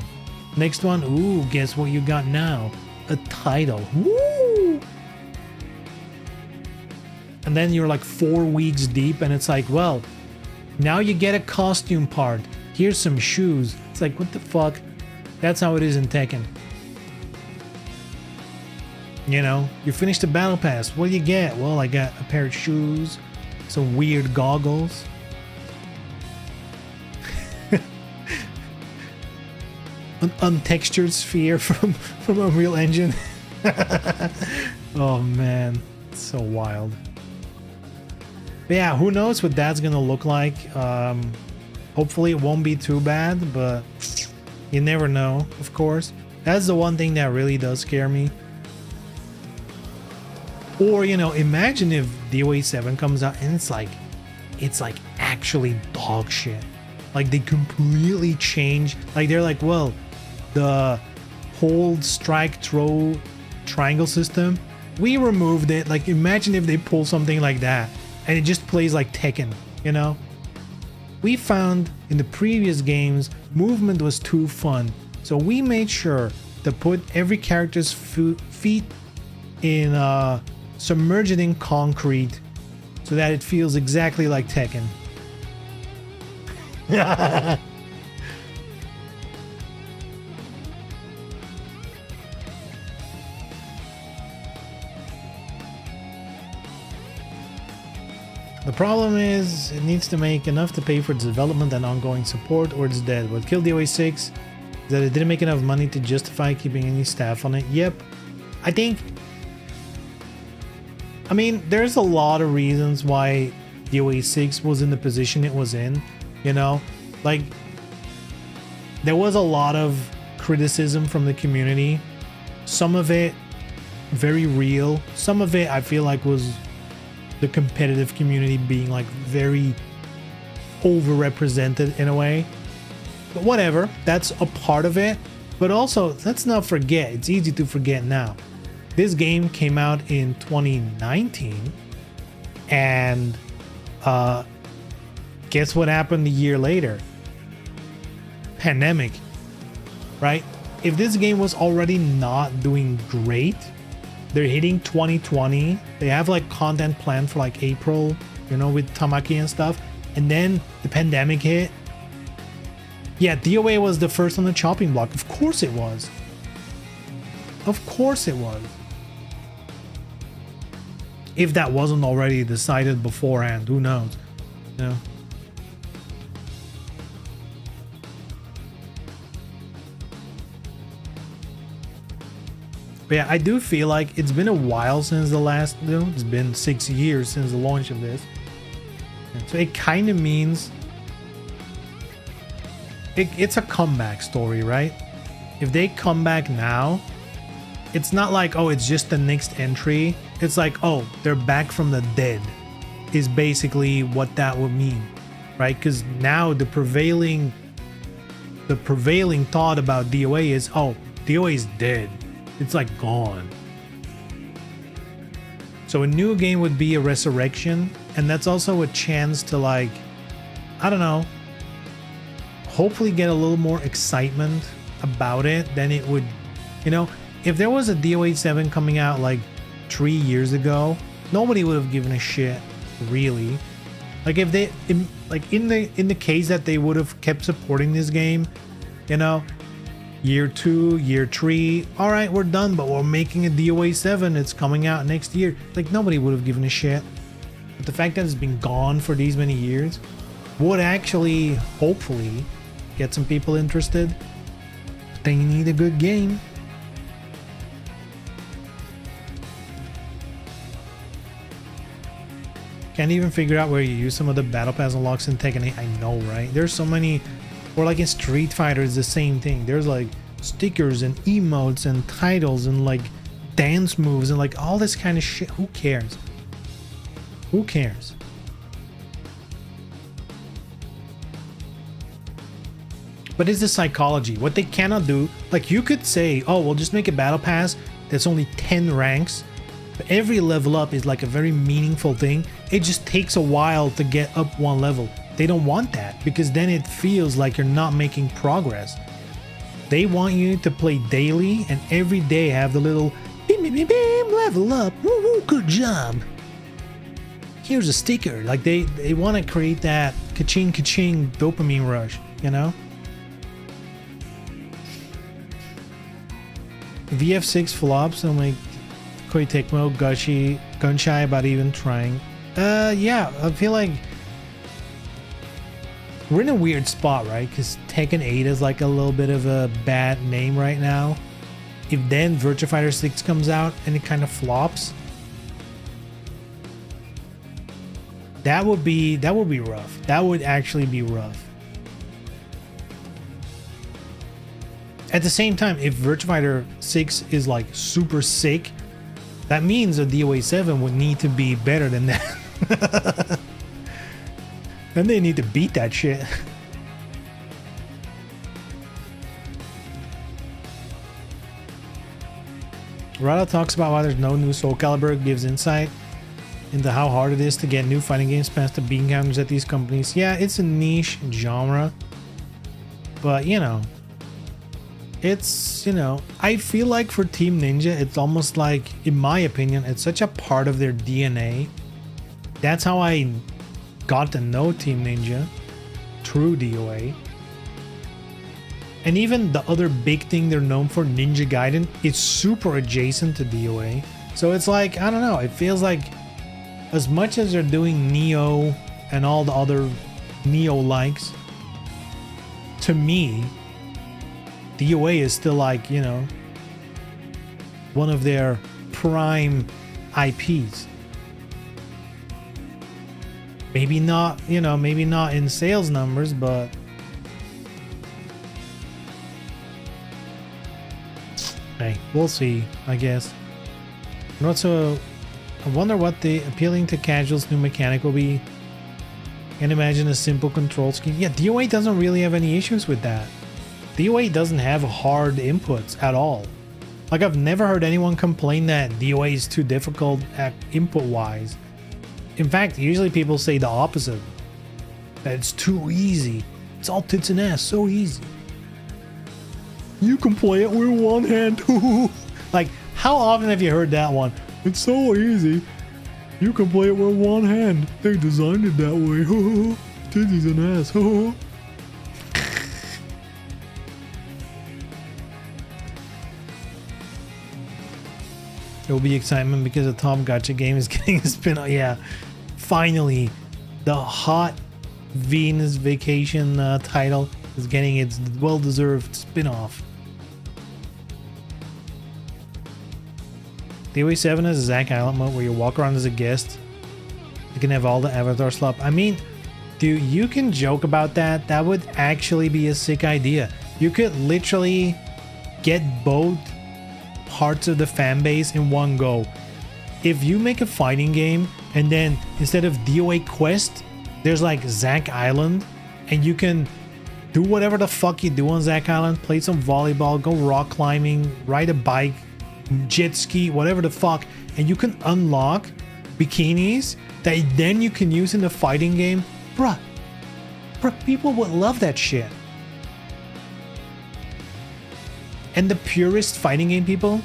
Next one, ooh, guess what you got now? A title. Woo! And then you're like 4 weeks deep and it's like, well, now you get a costume part. Here's some shoes. It's like, what the fuck? That's how it is in Tekken. You know, you finish the battle pass. What do you get? Well, I got a pair of shoes, some weird goggles. An untextured sphere from Unreal Engine. Oh man, it's so wild. But yeah, who knows what that's gonna look like. Hopefully it won't be too bad, but you never know, of course. That's the one thing that really does scare me. Or, you know, imagine if DOA 7 comes out and it's like actually dog shit. Like they completely change. Like they're like, well, the hold, strike, throw, triangle system, we removed it. Like imagine if they pull something like that and it just plays like Tekken, you know? We found in the previous games movement was too fun, so we made sure to put every character's feet in submerged in concrete so that it feels exactly like Tekken. The problem is, it needs to make enough to pay for its development and ongoing support, or it's dead. What killed DOA 6 is that it didn't make enough money to justify keeping any staff on it. Yep. I mean, there's a lot of reasons why DOA 6 was in the position it was in, you know? Like, there was a lot of criticism from the community. Some of it very real. Some of it I feel like was the competitive community being like very overrepresented in a way. But whatever, that's a part of it. But also, let's not forget, it's easy to forget now. This game came out in 2019 and guess what happened a year later? Pandemic, right? If this game was already not doing great, they're hitting 2020. They have like content planned for like April, you know, with Tamaki and stuff. And then the pandemic hit. Yeah, DOA was the first on the chopping block. Of course it was. Of course it was. If that wasn't already decided beforehand, who knows? You know? But yeah, I do feel like it's been a while since the last, you know, it's been 6 years since the launch of this. So it kind of means it's a comeback story, right? If they come back now, it's not like, oh, it's just the next entry. It's like, oh, they're back from the dead is basically what that would mean, right? Because now the prevailing thought about DOA is, oh, DOA is dead. It's like gone. So a new game would be a resurrection, and that's also a chance to, like, I don't know, hopefully get a little more excitement about it than it would, you know, if there was a DOA 7 coming out like 3 years ago, nobody would have given a shit, really. Like if they, in the case that they would have kept supporting this game, you know, year 2, year 3, all right, we're done, but we're making a DOA 7, it's coming out next year. Like nobody would have given a shit. But the fact that it's been gone for these many years would actually, hopefully, get some people interested. They need a good game. Can't even figure out where you use some of the battle pass unlocks in Tekken 8. I know, right? There's so many, or like in Street Fighter, it's the same thing. There's like stickers and emotes and titles and like dance moves and like all this kind of shit. Who cares? Who cares? But it's the psychology. What they cannot do, like you could say, oh, we'll just make a battle pass that's only 10 ranks. But every level up is like a very meaningful thing. It just takes a while to get up one level. They don't want that because then it feels like you're not making progress. They want you to play daily and every day have the little beam, beam, beam, beam, level up. Woo, woo, good job. Here's a sticker. Like they want to create that ka-ching, ka-ching dopamine rush, you know? VF6 flops. I'm like, Koei Tecmo, gun shy about even trying. Yeah, I feel like we're in a weird spot, right? Because Tekken 8 is like a little bit of a bad name right now. If then Virtua Fighter 6 comes out and it kind of flops, that would be rough. That would actually be rough. At the same time, if Virtua Fighter 6 is like super sick, that means the DOA 7 would need to be better than that. Then they need to beat that shit. Rada talks about why there's no new Soul Calibur, gives insight into how hard it is to get new fighting games past the bean counters at these companies. Yeah, it's a niche genre, but you know, it's, you know, I feel like for Team Ninja, it's almost like, in my opinion, it's such a part of their DNA. That's how I got to know Team Ninja, through DOA. And even the other big thing they're known for, Ninja Gaiden, is super adjacent to DOA. So it's like, I don't know, it feels like as much as they're doing Neo and all the other Neo likes, to me, DOA is still like, you know, one of their prime IPs. Maybe not, you know, maybe not in sales numbers, but hey, we'll see, I guess. And also, I wonder what the appealing to casuals new mechanic will be. Can't imagine a simple control scheme. Yeah, DOA doesn't really have any issues with that. DOA doesn't have hard inputs at all. Like, I've never heard anyone complain that DOA is too difficult at input-wise. In fact, usually people say the opposite. That it's too easy. It's all tits and ass, so easy. You can play it with one hand. Like, how often have you heard that one? It's so easy. You can play it with one hand. They designed it that way. Titties and ass. There will be excitement because the top gacha game is getting a spin-off. Yeah, finally, the hot Venus Vacation title is getting its well-deserved spin-off. DOA 7 has a Zack Island mode where you walk around as a guest. You can have all the avatar swap. I mean, dude, you can joke about that. That would actually be a sick idea. You could literally get both parts of the fan base in one go. If you make a fighting game and then instead of DOA Quest, there's like Zack Island, and you can do whatever the fuck you do on Zack Island, play some volleyball, go rock climbing, ride a bike, jet ski, whatever the fuck, and you can unlock bikinis that then you can use in the fighting game. Bruh, people would love that shit. And the purest fighting game people,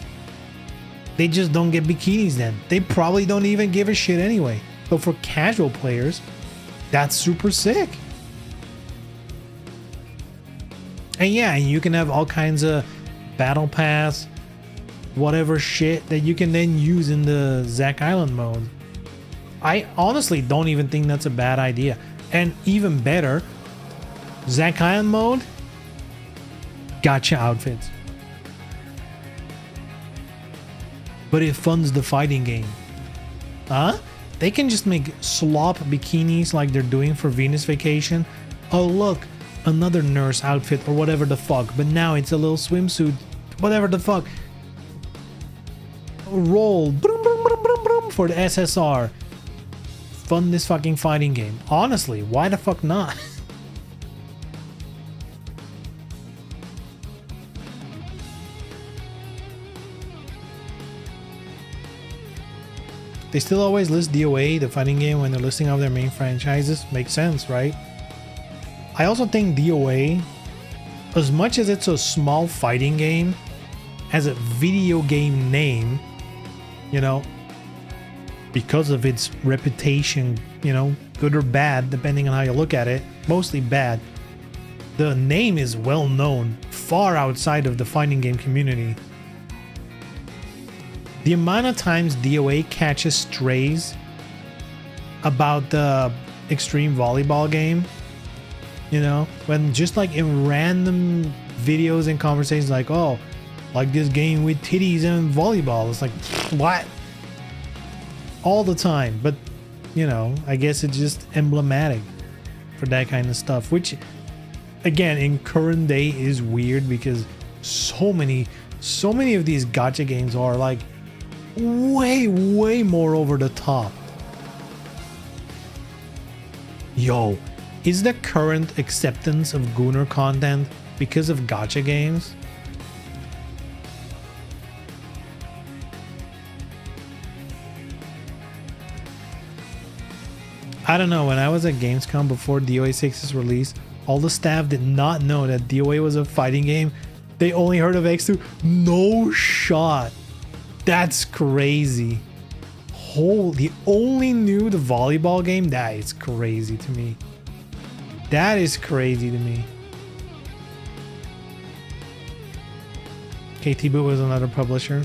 they just don't get bikinis then. They probably don't even give a shit anyway. But for casual players, that's super sick. And yeah, you can have all kinds of battle pass, whatever shit that you can then use in the Zack Island mode. I honestly don't even think that's a bad idea. And even better, Zack Island mode, gacha outfits. But it funds the fighting game. Huh? They can just make slop bikinis like they're doing for Venus Vacation. Oh look, another nurse outfit or whatever the fuck. But now it's a little swimsuit, whatever the fuck. Roll brum, brum, brum, brum, brum, for the SSR. Fund this fucking fighting game. Honestly, why the fuck not? They still always list DOA, the fighting game, when they're listing out their main franchises. Makes sense, right? I also think DOA, as much as it's a small fighting game, as a video game name, you know, because of its reputation, you know, good or bad, depending on how you look at it, mostly bad. The name is well known far outside of the fighting game community. The amount of times DOA catches strays about the extreme volleyball game, you know, when just like in random videos and conversations like, oh, like this game with titties and volleyball. It's like, what? All the time. But, you know, I guess it's just emblematic for that kind of stuff, which again, in current day is weird because so many of these gacha games are like way more over the top. Yo, is the current acceptance of Gunnar content because of gacha games? I don't know, when I was at Gamescom before DOA 6's release, all the staff did not know that DOA was a fighting game. They only heard of X2. No shot. That's crazy. Holy, only knew the volleyball game? That is crazy to me. That is crazy to me. KT Boot was another publisher.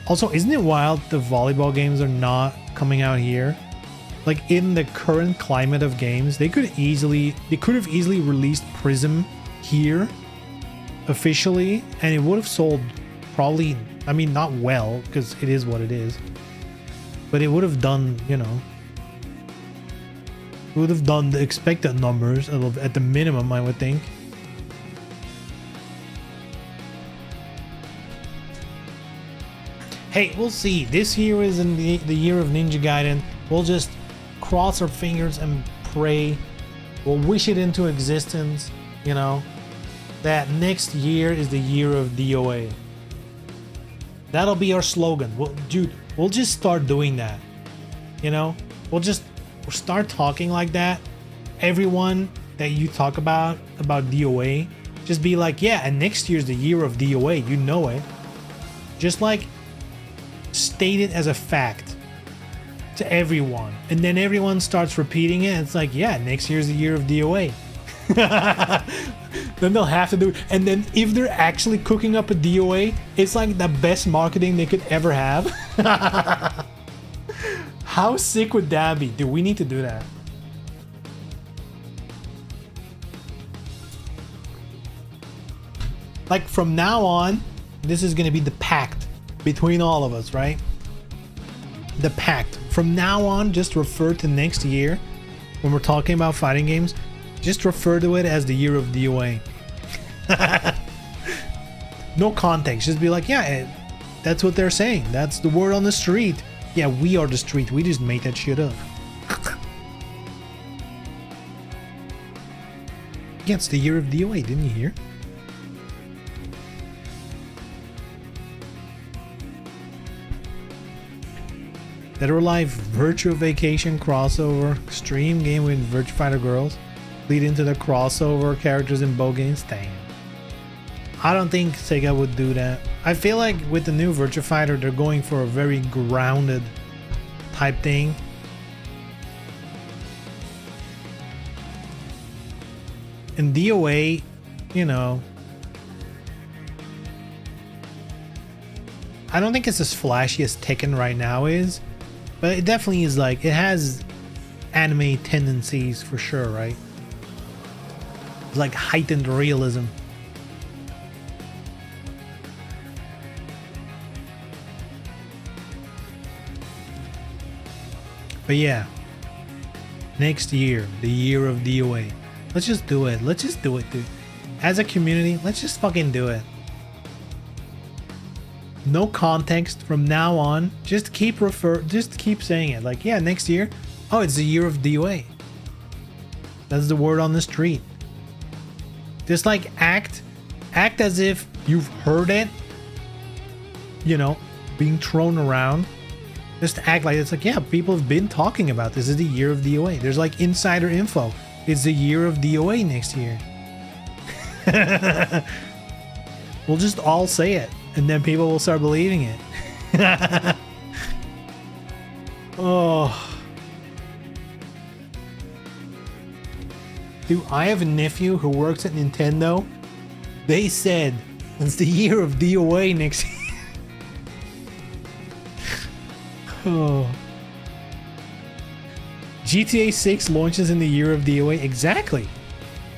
Also, isn't it wild the volleyball games are not coming out here? Like in the current climate of games, they could have easily released Prism here officially, and it would have sold probably, I mean, not well, because it is what it is, but it would have done, you know, it would have done the expected numbers at the minimum, I would think. Hey, we'll see. This year is in the year of Ninja Gaiden. We'll just cross our fingers and pray. We'll wish it into existence, you know, that next year is the year of DOA. That'll be our slogan. Dude, we'll just start doing that. You know, we'll start talking like that. Everyone that you talk about DOA, just be like, yeah, and next year's the year of DOA. You know it. Just like state it as a fact to everyone, and then everyone starts repeating it. It's like, yeah, next year's the year of DOA. Then they'll have to do it. And then if they're actually cooking up a DOA, it's like the best marketing they could ever have. How sick would that be? Do we need to do that? Like from now on, this is going to be the pact between all of us, right? The pact. From now on, just refer to next year when we're talking about fighting games. Just refer to it as the year of DOA. No context. Just be like, yeah, that's what they're saying. That's the word on the street. Yeah, we are the street. We just made that shit up. Yeah, it's the year of DOA. Didn't you hear? Dead or Alive Virtua Vacation crossover, extreme game with Virtua Fighter girls, lead into the crossover characters in both games. Damn. I don't think Sega would do that. I feel like with the new Virtua Fighter, they're going for a very grounded type thing. And DOA, you know, I don't think it's as flashy as Tekken right now is, but it definitely is like, it has anime tendencies for sure, right? It's like heightened realism. But yeah, next year, the year of DOA. Let's just do it. Let's just do it, dude. As a community, let's just fucking do it. No context from now on. Just keep saying it. Like, yeah, next year. Oh, it's the year of DOA. That's the word on the street. Just like act as if you've heard it, you know, being thrown around. Just act like it's like, yeah, people have been talking about this. This is the year of DOA. There's like insider info. It's the year of DOA next year. We'll just all say it, and then people will start believing it. Oh. Dude, I have a nephew who works at Nintendo. They said it's the year of DOA next year. Oh. GTA 6 launches in the year of DOA. Exactly.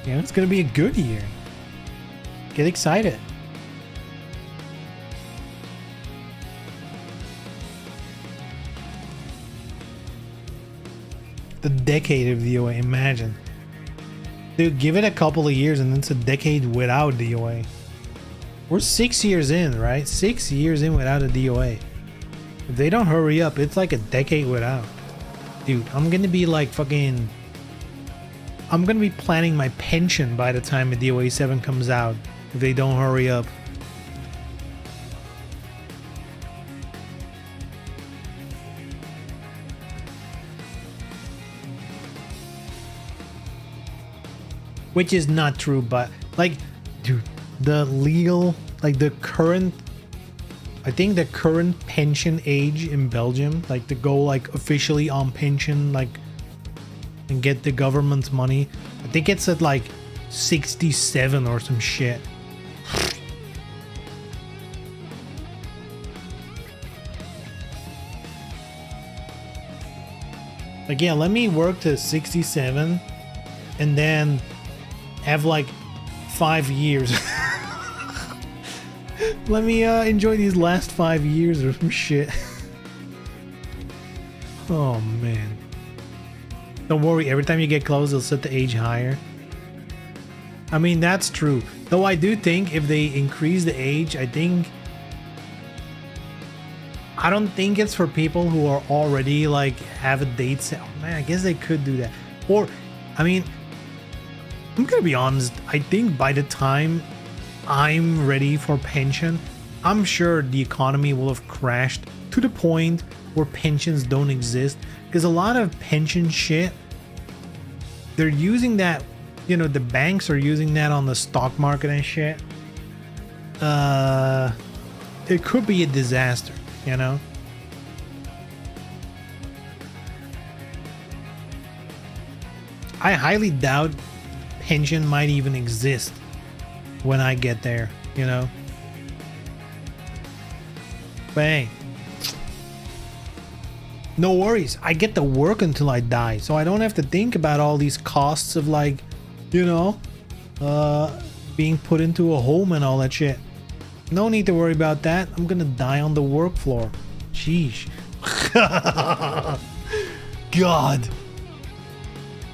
Yeah, it's gonna be a good year. Get excited. The decade of DOA, imagine. Dude, give it a couple of years and then it's a decade without DOA. We're 6 years in, right? 6 years in without a DOA. If they don't hurry up, it's like a decade without. Dude, I'm gonna be like fucking... I'm gonna be planning my pension by the time a DOA 7 comes out. If they don't hurry up. Which is not true, but like, dude, the legal, like the current, I think the current pension age in Belgium, like to go like officially on pension, like, and get the government's money, I think it's at like 67 or some shit. Like, yeah, let me work to 67 and then have like 5 years. Let me enjoy these last 5 years or some shit. Oh man. Don't worry, every time you get close, they'll set the age higher. I mean, that's true. Though I do think if they increase the age, I don't think it's for people who are already like have a date set. Oh, man, I guess they could do that. Or, I mean, I'm gonna be honest, I think by the time I'm ready for pension, I'm sure the economy will have crashed to the point where pensions don't exist. Because a lot of pension shit, they're using that, you know, the banks are using that on the stock market and shit. It could be a disaster, you know? I highly doubt pension might even exist when I get there, you know? But hey, no worries. I get to work until I die, so I don't have to think about all these costs of like, you know, being put into a home and all that shit. No need to worry about that. I'm gonna die on the work floor. Sheesh. God.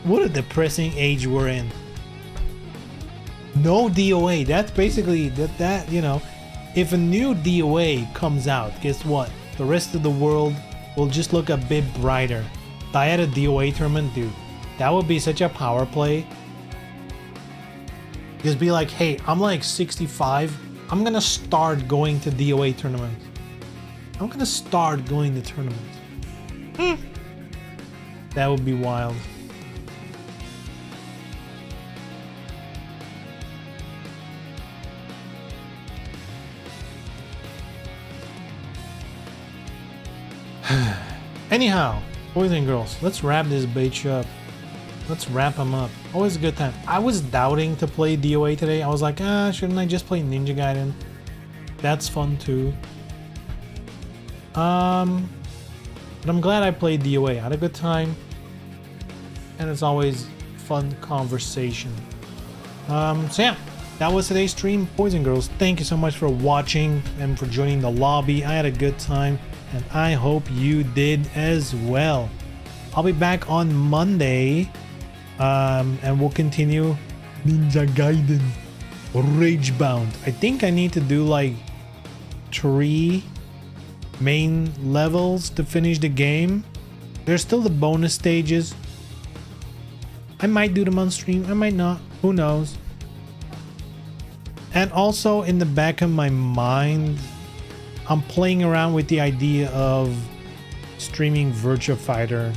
What a depressing age we're in. No DOA. That's basically that, you know, if a new DOA comes out, guess what? The rest of the world will just look a bit brighter. If I had a DOA tournament, dude, that would be such a power play. Just be like, hey, I'm like 65. I'm gonna start going to DOA tournaments. I'm gonna start going to tournaments. That would be wild. Anyhow, boys and girls, let's wrap this bitch up. Let's wrap them up. Always a good time. I was doubting to play DOA today. I was like, shouldn't I just play Ninja Gaiden? That's fun too. But I'm glad I played DOA. I had a good time. And it's always fun conversation. So yeah, that was today's stream. Boys and girls, thank you so much for watching and for joining the lobby. I had a good time. And I hope you did as well. I'll be back on Monday. And we'll continue Ninja Gaiden Ragebound. I think I need to do like 3 main levels to finish the game. There's still the bonus stages. I might do them on stream. I might not. Who knows? And also in the back of my mind, I'm playing around with the idea of streaming Virtua Fighter.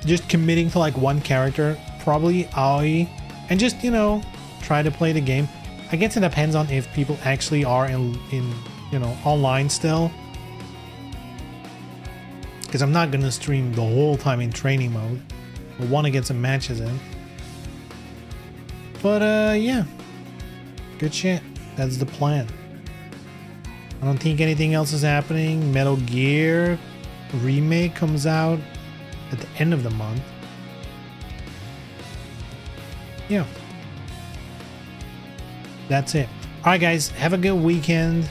Just committing to like one character, probably Aoi, and just, you know, try to play the game. I guess it depends on if people actually are in you know, online still. Because I'm not gonna stream the whole time in training mode. I want to get some matches in. But yeah. Good shit. That's the plan. I don't think anything else is happening. Metal Gear remake comes out at the end of the month. Yeah. That's it. Alright guys, have a good weekend.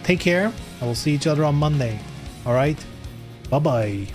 Take care. I will see each other on Monday. Alright? Bye-bye.